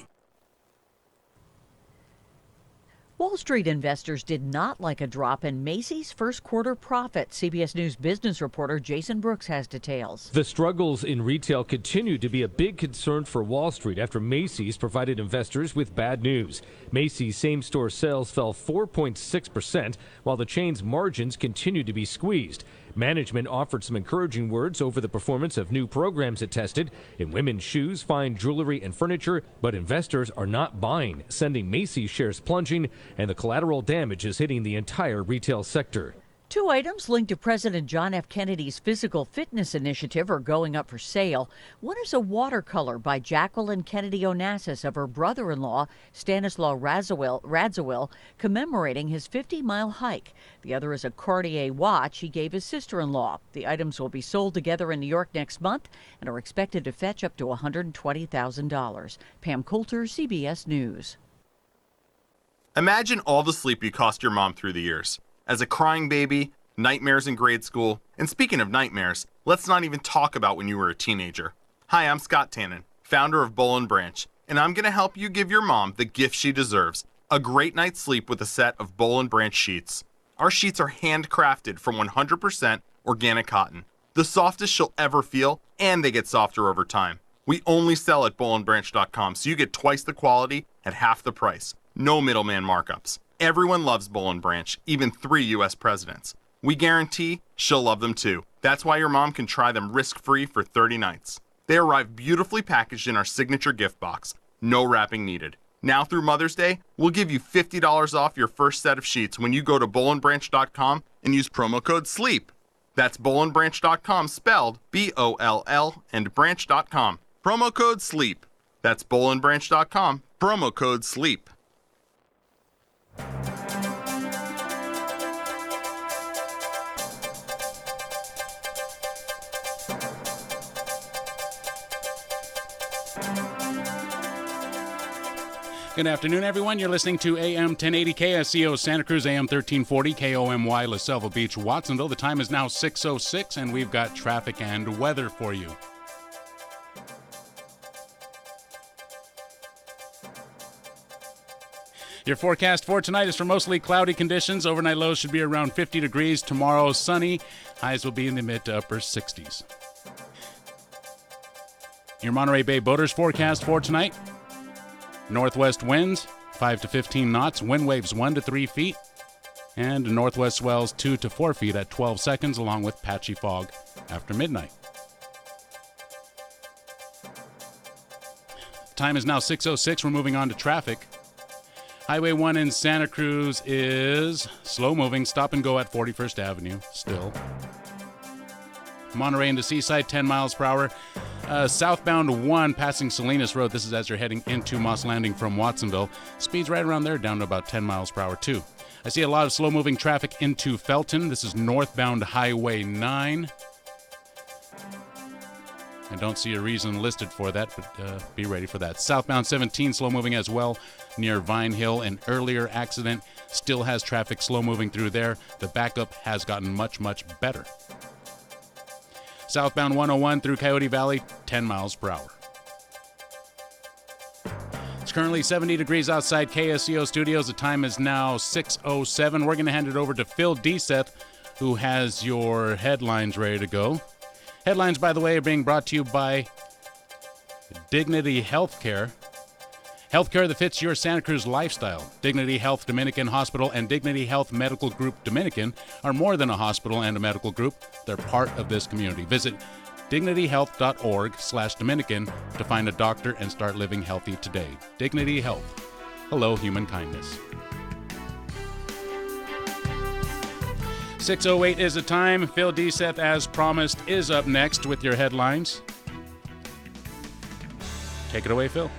Wall Street investors did not like a drop in Macy's first quarter profit. CBS News business reporter Jason Brooks has details. The struggles in retail continue to be a big concern for Wall Street after Macy's provided investors with bad news. Macy's same-store sales fell 4.6%, while the chain's margins continue to be squeezed. Management offered some encouraging words over the performance of new programs it tested in women's shoes, fine jewelry, and furniture, but investors are not buying, sending Macy's shares plunging, and the collateral damage is hitting the entire retail sector. Two items linked to President John F. Kennedy's physical fitness initiative are going up for sale. One is a watercolor by Jacqueline Kennedy Onassis of her brother-in-law, Stanislaw Radziwill, commemorating his 50-mile hike. The other is a Cartier watch he gave his sister-in-law. The items will be sold together in New York next month and are expected to fetch up to $120,000. Pam Coulter, CBS News. Imagine all the sleep you cost your mom through the years. As a crying baby, nightmares in grade school, and speaking of nightmares, let's not even talk about when you were a teenager. Hi, I'm Scott Tannen, founder of Boll & Branch, and I'm going to help you give your mom the gift she deserves, a great night's sleep with a set of Boll & Branch sheets. Our sheets are handcrafted from 100% organic cotton, the softest she'll ever feel, and they get softer over time. We only sell at bollandbranch.com, so you get twice the quality at half the price. No middleman markups. Everyone loves Boll & Branch, even 3 U.S. presidents. We guarantee she'll love them too. That's why your mom can try them risk-free for 30 nights. They arrive beautifully packaged in our signature gift box. No wrapping needed. Now through Mother's Day, we'll give you $50 off your first set of sheets when you go to bollandbranch.com and use promo code SLEEP. That's bollandbranch.com spelled B-O-L-L and branch.com. Promo code SLEEP. That's bollandbranch.com. Promo code SLEEP. Good afternoon, everyone. You're listening to AM 1080 KSCO Santa Cruz, AM 1340 KOMY La Selva Beach, Watsonville. The time is now 6:06, and we've got traffic and weather for you. Your forecast for tonight is for mostly cloudy conditions. Overnight lows should be around 50 degrees. Tomorrow, sunny. Highs will be in the mid to upper 60s. Your Monterey Bay boaters forecast for tonight. Northwest winds, 5 to 15 knots. Wind waves 1 to 3 feet. And northwest swells 2 to 4 feet at 12 seconds, along with patchy fog after midnight. Time is now 6:06. We're moving on to traffic. Highway 1 in Santa Cruz is slow moving, stop and go at 41st Avenue still. Monterey into Seaside, 10 miles per hour. Southbound 1 passing Salinas Road. This is as you're heading into Moss Landing from Watsonville. Speeds right around there, down to about 10 miles per hour too. I see a lot of slow moving traffic into Felton. This is northbound Highway 9. I don't see a reason listed for that, but be ready for that. Southbound 17, slow moving as well near Vine Hill. An earlier accident still has traffic slow moving through there. The backup has gotten much, much better. Southbound 101 through Coyote Valley, 10 miles per hour. It's currently 70 degrees outside KSCO Studios. The time is now 6:07. We're going to hand it over to Phil Deseth, who has your headlines ready to go. Headlines, by the way, are being brought to you by Dignity Healthcare. Healthcare that fits your Santa Cruz lifestyle. Dignity Health Dominican Hospital and Dignity Health Medical Group Dominican are more than a hospital and a medical group. They're part of this community. Visit dignityhealth.org/Dominican to find a doctor and start living healthy today. Dignity Health. Hello, human kindness. 6:08 is the time. Phil Deseth, as promised, is up next with your headlines. Take it away, Phil.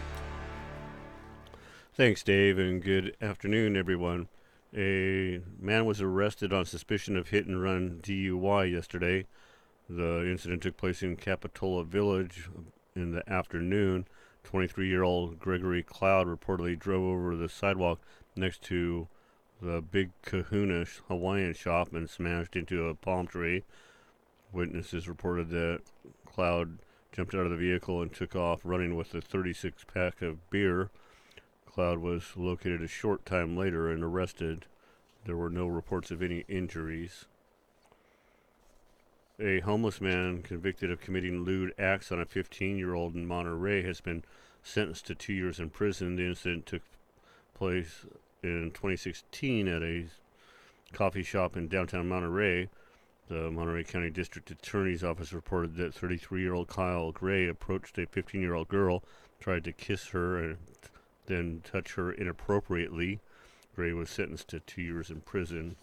Thanks, Dave, and good afternoon, everyone. A man was arrested on suspicion of hit-and-run DUI yesterday. The incident took place in Capitola Village in the afternoon. 23-year-old Gregory Cloud reportedly drove over the sidewalk next to the Big Kahuna Hawaiian shop and smashed into a palm tree. Witnesses reported that Cloud jumped out of the vehicle and took off running with a 36-pack of beer. Cloud was located a short time later and arrested. There were no reports of any injuries. A homeless man convicted of committing lewd acts on a 15-year-old in Monterey has been sentenced to 2 years in prison. The incident took place in 2016 at a coffee shop in downtown Monterey. The Monterey County District Attorney's Office reported that 33-year-old Kyle Gray approached a 15-year-old girl, tried to kiss her, and then touch her inappropriately. Gray was sentenced to 2 years in prison.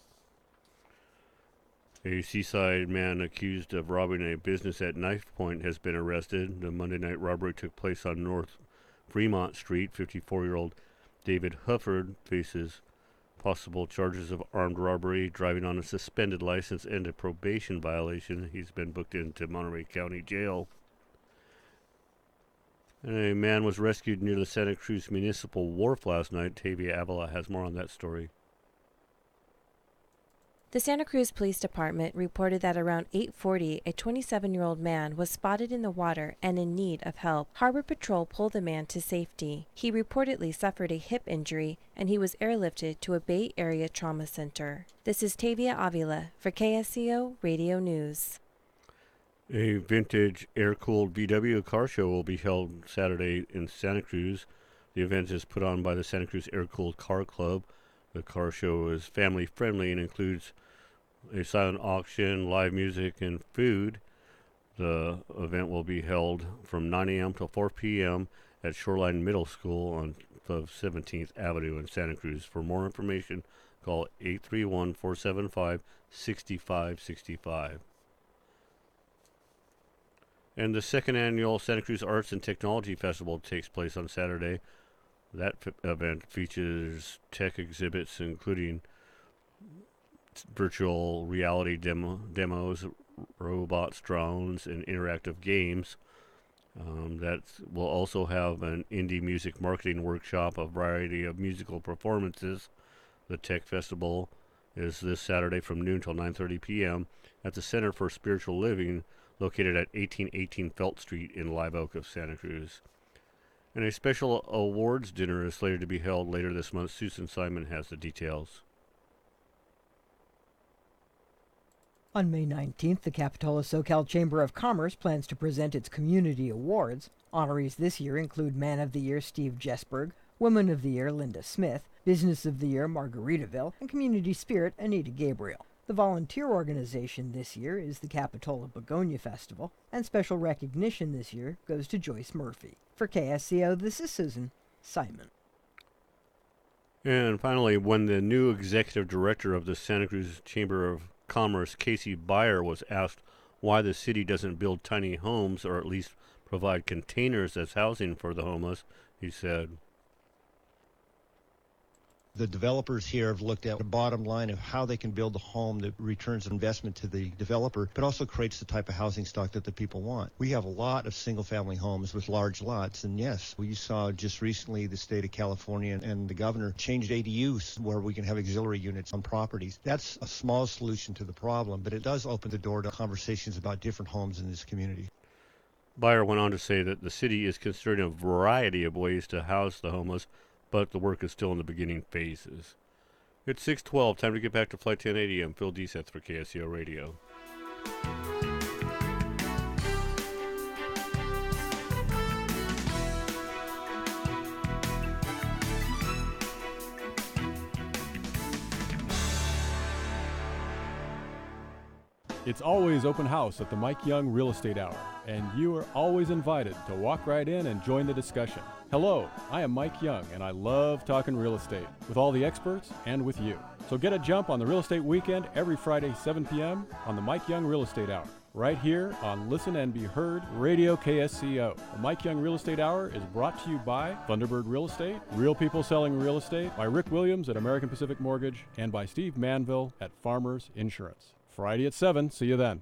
A Seaside man accused of robbing a business at Knife Point has been arrested. The Monday night robbery took place on North Fremont Street. 54-year-old David Hufford faces possible charges of armed robbery, driving on a suspended license, and a probation violation. He's been booked into Monterey County Jail. And a man was rescued near the Santa Cruz Municipal Wharf last night. Tavia Avila has more on that story. The Santa Cruz Police Department reported that around 8:40, a 27-year-old man was spotted in the water and in need of help. Harbor Patrol pulled the man to safety. He reportedly suffered a hip injury, and he was airlifted to a Bay Area trauma center. This is Tavia Avila for KSCO Radio News. A vintage air-cooled VW car show will be held Saturday in Santa Cruz. The event is put on by the Santa Cruz Air-Cooled Car Club. The car show is family-friendly and includes a silent auction, live music, and food. The event will be held from 9 a.m. till 4 p.m. at Shoreline Middle School on 17th Avenue in Santa Cruz. For more information, call 831-475-6565. And the second annual Santa Cruz Arts and Technology Festival takes place on Saturday. That event features tech exhibits including virtual reality demos, robots, drones, and interactive games. That will also have an indie music marketing workshop, a variety of musical performances. The Tech Festival is this Saturday from noon till 9:30 p.m. at the Center for Spiritual Living, located at 1818 Felt Street in Live Oak of Santa Cruz. And a special awards dinner is slated to be held later this month. Susan Simon has the details. On May 19th, the Capitola SoCal Chamber of Commerce plans to present its community awards. Honorees this year include Man of the Year Steve Jesberg, Woman of the Year Linda Smith, Business of the Year Margaritaville, and Community Spirit Anita Gabriel. The volunteer organization this year is the Capitola Begonia Festival, and special recognition this year goes to Joyce Murphy. For KSCO, this is Susan Simon. And finally, when the new executive director of the Santa Cruz Chamber of Commerce, Casey Beyer, was asked why the city doesn't build tiny homes or at least provide containers as housing for the homeless, he said, The developers here have looked at the bottom line of how they can build a home that returns investment to the developer, but also creates the type of housing stock that the people want. We have a lot of single-family homes with large lots, and yes, we saw just recently the state of California and the governor changed ADUs where we can have auxiliary units on properties. That's a small solution to the problem, but it does open the door to conversations about different homes in this community. Beyer went on to say that the city is considering a variety of ways to house the homeless, but the work is still in the beginning phases. It's 6:12. Time to get back to Flight 1080. I'm Phil Deseth for KSCO Radio. It's always open house at the Mike Young Real Estate Hour, and you are always invited to walk right in and join the discussion. Hello, I am Mike Young, and I love talking real estate with all the experts and with you. So get a jump on the Real Estate Weekend every Friday, 7 p.m. on the Mike Young Real Estate Hour, right here on Listen and Be Heard Radio KSCO. The Mike Young Real Estate Hour is brought to you by Thunderbird Real Estate, Real People Selling Real Estate, by Rick Williams at American Pacific Mortgage, and by Steve Manville at Farmers Insurance. Friday at 7. See you then.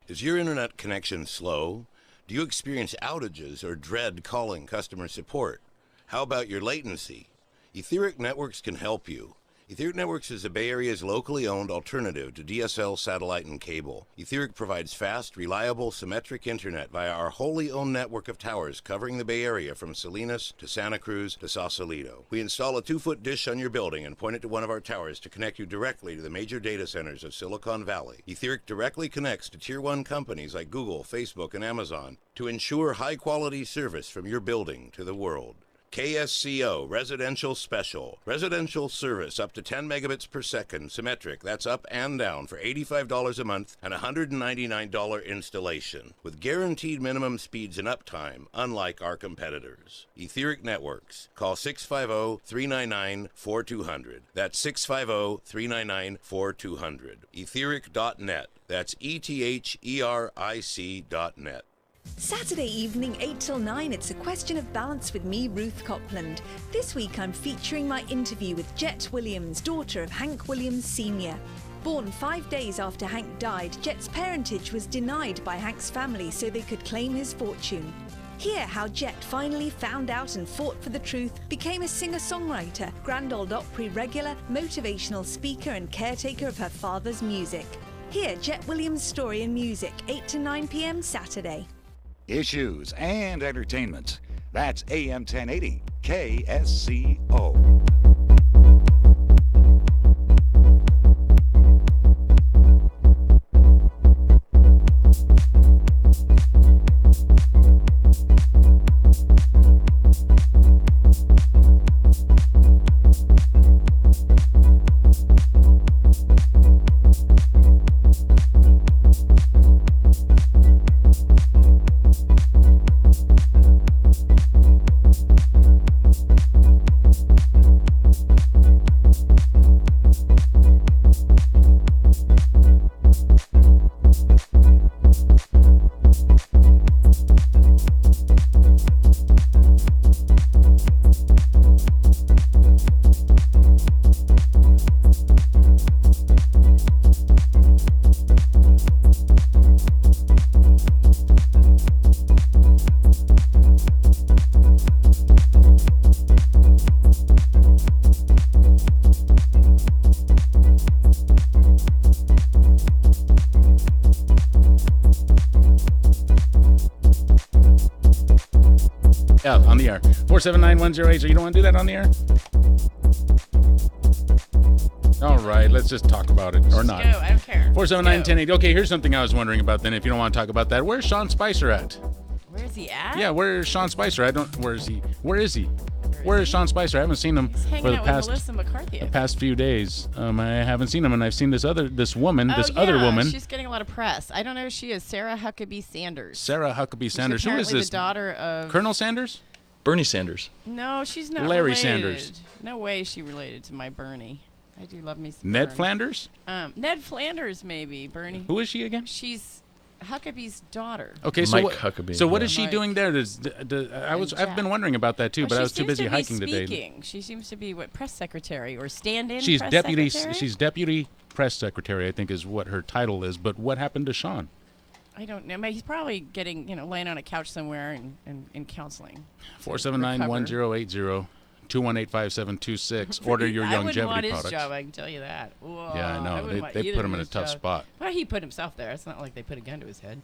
Is your internet connection slow? Do you experience outages or dread calling customer support? How about your latency? Etheric Networks can help you. Etheric Networks is the Bay Area's locally owned alternative to DSL satellite and cable. Etheric provides fast, reliable, symmetric internet via our wholly owned network of towers covering the Bay Area from Salinas to Santa Cruz to Sausalito. We install a 2-foot dish on your building and point it to one of our towers to connect you directly to the major data centers of Silicon Valley. Etheric directly connects to Tier 1 companies like Google, Facebook, and Amazon to ensure high-quality service from your building to the world. KSCO Residential Special. Residential service up to 10 megabits per second, symmetric, that's up and down, for $85 a month and $199 installation, with guaranteed minimum speeds and uptime, unlike our competitors. Etheric Networks. Call 650-399-4200. That's 650-399-4200. Etheric.net. That's ETHERIC.net. Saturday evening, 8 till 9, it's A Question of Balance with me, Ruth Copland. This week I'm featuring my interview with Jet Williams, daughter of Hank Williams Sr. Born 5 days after Hank died, Jet's parentage was denied by Hank's family so they could claim his fortune. Hear how Jet finally found out and fought for the truth, became a singer-songwriter, Grand Ole Opry regular, motivational speaker and caretaker of her father's music. Hear Jet Williams' story and music, 8 to 9 p.m. Saturday. Issues and entertainment. That's AM 1080 KSCO. Yeah, on the air. 479-1080. You don't want to do that on the air? All right, let's just talk about it. Or not. Go, I don't care. 479-1080. Okay, here's something I was wondering about then, if you don't want to talk about that. Where's Sean Spicer at? Where is he at? Yeah, where's Sean Spicer? Where is he? Where is he? Where is Sean Spicer? I haven't seen him for the past few days. I haven't seen him, and I've seen this other woman. She's getting a lot of press. I don't know who she is. Sarah Huckabee Sanders. Sarah Huckabee Sanders. Who is this? The daughter of Colonel Sanders? Bernie Sanders. No, she's not. Larry related. Sanders. No way she related to my Bernie. I do love me some Ned Bernie. Flanders? Ned Flanders, maybe. Bernie. Who is she again? She's Huckabee's daughter. Okay, Mike Huckabee. So what is she doing there? I've been wondering about that too, but I was too busy hiking today. She seems to be press secretary or stand-in. She's press deputy. secretary? She's deputy press secretary, I think, is what her title is. But what happened to Sean? I don't know. He's probably getting laying on a couch somewhere and counseling. 479-1080. 218-5726. Order your longevity I wouldn't want products. his job, I can tell you that. Whoa, yeah, I know. They put him in a tough spot. Well, he put himself there. It's not like they put a gun to his head.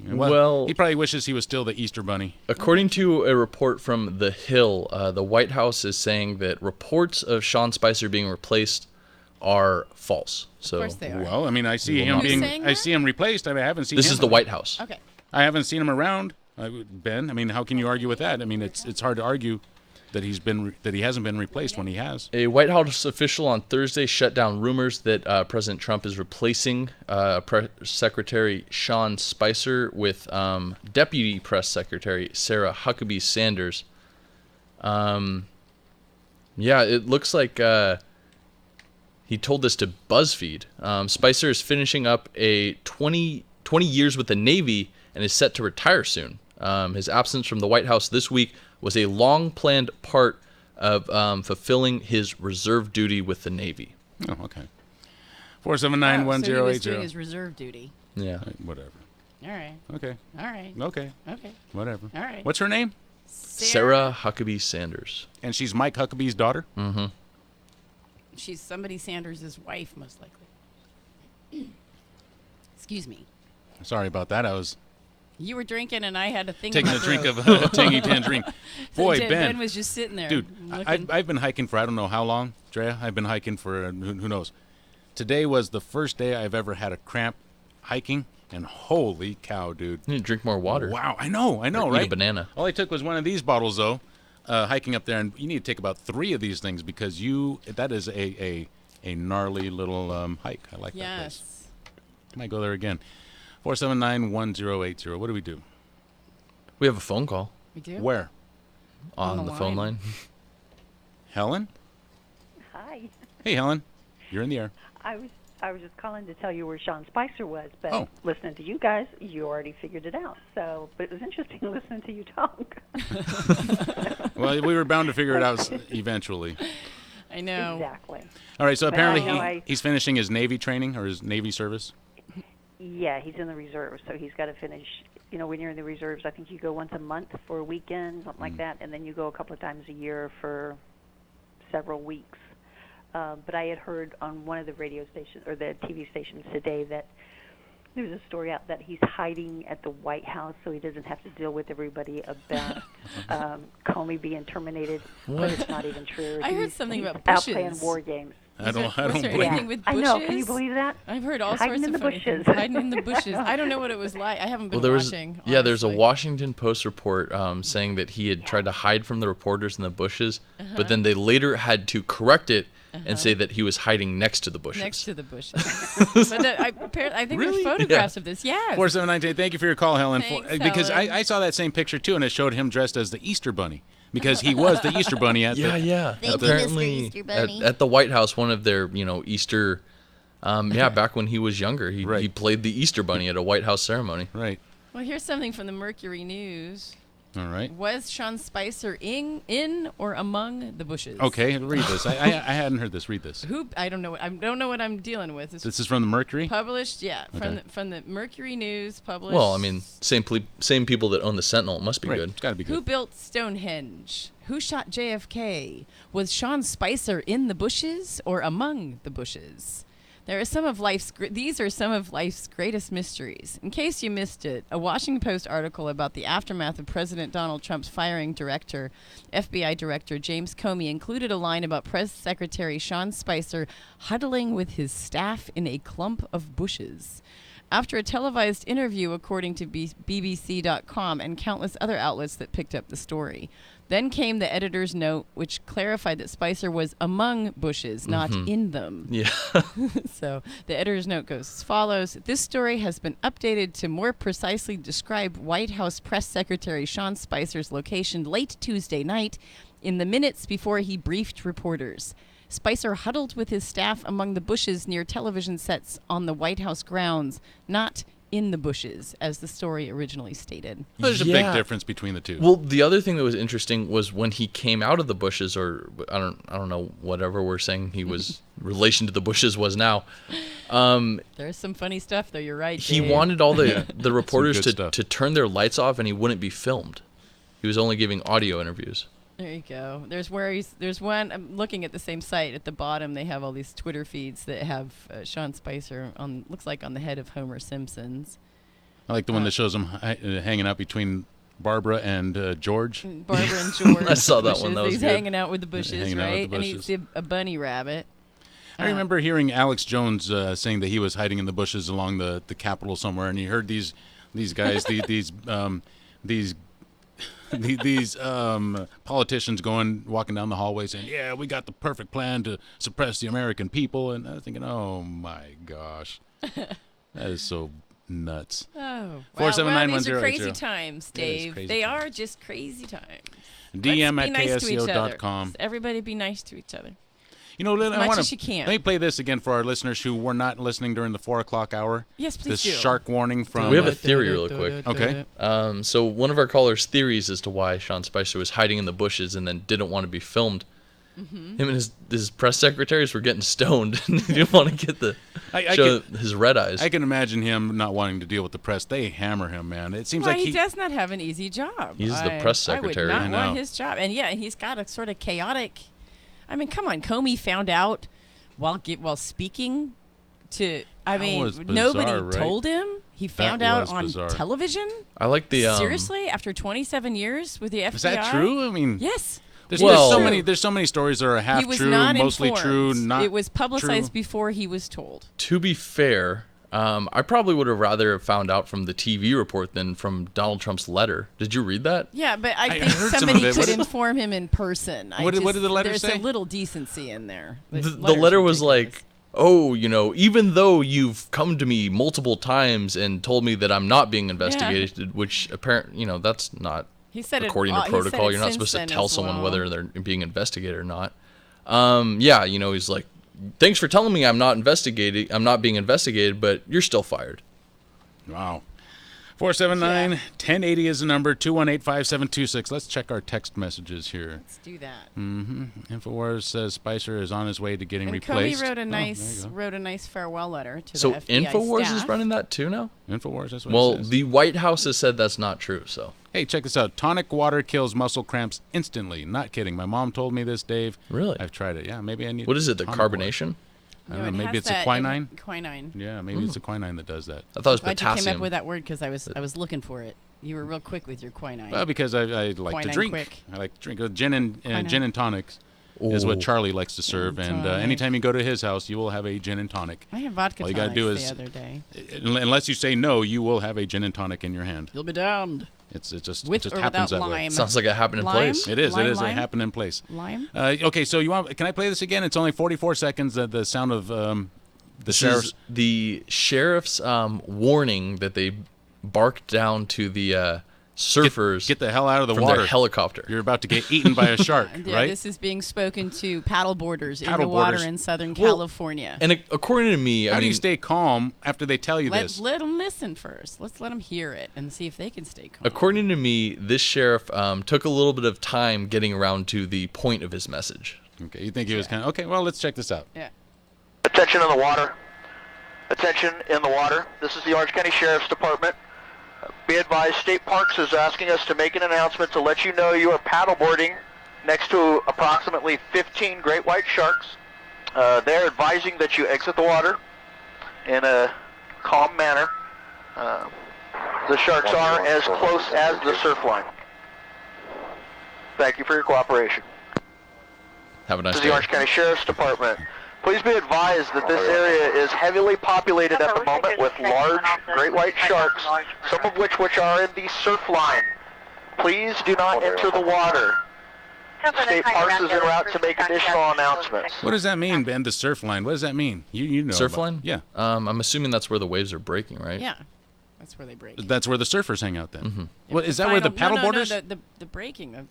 Well, he probably wishes he was still the Easter Bunny. According to a report from The Hill, the White House is saying that reports of Sean Spicer being replaced are false. So, of course they are. Well, I mean, I see him replaced. I haven't seen him. This is the White House. Okay. I haven't seen him around, Ben. I mean, how can you argue with that? I mean, it's hard to argue that he hasn't been replaced when he has. A White House official on Thursday shut down rumors that President Trump is replacing Press Secretary Sean Spicer with Deputy Press Secretary Sarah Huckabee Sanders. Yeah, it looks like he told this to BuzzFeed. Spicer is finishing up a 20 years with the Navy and is set to retire soon. His absence from the White House this week was a long-planned part of fulfilling his reserve duty with the Navy. Oh, okay. 479-1080. So he was doing his reserve duty. Yeah. Whatever. All right. Okay. All right. Okay. Okay. Whatever. All right. What's her name? Sarah Huckabee Sanders. And she's Mike Huckabee's daughter? Mm-hmm. She's somebody Sanders' wife, most likely. Excuse me. Sorry about that. I was You were drinking, and I had a thing. taking in a my drink throat. of Tangy Tangerine. Boy, So Ben was just sitting there. Dude, looking. I've been hiking for I don't know how long, Drea. I've been hiking for who knows. Today was the first day I've ever had a cramp hiking, and holy cow, dude! You need to drink more water. Wow, I know, Or right? eat a banana. All I took was one of these bottles, though, hiking up there, and you need to take about 3 of these things because that is a gnarly little hike. I like that place. I might go there again. 479-1080. What do we do? We have a phone call. We do? Where? On the phone line. Helen? Hi. Hey, Helen. You're in the air. I was just calling to tell you where Sean Spicer was, but listening to you guys, you already figured it out. So, but it was interesting listening to you talk. Well, we were bound to figure it out eventually. I know. Exactly. All right, so But apparently he's finishing his Navy training or his Navy service. Yeah, he's in the reserves, so he's got to finish. You know, when you're in the reserves, I think you go once a month for a weekend, something like that, and then you go a couple of times a year for several weeks. But I had heard on one of the radio stations or the TV stations today that there was a story out that he's hiding at the White House so he doesn't have to deal with everybody about Comey being terminated. But it's not even true. I heard something about out bushes. playing war games. I don't Was there believe anything with I bushes? know. Can you believe that? I've heard all Hiding sorts in of the funny bushes. things. Hiding in the bushes. I don't know what it was like. I haven't been watching. Yeah, there's a honestly. Washington Post report saying that he had tried to hide from the reporters in the bushes, but then they later had to correct it and say that he was hiding next to the bushes. Next to the bushes. But I think there's photographs of this. Yes. 4719. Thank you for your call, Helen. Thanks, Because Helen. I saw that same picture too, and it showed him dressed as the Easter Bunny because he was the Easter Bunny at Apparently, at the White House, one of their Easter. Back when he was younger, he played the Easter Bunny at a White House ceremony. Right. Well, here's something from the Mercury News. All right. Was Sean Spicer in or among the bushes? Okay, read this. I hadn't heard this. Read this. I don't know. I don't know what I'm dealing with. This is from the Mercury? Published, yeah, Okay. from the Mercury News. Published. Well, I mean, same people that own the Sentinel. It must be good. It's got to be good. Who built Stonehenge? Who shot JFK? Was Sean Spicer in the bushes or among the bushes? These are some of life's greatest mysteries. In case you missed it, a Washington Post article about the aftermath of President Donald Trump's firing FBI Director James Comey included a line about Press Secretary Sean Spicer huddling with his staff in a clump of bushes. After a televised interview, according to BBC.com and countless other outlets that picked up the story. Then came the editor's note, which clarified that Spicer was among bushes, not in them. Yeah. So the editor's note goes as follows. This story has been updated to more precisely describe White House Press Secretary Sean Spicer's location late Tuesday night in the minutes before he briefed reporters. Spicer huddled with his staff among the bushes near television sets on the White House grounds, not in the bushes, as the story originally stated. There's a big difference between the two. Well, the other thing that was interesting was when he came out of the bushes, or I don't know, whatever we're saying he was relation to the bushes was now. There's some funny stuff, though. You're right. He Dave. wanted all the reporters good stuff. to turn their lights off, and he wouldn't be filmed. He was only giving audio interviews. There you go. There's one. I'm looking at the same site at the bottom. They have all these Twitter feeds that have Sean Spicer looks like on the head of Homer Simpson's. I like the one that shows him hanging out between Barbara and George. Barbara and George. I saw that one. That was He's good. hanging out with the bushes, Hanging out with right? the And bushes. he's a bunny rabbit. I remember hearing Alex Jones saying that he was hiding in the bushes along the Capitol somewhere, and he heard these guys, these politicians walking down the hallway saying, "Yeah, we got the perfect plan to suppress the American people." And I was thinking, "Oh my gosh, that is so nuts." Oh, Four seven nine one these are zero. crazy times, Dave. They are just crazy times. DM Let's at be nice to each other. KSCO.com. Everybody be nice to each other. You know, As much as you can. Let me play this again for our listeners who were not listening during the 4 o'clock hour. Yes, please This do. shark warning from. We have a theory real quick. Okay. So one of our callers' theories as to why Sean Spicer was hiding in the bushes and then didn't want to be filmed. Him and his press secretaries were getting stoned, and he didn't want to get his red eyes. I can imagine him not wanting to deal with the press. They hammer him, man. It seems Well, like he does not have an easy job. He's the press secretary. I would not want his job. And yeah, he's got a sort of chaotic. I mean, come on, Comey found out while speaking to. I That mean, was bizarre, nobody right? told him. He That found out was on bizarre. television. I like the Seriously, after 27 years with the FBI. Is that true? I mean, yes. There's, Well- there's so many stories that are half He was true, not mostly informed. true, not It was publicized true. before he was told. To be fair, I probably would have rather have found out from the TV report than from Donald Trump's letter. Did you read that? Yeah, but I I think heard some somebody of it. could What did- inform him in person. What did the letter there's say? a little decency in there. The letter was like, oh, even though you've come to me multiple times and told me that I'm not being investigated, which apparently, that's not He said it- according he to said protocol. it You're not since supposed to then tell as someone well. whether they're being investigated or not. He's like, thanks for telling me I'm not being investigated, but you're still fired. Wow. 479-1080 is the number, 218-5726. Let's check our text messages here. Let's do that. Infowars says Spicer is on his way to getting And replaced. Comey wrote a Oh, nice there you wrote a nice farewell letter to So the FBI Infowars staff. is running that too now? go. Infowars, that's what it Well, says. the White House has said that's not true, so. Hey, check this out. Tonic water kills muscle cramps instantly. Not kidding. My mom told me this, Dave. Really? I've tried it. Yeah, maybe I need. What is it, the tonic water. carbonation? I No, don't it know. Maybe has it's a that- quinine. Quinine. Yeah, maybe it's a quinine that does that. I thought it was Glad you came potassium. up with that word because I was looking for it. You were real quick with your quinine. Well, because I like to Quinine drink. quick. I like to drink gin and Quinine. gin and tonics is Ooh. what Charlie likes to serve. Gin And and tonic. anytime you go to his house, you will have a gin and tonic. I had vodka All you gotta tonics do the is, other day. unless you say no, you will have a gin and tonic in your hand. You'll be damned. It just With it just or happens without that way. lime? Sounds like it happened in Lime? place. It is. Lime, It lime? happened in place. Lime? Okay, so can I play this again? It's only 44 seconds. The sound of the This sheriff's. is the sheriff's warning that they barked down to the surfers. Get the hell out of the from water. their helicopter. You're about to get eaten by a shark, Yeah, right? this is being spoken to paddle boarders in the Paddle water boarders. in Southern Well, California. And according to me, How I do you mean, stay calm after they tell you this? Let them listen first. Let's let them hear it and see if they can stay calm. according to me, this sheriff took a little bit of time getting around to the point of his message. Okay, you think he was kind of okay? Well, let's check this out. Yeah. Attention in the water. Attention in the water. This is the Orange County Sheriff's Department. Be advised, State Parks is asking us to make an announcement to let you know you are paddleboarding next to approximately 15 great white sharks. They're advising that you exit the water in a calm manner. The sharks are as close as the surf line. Thank you for your cooperation. Have a nice This is day. the Orange County Sheriff's Department. Please be advised that this area is heavily populated at the moment with large great white sharks, some of which are in the surf line. Please do not enter the water. State Parks is en route to make additional announcements. What does that mean, Ben? The surf line. What does that mean? You know. Surf about- line? Yeah. I'm assuming that's where the waves are breaking, right? Yeah. That's where they break. That's where the surfers hang out then. Mm-hmm. Well, is that where the paddle boarders? No, the breaking of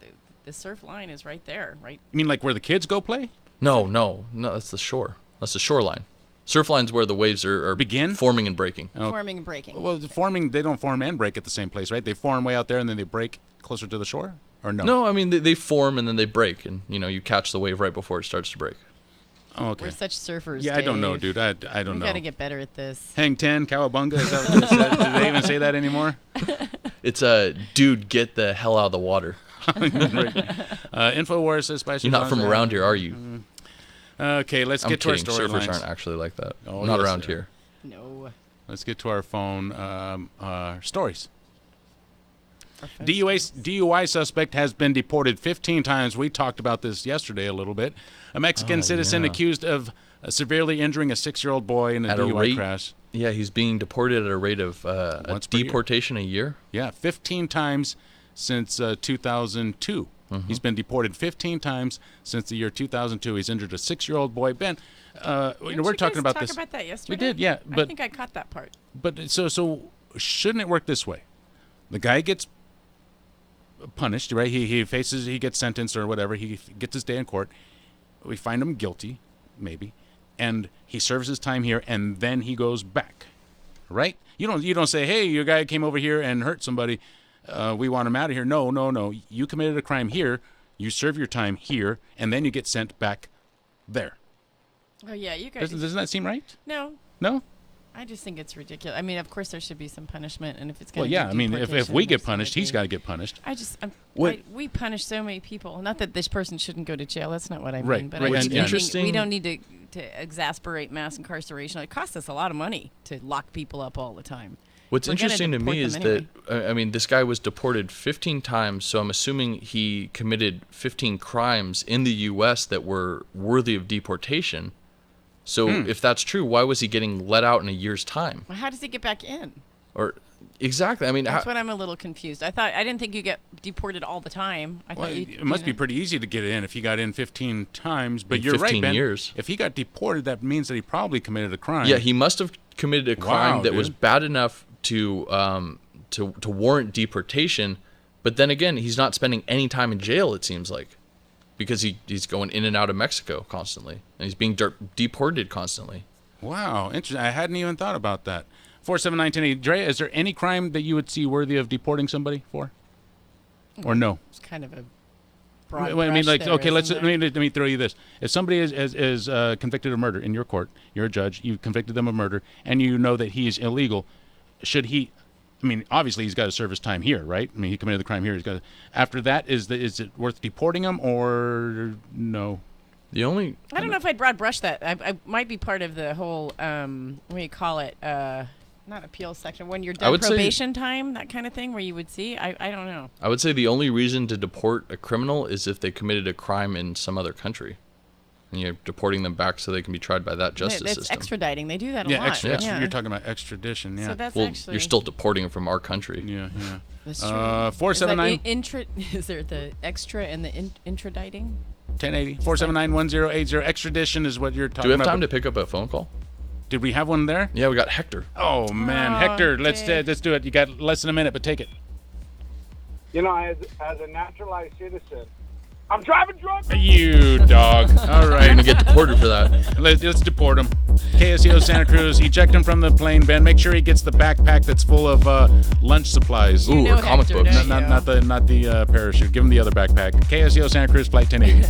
the surf line is right there, right? You mean like where the kids go play? No, that's the shore. That's the shoreline. Surf line's where the waves are begin forming and breaking. Forming and breaking. Well, they don't form and break at the same place, right? They form way out there and then they break closer to the shore, or no? No, I mean they form and then they break, and you catch the wave right before it starts to break. Oh, okay. We're such surfers. Yeah, I don't know, Dave. dude. I don't know. We gotta get better at this. Hang 10, cowabunga. Is that what they said? Do they even say that anymore? It's a dude, get the hell out of the water. Infowars says Spicer. You're not from around here, are you? Okay, let's I'm get to our kidding. story Surfers lines. aren't actually like that. Oh, not yes, around they here. No. Let's get to our phone stories. DUI suspect has been deported 15 times. We talked about this yesterday a little bit. A Mexican citizen yeah. accused of severely injuring a 6-year-old boy in a At a DUI rate, crash. Yeah, he's being deported at a rate of Once per year. deportation a year. Yeah, 15 times since 2002. Mm-hmm. He's been deported 15 times since the year 2002. He's injured a 6-year-old boy. Ben, we're talking about this. Talk about that yesterday. We did, yeah. But I think I caught that part. But so shouldn't it work this way? The guy gets punished, right? He gets sentenced or whatever. He gets his day in court. We find him guilty, maybe, and he serves his time here, and then he goes back, right? You don't say, hey, your guy came over here and hurt somebody. We want him out of here. No. You committed a crime here. You serve your time here, and then you get sent back there. Oh yeah, you guys. Doesn't that seem right? No. No? I just think it's ridiculous. I mean, of course there should be some punishment, and if it's Well, going to yeah, I mean, if we get punished, he's got to get punished. We punish so many people. Not that this person shouldn't go to jail. That's not what I mean. Right, But right. I think Interesting. we don't need to exasperate mass incarceration. It costs us a lot of money to lock people up all the time. What's We're gonna interesting to deport me them is anyway. that, I mean, this guy was deported 15 times, so I'm assuming he committed 15 crimes in the U.S. that were worthy of deportation. So if that's true, why was he getting let out in a year's time? Well, how does he get back in? Or exactly, I mean, That's what I'm a little confused. I didn't think you get deported all the time. I Well, thought it must be pretty easy to get in if he got in 15 times. But you're right, 15 Ben. years. If he got deported, that means that he probably committed a crime. Yeah, he must have committed a crime Wow, that was dude. bad enough to warrant deportation. But then again, he's not spending any time in jail, it seems like, because he's going in and out of Mexico constantly, and he's being deported constantly. Wow, interesting. I hadn't even thought about that. 479-1080. Drea, is there any crime that you would see worthy of deporting somebody for? Or no? It's kind of a broad Well, I mean, brush like, there, okay, isn't let me throw you this. If somebody is convicted of murder in your court, you're a judge, you convicted them of murder, and you know that he is illegal, should he? I mean, obviously he's got to serve his time here, right? I mean, he committed the crime here. He's got. After that, is it worth deporting him or no? The only I don't know if I'd broad brush that. I might be part of the whole what do you call it? Not appeal section. When you're I done would say- probation time, that kind of thing, where you would see. I don't know. I would say the only reason to deport a criminal is if they committed a crime in some other country, and you're deporting them back so they can be tried by that justice That's system. extraditing. They do that a lot. You're talking about extradition, yeah. So that's well, actually. you're still deporting them from our country. Yeah. That's true. 479. Is there the extra and the intraditing? 1080. 479-1080. Extradition is what you're talking about. Do we have time to pick up a phone call? Did we have one there? Yeah, we got Hector. Oh man, Hector, let's do it. You got less than a minute, but take it. You know, as a naturalized citizen, I'm driving drunk. You dog. All right. You're gonna get deported for that. Let's deport him. KSEO Santa Cruz, eject him from the plane, Ben. Make sure he gets the backpack that's full of lunch supplies. Ooh, or comic books. Not the parachute. Give him the other backpack. KSEO Santa Cruz, flight 1080.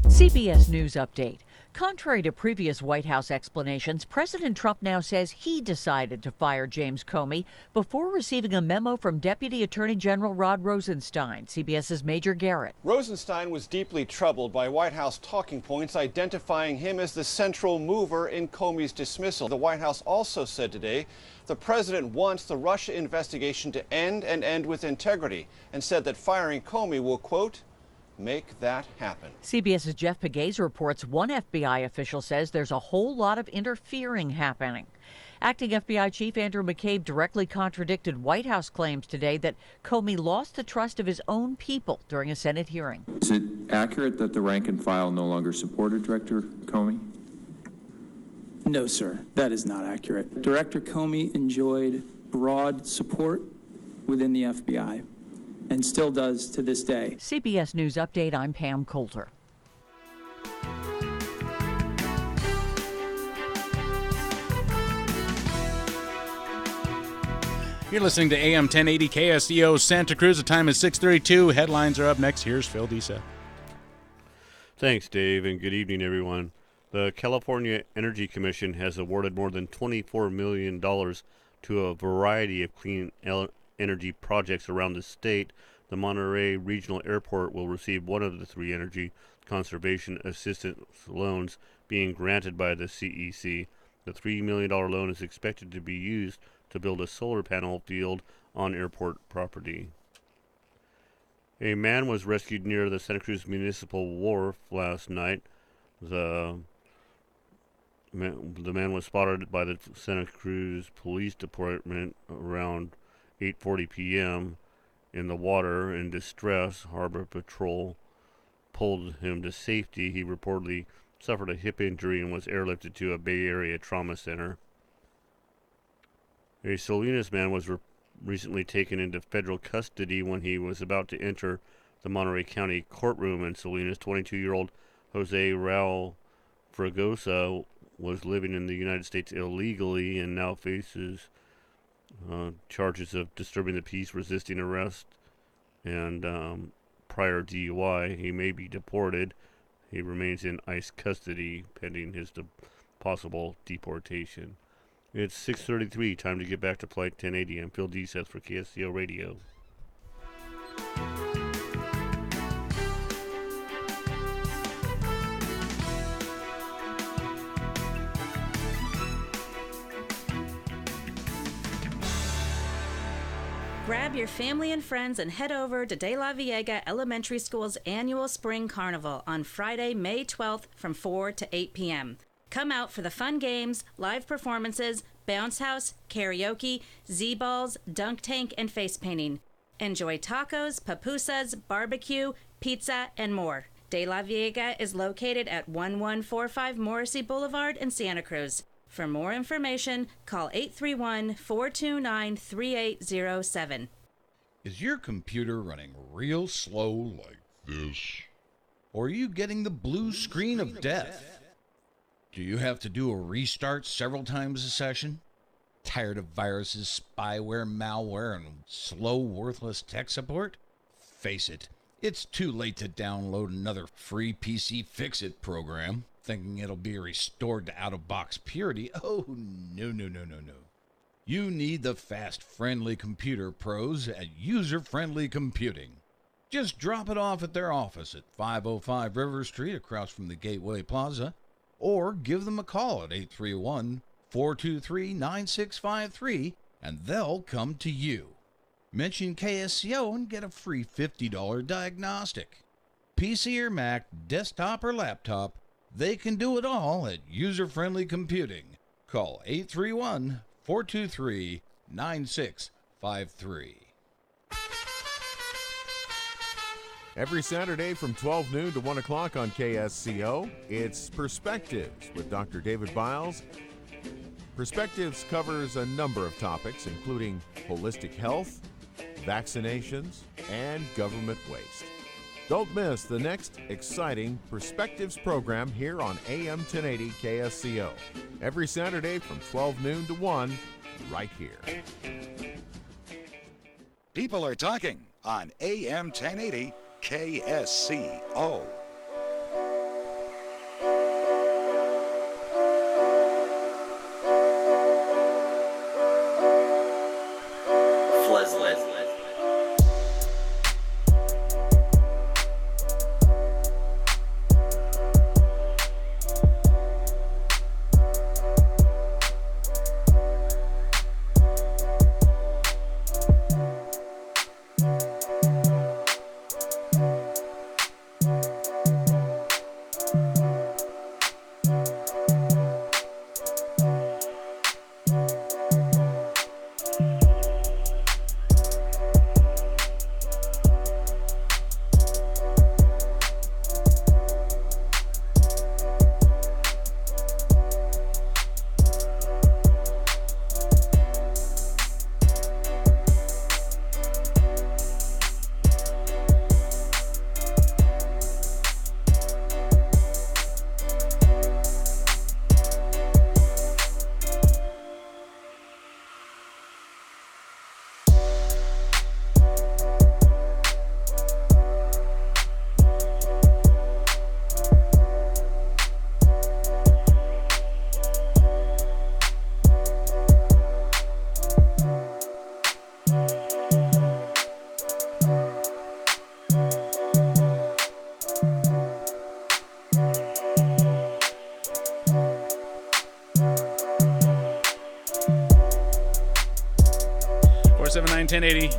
CBS News Update. Contrary to previous White House explanations, President Trump now says he decided to fire James Comey before receiving a memo from Deputy Attorney General Rod Rosenstein. CBS's Major Garrett. Rosenstein was deeply troubled by White House talking points identifying him as the central mover in Comey's dismissal. The White House also said today the president wants the Russia investigation to end and end with integrity, and said that firing Comey will, quote, make that happen. CBS's Jeff Pegues reports one FBI official says there's a whole lot of interfering happening. Acting FBI Chief Andrew McCabe directly contradicted White House claims today that Comey lost the trust of his own people during a Senate hearing. Is it accurate that the rank and file no longer supported Director Comey? No, sir, that is not accurate. Director Comey enjoyed broad support within the FBI and still does to this day. CBS News Update, I'm Pam Coulter. You're listening to AM 1080 KSEO Santa Cruz. The time is 6:32. Headlines are up next. Here's Phil Disa. Thanks, Dave, and good evening, everyone. The California Energy Commission has awarded more than $24 million to a variety of clean energy projects around the state. The Monterey Regional Airport will receive one of the three energy conservation assistance loans being granted by the CEC. The $3 million loan is expected to be used to build a solar panel field on airport property. A man was rescued near the Santa Cruz Municipal Wharf last night. The man was spotted by the Santa Cruz Police Department around 8:40 p.m. in the water in distress. Harbor Patrol pulled him to safety. He reportedly suffered a hip injury and was airlifted to a Bay Area trauma center. A Salinas man was recently taken into federal custody when he was about to enter the Monterey County courtroom in Salinas. 22-year-old Jose Raul Fragosa was living in the United States illegally and now faces charges of disturbing the peace, resisting arrest, and prior DUI. He may be deported. He remains in ICE custody pending his possible deportation. It's 6:33, time to get back to Flight 1080. I'm Phil Deseth for KSCO Radio. Grab your family and friends and head over to De La Viega Elementary School's annual Spring Carnival on Friday, May 12th from 4 to 8 p.m. Come out for the fun games, live performances, bounce house, karaoke, Z-balls, dunk tank, and face painting. Enjoy tacos, pupusas, barbecue, pizza, and more. De La Viega is located at 1145 Morrissey Boulevard in Santa Cruz. For more information, call 831-429-3807. Is your computer running real slow like this? Or are you getting the blue screen of death? Do you have to do a restart several times a session? Tired of viruses, spyware, malware, and slow, worthless tech support? Face it, it's too late to download another free PC Fix-It program, thinking it'll be restored to out-of-box purity. Oh, no. You need the fast, friendly computer pros at User Friendly Computing. Just drop it off at their office at 505 River Street across from the Gateway Plaza, or give them a call at 831-423-9653, and they'll come to you. Mention KSCO and get a free $50 diagnostic. PC or Mac, desktop or laptop, they can do it all at User Friendly Computing. Call 831-423-9653. Every Saturday from 12 noon to 1 o'clock on KSCO, it's Perspectives with Dr. David Biles. Perspectives covers a number of topics, including holistic health, vaccinations, and government waste. Don't miss the next exciting Perspectives program here on AM 1080 KSCO. Every Saturday from 12 noon to 1, right here. People are talking on AM 1080 KSCO.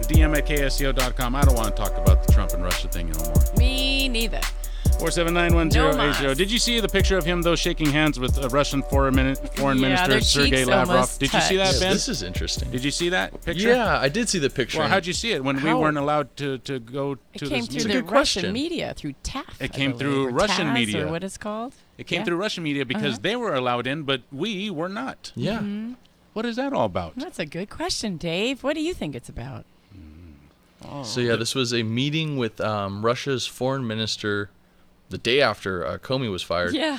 DM@ksco.com. I don't want to talk about the Trump and Russia thing anymore. Me neither. 4791080. Did you see the picture of him, though, shaking hands with a Russian foreign minister, Sergei Lavrov? Did you see that, Ben? This is interesting. Did you see that picture? Yeah, I did see the picture. Well, how'd you see it when we weren't allowed to go to this meeting? It came through the Russian media, through TAF. It came through Russian media. Or what it's called? It came through Russian media because they were allowed in, but we were not. Yeah. Mm-hmm. What is that all about? That's a good question, Dave. What do you think it's about? So, yeah, this was a meeting with Russia's foreign minister the day after Comey was fired. Yeah.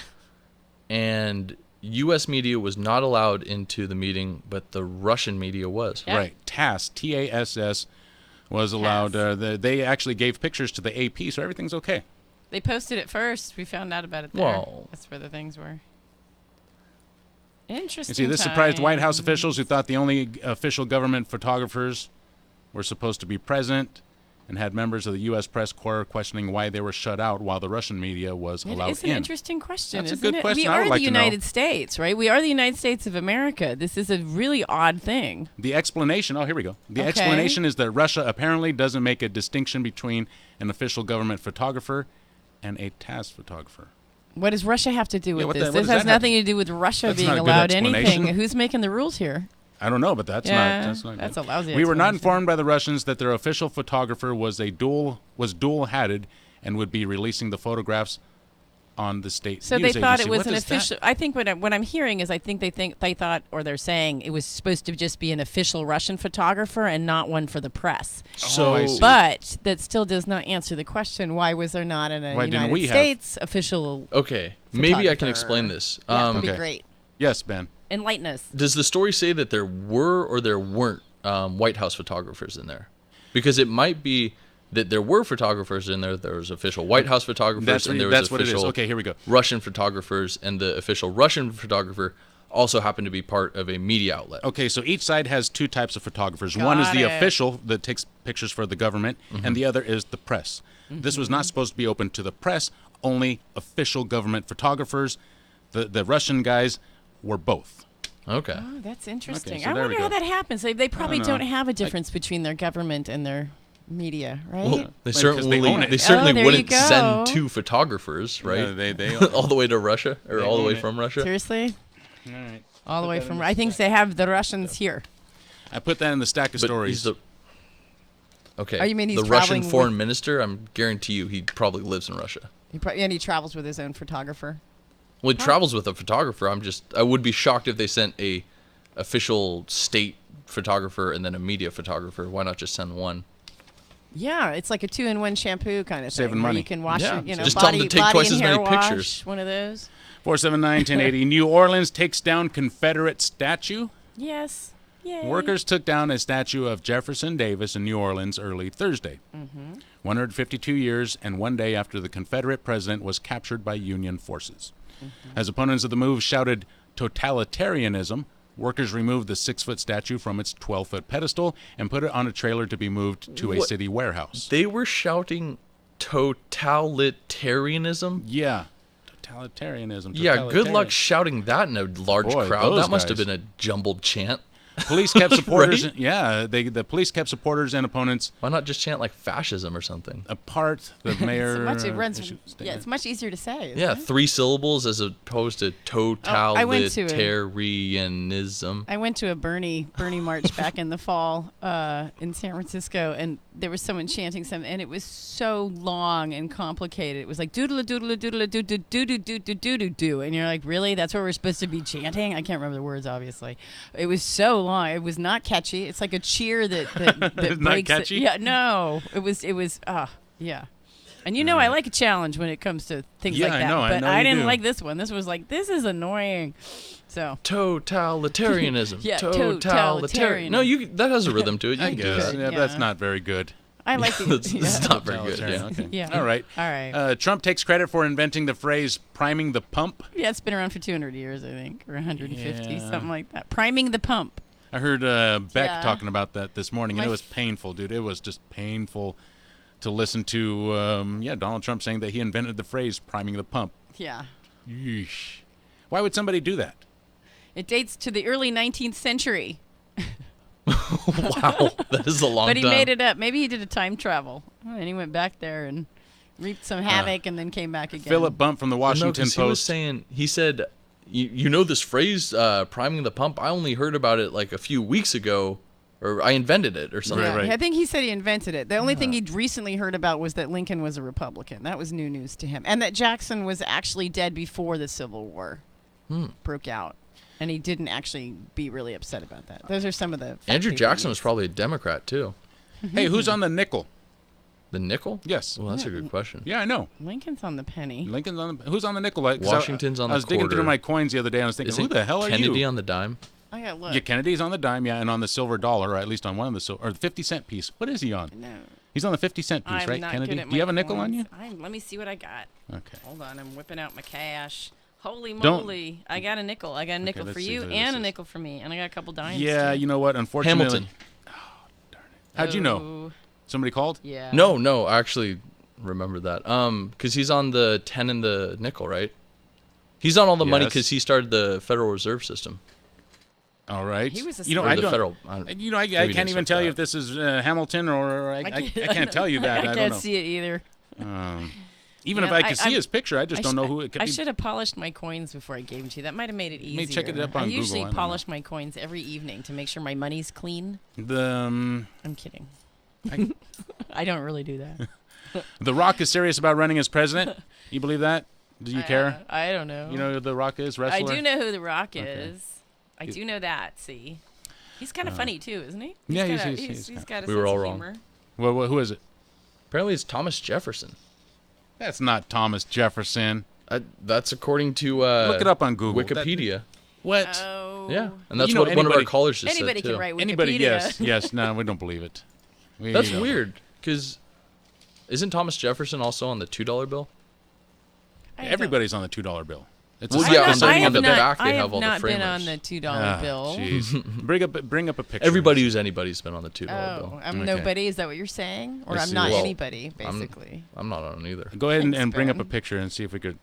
And U.S. media was not allowed into the meeting, but the Russian media was. Yeah. Right. TASS, T-A-S-S, was allowed. They actually gave pictures to the AP, so everything's okay. They posted it first. We found out about it there. Well, that's where the things were. Interesting. You see, this surprised White House officials who thought the only official government photographers were supposed to be present, and had members of the U.S. press corps questioning why they were shut out while the Russian media was allowed in. It's an interesting question. That's a isn't good it? question. We I would are like the to know. United States, right? We are the United States of America. This is a really odd thing. The explanation, here we go. The Okay. explanation is that Russia apparently doesn't make a distinction between an official government photographer and a task photographer. What does Russia have to do with what this? what This does has that have- nothing to do with Russia That's being not a good allowed explanation. anything. Who's making the rules here? I don't know, but that's Yeah, not that's good. a lousy We were not explanation. informed by the Russians that their official photographer was dual-hatted and would be releasing the photographs on the state So news they thought it agency. was What an does that- official. I think what I'm hearing is they thought, or they're saying it was supposed to just be an official Russian photographer and not one for the press. So- I see. But that still does not answer the question: why was there not a Why didn't United we have- States official? Okay, maybe I can photographer? explain this. Yeah, that'd be great. Yes, Ben. Enlighten us. Does the story say that there were or there weren't White House photographers in there? Because it might be that there were photographers in there. There was official White House photographers, and there was that's what it is. official Okay, here we go. Russian photographers, and the official Russian photographer also happened to be part of a media outlet. Okay, so each side has two types of photographers. One is Got the it. official that takes pictures for the government, Mhm. and the other is the press. This was not supposed to be open to the press, only official government photographers. The Russian guys were both. Okay. Oh, that's interesting. so I there we wonder how go. that happens. They probably don't know. don't have a difference between their government and their media, right? Well, they certainly own it. they certainly there you wouldn't go. send two photographers, right? Yeah, they all the way to Russia or They all the own way it. from Russia. Seriously? All right. All the Put way that in from. the I think they have the Russians here. I put that in the stack of But stories. he's the okay. Oh, you mean he's the Russian traveling foreign with- minister? I'm guarantee you, he probably lives in Russia. And he travels with his own photographer. Well, he travels with a photographer. I would be shocked if they sent a official state photographer and then a media photographer. Why not just send one? Yeah, it's like a 2-in-1 shampoo kind of Saving thing. Where money. you can wash Yeah, it, just tell them body, to take body twice and as hair many wash, pictures. one of those. 479-1080. New Orleans takes down Confederate statue. Yes. Yay. Workers took down a statue of Jefferson Davis in New Orleans early Thursday. 152 years and 1 day after the Confederate president was captured by Union forces. As opponents of the move shouted totalitarianism, workers removed the 6-foot statue from its 12-foot pedestal and put it on a trailer to be moved to a What? city warehouse. They were shouting totalitarianism? Yeah. Totalitarianism. Yeah, good totalitarian. luck shouting that in a large Boy, crowd. those That must have guys. been a jumbled chant. Police kept supporters. Right? Yeah, the police kept supporters and opponents Why not just chant like fascism or something? apart. The mayor. It runs. issued a Yeah, statement. it's much easier to say. Isn't Yeah, it? 3 syllables as opposed to I went to a- totalitarianism. I went to a Bernie March back in the fall in San Francisco, and there was someone chanting something, and it was so long and complicated. It was like doodle doodle doodle doodle doodle doodle doodle doo, and you're like, really? That's what we're supposed to be chanting? I can't remember the words, obviously. It was so long. It was not catchy. It's like a cheer that It's not breaks it. catchy? Yeah, no. It was yeah. And you know I like a challenge when it comes to things Yeah, like I that. know, I but know I you didn't do. like this one. This was like, this is annoying. So Totalitarianism. Yeah, totalitarian. No, that has a rhythm to it. You I can do guess. that. Yeah, that's not very good. I like it. This is Yeah. not very good. Totalitarian, Yeah. Okay. Yeah. All right. All right. Trump takes credit for inventing the phrase priming the pump. Yeah, it's been around for 200 years, I think, or 150, Yeah. something like that. Priming the pump. I heard Beck Yeah. talking about that this morning, and My it was painful, dude. It was just painful to listen to, Donald Trump saying that he invented the phrase priming the pump. Yeah. Yeesh. Why would somebody do that? It dates to the early 19th century. Wow, that is a long But he time. made it up. Maybe he did a time travel. And he went back there and reaped some havoc and then came back again. Philip Bump from the Washington No, 'cause he was Post. saying, he said, you know this phrase, priming the pump? I only heard about it like a few weeks ago, or I invented it or something. Yeah, I think he said he invented it. The only thing he'd recently heard about was that Lincoln was a Republican. That was new news to him. And that Jackson was actually dead before the Civil War broke out. And he didn't actually be really upset about that. Those are some of the... Andrew fact Jackson things. was probably a Democrat, too. Hey, who's on the nickel? The nickel? Yes. Well, that's a good question. Yeah, I know. Lincoln's on the penny. Lincoln's on the... Who's on the nickel? 'Cause Washington's on the I was digging through quarter. my coins the other day, and I was thinking, Isn't who the hell are Kennedy you? on the dime? I gotta look. Yeah, Kennedy's on the dime, yeah, and on the silver dollar, or at least on one of the or the 50-cent piece. What is he on? No. He's on the 50-cent piece, I'm right, not Kennedy? good at Do you my have a nickel on you? coins. Let me see what I got. Okay. Hold on, I'm whipping out my cash. Holy Don't- moly! I got a nickel. I got a nickel let's for see you who and this a is. nickel for me, and I got a couple dimes. Yeah, too. you know what? Unfortunately. Hamilton. Oh, darn it. How'd you know? Oh. Somebody called? Yeah. No, I actually remember that. Because he's on the 10 and the nickel, right? He's on all the money Yes. because he started the Federal Reserve System. All right. He was a you know, Or I the don't. federal. I maybe can't didn't even start tell you that. if this is Hamilton or I can't tell you that. I I don't can't know. see it either. Even Yeah, if I could see I'm- his picture, I just don't know who it could I be. should have polished my coins before I gave them to you. That might have made it easier. May check it up on I Google, usually I don't know. polish my coins every evening to make sure my money's clean. The I'm kidding. I don't really do that. The Rock is serious about running as president. You believe that? Do you care? I don't know. You know who The Rock is, I wrestler? do know who The Rock Okay. is. I do know that. See, he's kind of funny too, isn't he? Yeah, got he's he's got a We sense were all of wrong. humor. Well, who is it? Apparently, it's Thomas Jefferson. That's not Thomas Jefferson. That's according to Look it up on Google. Wikipedia. What? Oh. Yeah, and that's You know, what one of our anybody- callers just Anybody said can too. write Wikipedia. Anybody? Yes. No, we don't believe it. That's weird, because isn't Thomas Jefferson also on the $2 bill? Everybody's on the $2 bill. It's Well, a yeah, sign- on the- I on have the not, back they I have have all the not been framers. on the $2 Ah, bill. jeez. bring up a picture. Everybody who's anybody's been on the $2 Oh, bill. I'm Okay. nobody. Is that what you're saying? Or Let's I'm see. not Well, anybody, basically. I'm not on either. Go ahead Thanks, and bring up a Ben. picture and see if we could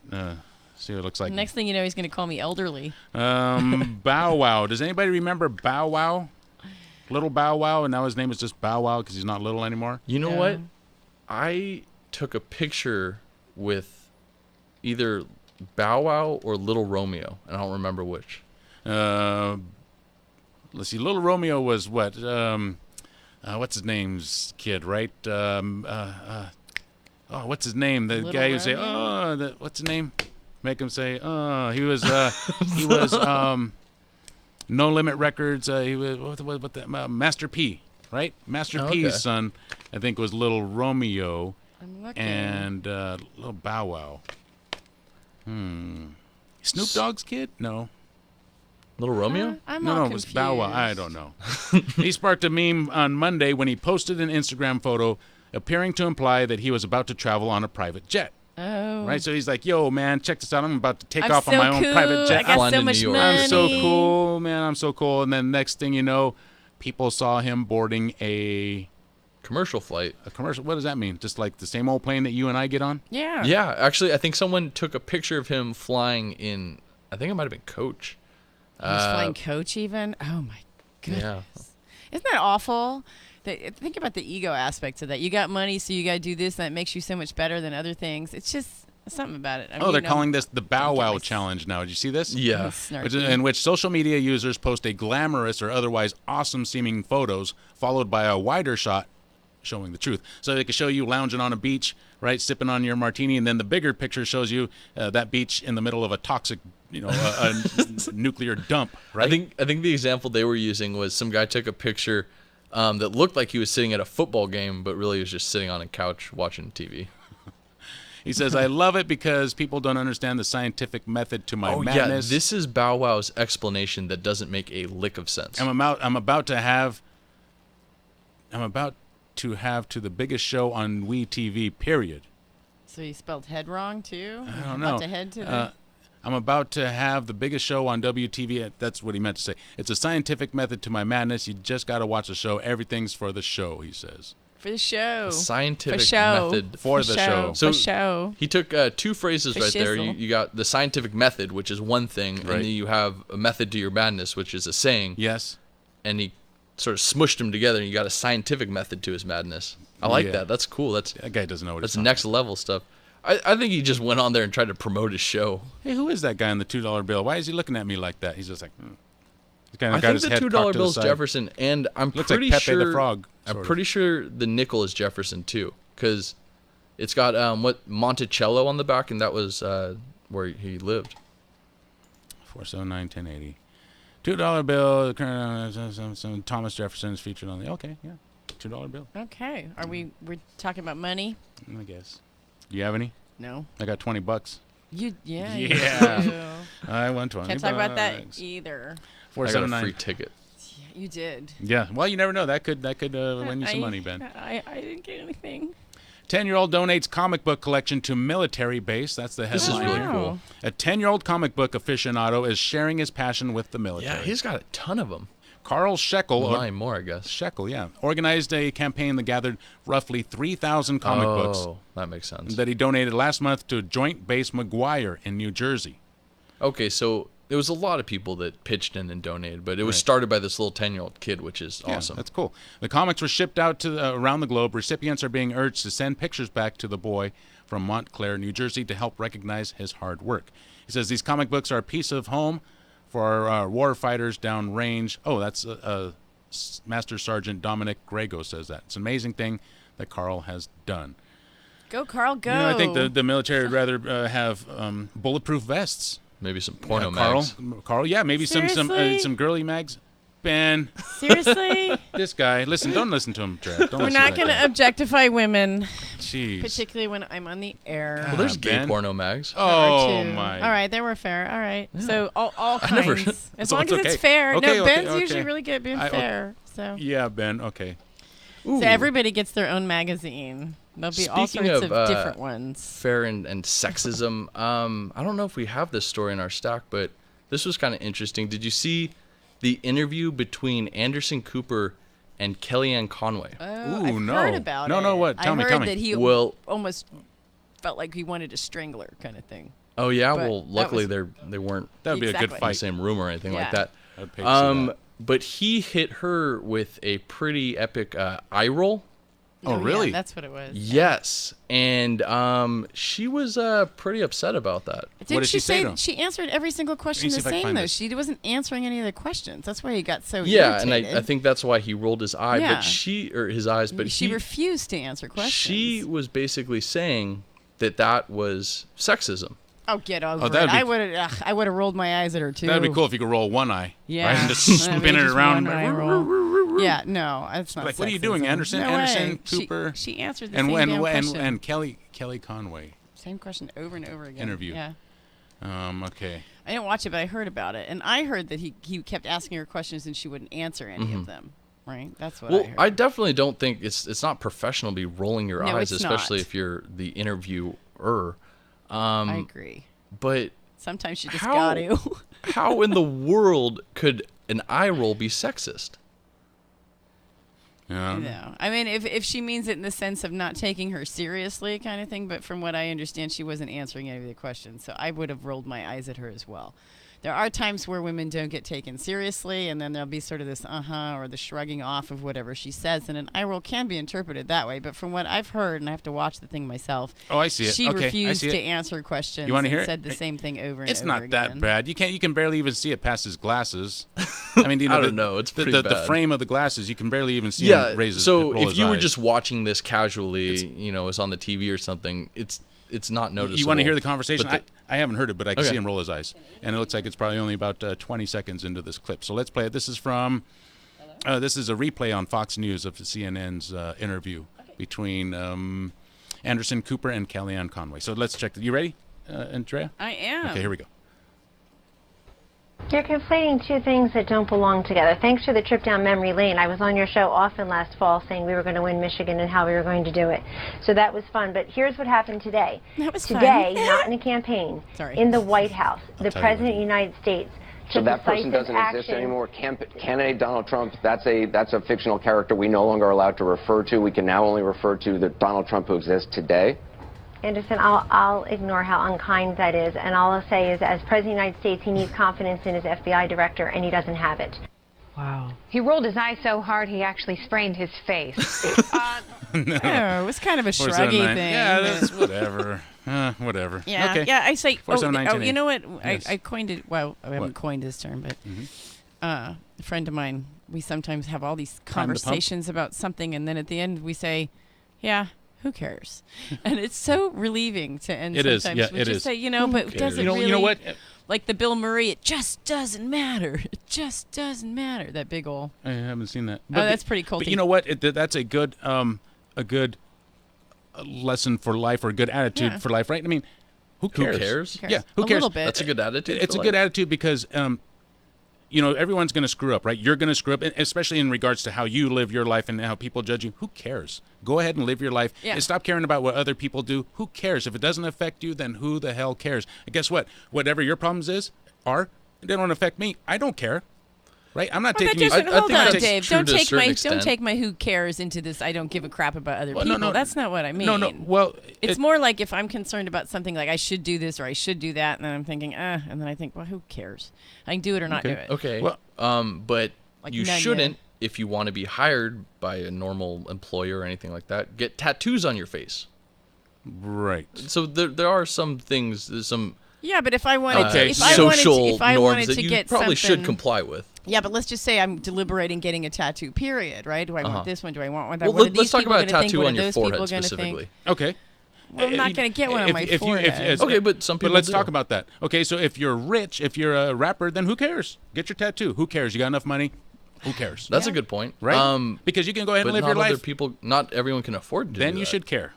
see what it looks like. Next thing you know, he's going to call me elderly. Bow Wow. Does anybody remember Bow Wow? Little Bow Wow, and now his name is just Bow Wow because he's not little anymore. You know what? I took a picture with either Bow Wow or Little Romeo, and I don't remember which. Let's see. Little Romeo was what? What's his name's kid, right? What's his name? The Little guy who say, Romeo? what's his name? Make him say, he was, No Limit Records. He was what the Master P, right? Master Oh, P's okay. son, I think, was Little Romeo, I'm looking. and Little Bow Wow. Snoop Dogg's kid? No. Little Romeo? I'm No, all no, it was Bow Wow. I confused. don't know. He sparked a meme on Monday when he posted an Instagram photo appearing to imply that he was about to travel on a private jet. Oh. Right? So he's like, yo, man, check this out. I'm about to take I'm off on so my own private cool. jet. I got Flying so to much New York. money. I'm so cool, man. I'm so cool. And then next thing you know, people saw him boarding a Commercial flight. commercial. What does that mean? Just like the same old plane that you and I get on? Yeah. Yeah, actually, I think someone took a picture of him flying in, I think it might have been Coach. He was flying coach even? Oh, my goodness. Yeah. Isn't that awful? Think about the ego aspects of that. You got money, so you got to do this, and that makes you so much better than other things. It's just something about it. I Oh, they're mean, calling this the Bow Wow ridiculous. challenge now. Did you see this? Yeah. In which social media users post a glamorous or otherwise awesome-seeming photos, followed by a wider shot showing the truth. So they could show you lounging on a beach, right, sipping on your martini, and then the bigger picture shows you that beach in the middle of a toxic, a nuclear dump, right? I think the example they were using was some guy took a picture that looked like he was sitting at a football game, but really was just sitting on a couch watching TV. He says, I love it because people don't understand the scientific method to my madness. Yeah, this is Bow Wow's explanation that doesn't make a lick of sense. I'm about to have to the biggest show on WeTV, period. So you spelled head wrong, too? I don't know. About to head to the... I'm about to have the biggest show on WTV. That's what he meant to say. It's a scientific method to my madness. You just got to watch the show. Everything's for the show, he says. For the show. A scientific For show. method For the show. So For show. he took two phrases For right there. shizzle. You got the scientific method, which is one thing, Right. and then you have a method to your madness, which is a saying. Yes. And he sort of smushed them together, and you got a scientific method to his madness. I like Yeah. that. That's cool. That guy doesn't know what That's he's next level stuff. I think he just went on there and tried to promote his show. Hey, who is that guy on the $2 bill? Why is he looking at me like that? He's just like, He's kind I of got think his the head $2 cocked to the bill's side. Jefferson, and I'm Looks pretty like Pepe sure the Frog. I'm sort of. pretty sure the nickel is Jefferson too, because it's got what Monticello on the back, and that was where he lived. 479 $1080. $2 bill. Some Thomas Jefferson is featured on the. Okay, yeah, $2 bill. Okay. We're talking about money? I guess. Do you have any? No. I got $20. Yeah. Yeah. You do. I won 20. Can't talk about that either. I got a 479. free ticket. Yeah, you did. Yeah. Well, you never know. That could win you some money, Ben. I didn't get anything. 10-year-old donates comic book collection to military base. That's the headline. This is really cool. A 10-year-old comic book aficionado is sharing his passion with the military. Yeah, he's got a ton of them. Carl Scheckel, more, I guess. Scheckel, yeah, organized a campaign that gathered roughly 3,000 comic books. Oh, that makes sense. That he donated last month to Joint Base McGuire in New Jersey. Okay, so there was a lot of people that pitched in and donated, but it was started by this little 10-year-old kid, which is awesome. That's cool. The comics were shipped out to around the globe. Recipients are being urged to send pictures back to the boy from Montclair, New Jersey, to help recognize his hard work. He says these comic books are a piece of home for our war fighters down range. Oh, that's Master Sergeant Dominic Grego says that. It's an amazing thing that Carl has done. Go, Carl, go. You know, I think the military would rather have bulletproof vests. Maybe some porno mags. mags. Carl, yeah, maybe Seriously? some girly mags. Ben. Seriously? This guy. Listen, don't listen to him, Drea. We're not going to objectify women. Jeez. Particularly when I'm on the air. Well, there's gay Ben. porno mags. Oh, my. All right, they were fair. All right. Yeah. So all kinds. As So long it's as it's okay. fair. Okay, No, okay, Ben's okay. usually really good at being fair. So. Yeah, Ben. Okay. So everybody gets their own magazine. There'll be all Speaking sorts of of different ones. fair and sexism, I don't know if we have this story in our stack, but this was kind of interesting. Did you see the interview between Anderson Cooper and Kellyanne Conway? Oh, I've heard about it. No, what? Tell me. I heard that he almost felt like he wanted to strangle her, kind of thing. Oh yeah, But well, luckily they weren't. That would be a good Exactly. in the fight. same room or anything like Yeah. that. I'd pay to see that. But he hit her with a pretty epic eye roll. Oh, really? Yeah, that's what it was. Yes, and she was pretty upset about that. Didn't she say to him? She answered every single question Let me the see if I can same, find though. this. She wasn't answering any of the questions. That's why he got so Yeah, and irritated. I think that's why he rolled his eye. Yeah. But his eyes. But she he refused to answer questions. She was basically saying that was sexism. Oh, get over that'd it. be- I would have rolled my eyes at her, too. That'd be cool if you could roll one eye. Yeah. Right? And just That'd spin be it just around. one eye roll. Yeah, no, that's not Like, what are you doing, sexism. Anderson? No Anderson, way. Cooper. She answered the and same damn question. and Kelly Conway. Same question over and over again. Interview. Yeah. Okay. I didn't watch it, but I heard about it. And I heard that he kept asking her questions and she wouldn't answer any of them. Right? That's what I Well, heard. I definitely don't think it's not professional to be rolling your No, eyes, it's especially not. if you're the interviewer. I agree. But Sometimes you just how, got to. how in the world could an eye roll be sexist? Yeah. No. I mean, if she means it in the sense of not taking her seriously kind of thing, but from what I understand, she wasn't answering any of the questions. So I would have rolled my eyes at her as well. There are times where women don't get taken seriously, and then there'll be sort of this or the shrugging off of whatever she says, and an eye roll can be interpreted that way. But from what I've heard, and I have to watch the thing myself, Oh, I see it. she Okay, I refused see it. to answer questions. You wanna and hear it? said the same thing over and It's over not again. that bad. You can barely even see it past his glasses. I mean, I don't know. It's pretty the bad. frame of the glasses. You can barely even see Yeah. him raise his So roll if his you were eyes. just watching this casually, it's on the TV or something, it's not noticeable. You want to hear the conversation? But I haven't heard it, but I can Okay. see him roll his eyes. And it looks like it's probably only about 20 seconds into this clip. So let's play it. This is from, this is a replay on Fox News of CNN's interview between Anderson Cooper and Kellyanne Conway. So let's check. You ready, Andrea? I am. Okay, here we go. You're conflating two things that don't belong together. Thanks for the trip down memory lane. I was on your show often last fall saying we were going to win Michigan and how we were going to do it. So that was fun. But here's what happened today. That was today, fun. not in a campaign, Sorry. in the White House, the tell you President of the United States So took that person decisive doesn't exist action. anymore. Candidate Donald Trump, that's a fictional character we no longer are allowed to refer to. We can now only refer to the Donald Trump who exists today. Anderson, I'll ignore how unkind that is, and all I'll say is, as President of the United States, he needs confidence in his FBI director, and he doesn't have it. Wow. He rolled his eyes so hard he actually sprained his face. No. Oh, it was kind of a 479. shruggy thing. Yeah, but- that's whatever. Whatever. Yeah, Okay. yeah. I say. Oh, 479 you know what? Yes. I coined it. Well, I haven't What? coined this term, but Mhm. a friend of mine. We sometimes have all these Prime the pump? conversations about something, and then at the end we say, "Yeah, who cares?" And it's so relieving to end. It is, sometimes yeah, with it just is. say, but Who does it cares? really? You know what? Like the Bill Murray, it just doesn't matter. It just doesn't matter. That big ol'. I haven't seen that. Oh, that's pretty But culty. you know what? That's a good lesson for life, or a good attitude Yeah. for life, right? I mean, who Who cares? cares? Yeah, who A cares? little bit. That's a good attitude. It's for a good life. attitude because everyone's going to screw up, right? You're going to screw up, especially in regards to how you live your life and how people judge you. Who cares? Go ahead and live your life. Yeah. And stop caring about what other people do. Who cares? If it doesn't affect you, then who the hell cares? And guess what? Whatever your problems are, they don't affect me. I don't care. Right? I'm not taking you. Hold on, Dave. Don't take my who cares into this. I don't give a crap about other people. No. That's not what I mean. No. Well, it's more like if I'm concerned about something like I should do this or I should do that, and then I'm thinking, and then I think, well, who cares? I can do it or not do it. Okay. Well, but Like you shouldn't, if you want to be hired by a normal employer or anything like that, get tattoos on your face. Right. So there are some things, some. Yeah, but if I wanted social to, norms that you get probably something, should comply with. Yeah, but let's just say I'm deliberating getting a tattoo. Period. Right? Do I want this one? Do I want one? Well, let's talk about a tattoo on your forehead specifically. Okay. Well, I'm not going to get one on my forehead. Okay, but some people. But let's talk about that. Okay, so if you're rich, if you're a rapper, then who cares? Get your tattoo. Who cares? You got enough money? Who cares? That's a good point, right? Because you can go ahead and live your life. Not everyone can afford to do that. Then you should care.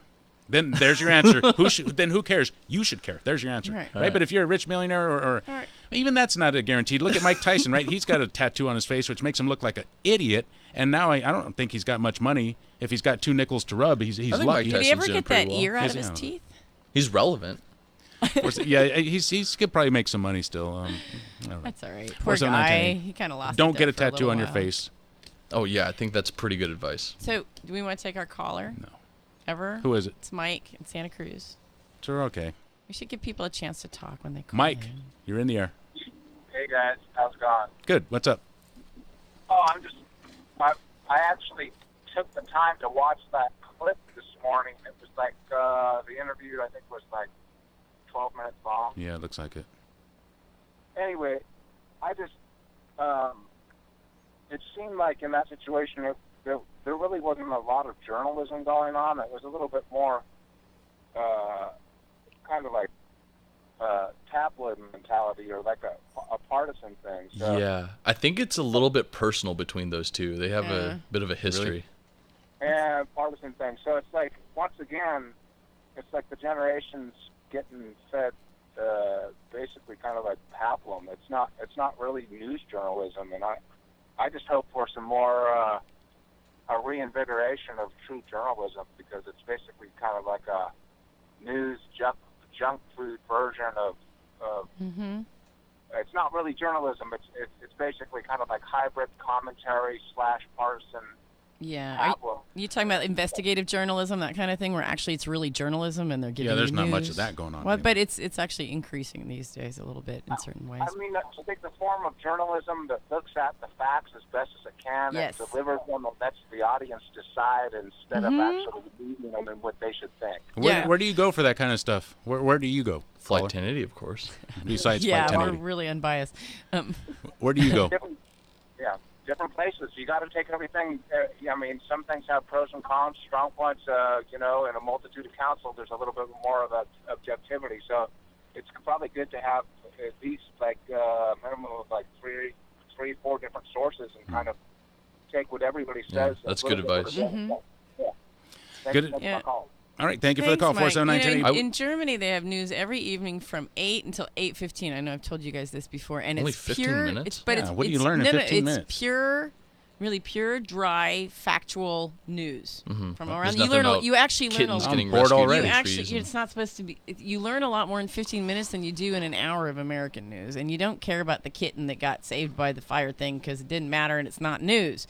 Then there's your answer. Then who cares? You should care. There's your answer. Right? But if you're a rich millionaire or even that's not a guaranteed. Look at Mike Tyson, right? He's got a tattoo on his face, which makes him look like an idiot. And now I don't think he's got much money. If he's got 2 nickels to rub, he's lucky. Did he ever get that ear out of his teeth? He's relevant. Yeah, he could probably make some money still. That's all right. Poor guy. He kind of lost. Don't get a for tattoo a on your while. face. Oh yeah, I think that's pretty good advice. So, do we want to take our caller? No. Ever? Who is it? It's Mike in Santa Cruz. Sure, okay. We should give people a chance to talk when they call. Mike, you're in the air. Hey guys, how's it going? Good. What's up? Oh, I actually took the time to watch that clip this morning. It was like the interview, I think, was like 12 minutes long. Yeah, it looks like it. Anyway, I just it seemed like in that situation there really wasn't a lot of journalism going on. It was a little bit more kind of like tabloid mentality or like a partisan thing. So, yeah, I think it's a little bit personal between those two. They have a bit of a history. And partisan thing. So it's like, once again, it's like the generations getting fed basically kind of like pablum. It's not really news journalism, and I just hope for some more a reinvigoration of true journalism, because it's basically kind of like a news junk food version of it's not really journalism. It's basically kind of like hybrid commentary / partisan. Yeah. Are you talking about investigative journalism, that kind of thing, where actually it's really journalism and they're giving there's you not news? much of that going on. Well, but it's actually increasing these days a little bit in certain ways. I mean, I think the form of journalism that looks at the facts as best as it can and delivers them and lets the audience decide instead of actually leading them in what they should think. Where do you go for that kind of stuff? Where do you go? Flight 1080, of course. Besides Flight 1080. We're really unbunbiased. Where do you go? Different places. You got to take everything. I mean, some things have pros and cons, strong points. In a multitude of counsel, there's a little bit more of objectivity. So it's probably good to have at least like a minimum of like three, 4 different sources and kind of take what everybody says. That's good advice. Good. That's my call. All right, thank you for the call. 479 in Germany, they have news every evening from 8 until 8:15. I know I've told you guys this before, and only it's 15 pure. minutes. What do you learn in 15 minutes? It's pure, really pure, dry, factual news from around. You actually learn a lot. I'm bored already. It's not supposed to be. You learn a lot more in 15 minutes than you do in an hour of American news, and you don't care about the kitten that got saved by the fire thing because it didn't matter and it's not news.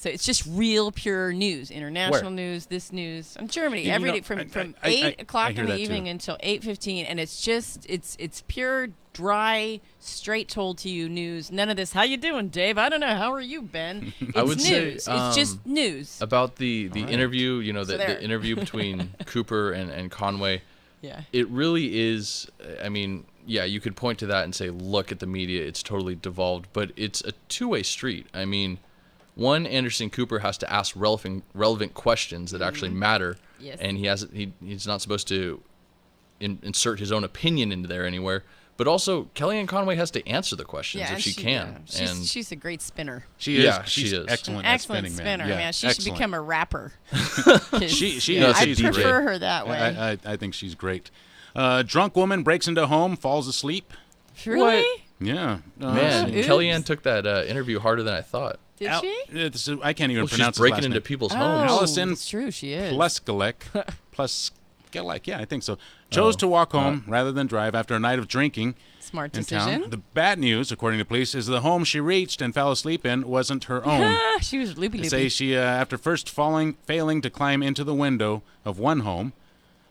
So it's just real, pure news, international news, this news. In Germany, every day from 8 o'clock in the evening until 8:15, and it's just it's pure, dry, straight told to you news. None of this. How you doing, Dave? I don't know. How are you, Ben? It's I would news. say it's just news. About the interview. The interview between Cooper and Conway. Yeah. It really is. I mean, yeah, you could point to that and say, look at the media. It's totally devolved, but it's a two-way street. I mean. One, Anderson Cooper has to ask relevant questions that actually matter, and he's not supposed to insert his own opinion into there anywhere. But also, Kellyanne Conway has to answer the questions if she can. She's a great spinner. She is. She is excellent. An excellent at spinner, man. man. She should become a rapper. I prefer her that way. I think she's great. Drunk woman breaks into home, falls asleep. Really? Yeah. Man, Oops. Kellyanne took that interview harder than I thought. Did she? I can't even She's pronounce his breaking last into name. people's homes. Allison It's true, she is. Pluskelek, yeah, I think so. Chose to walk home rather than drive after a night of drinking. Smart in decision. town. The bad news, according to police, is the home she reached and fell asleep in wasn't her own. She was loopy. They say she, after first failing to climb into the window of one home,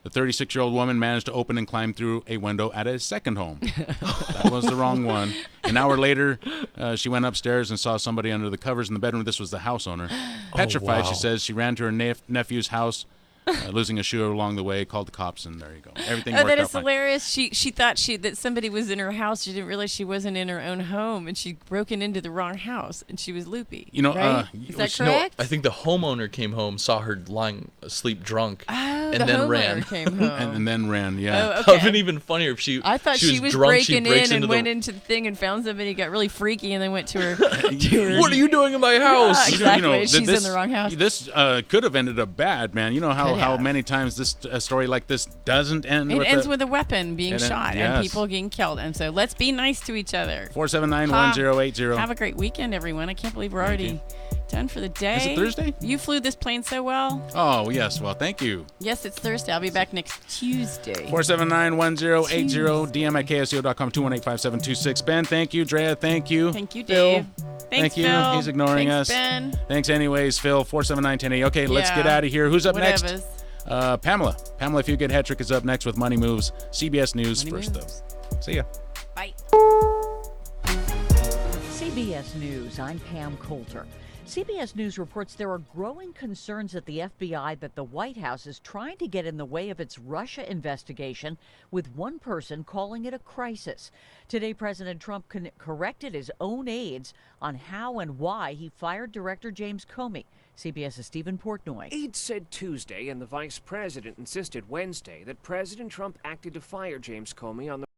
the 36-year-old woman managed to open and climb through a window at a second home. That was the wrong one. An hour later, she went upstairs and saw somebody under the covers in the bedroom. This was the house owner. Petrified, wow. she says, she ran to her nephew's house, losing a shoe along the way, called the cops, and there you go. Everything worked that out is fine. hilarious. She thought that somebody was in her house. She didn't realize she wasn't in her own home, and she'd broken into the wrong house, and she was loopy. You know, right? Is that correct? No, I think the homeowner came home, saw her lying asleep drunk, and the then homeowner ran. came home. and then ran, yeah. Oh, That okay. would have been even funnier if she. I thought she was drunk, breaking she breaks in and into went the, into the thing and found somebody, got really freaky, and then went to her. What are you doing in my house? Exactly. She's in the wrong house. This could have ended up bad, man. You know how many times a story like this doesn't end. It ends with a weapon being shot and yes. people getting killed. And so let's be nice to each other. 479-1080. Have a great weekend, everyone. I can't believe we're already done for the day. Is it Thursday? You flew this plane so well. Oh, yes. Well, thank you. Yes, it's Thursday. I'll be back next Tuesday. 479-1080. DM at KSCO.com, 218-5726. Ben, thank you. Drea, thank you. Thank you, Phil, Dave. Thanks, thank you. Phil. He's ignoring Thanks, us. Ben. Thanks anyways, Phil. 479-1080. Okay, let's Yeah. get out of here. Who's up Whatevers. next? Pamela. Pamela, if you get Hetrick, is up next with Money Moves. CBS News Money first, Moves. though. See ya. Bye. CBS News, I'm Pam Coulter. CBS News reports there are growing concerns at the FBI that the White House is trying to get in the way of its Russia investigation, with one person calling it a crisis. Today, President Trump corrected his own aides on how and why he fired Director James Comey. CBS's Stephen Portnoy. Aides said Tuesday, and the vice president insisted Wednesday, that President Trump acted to fire James Comey on the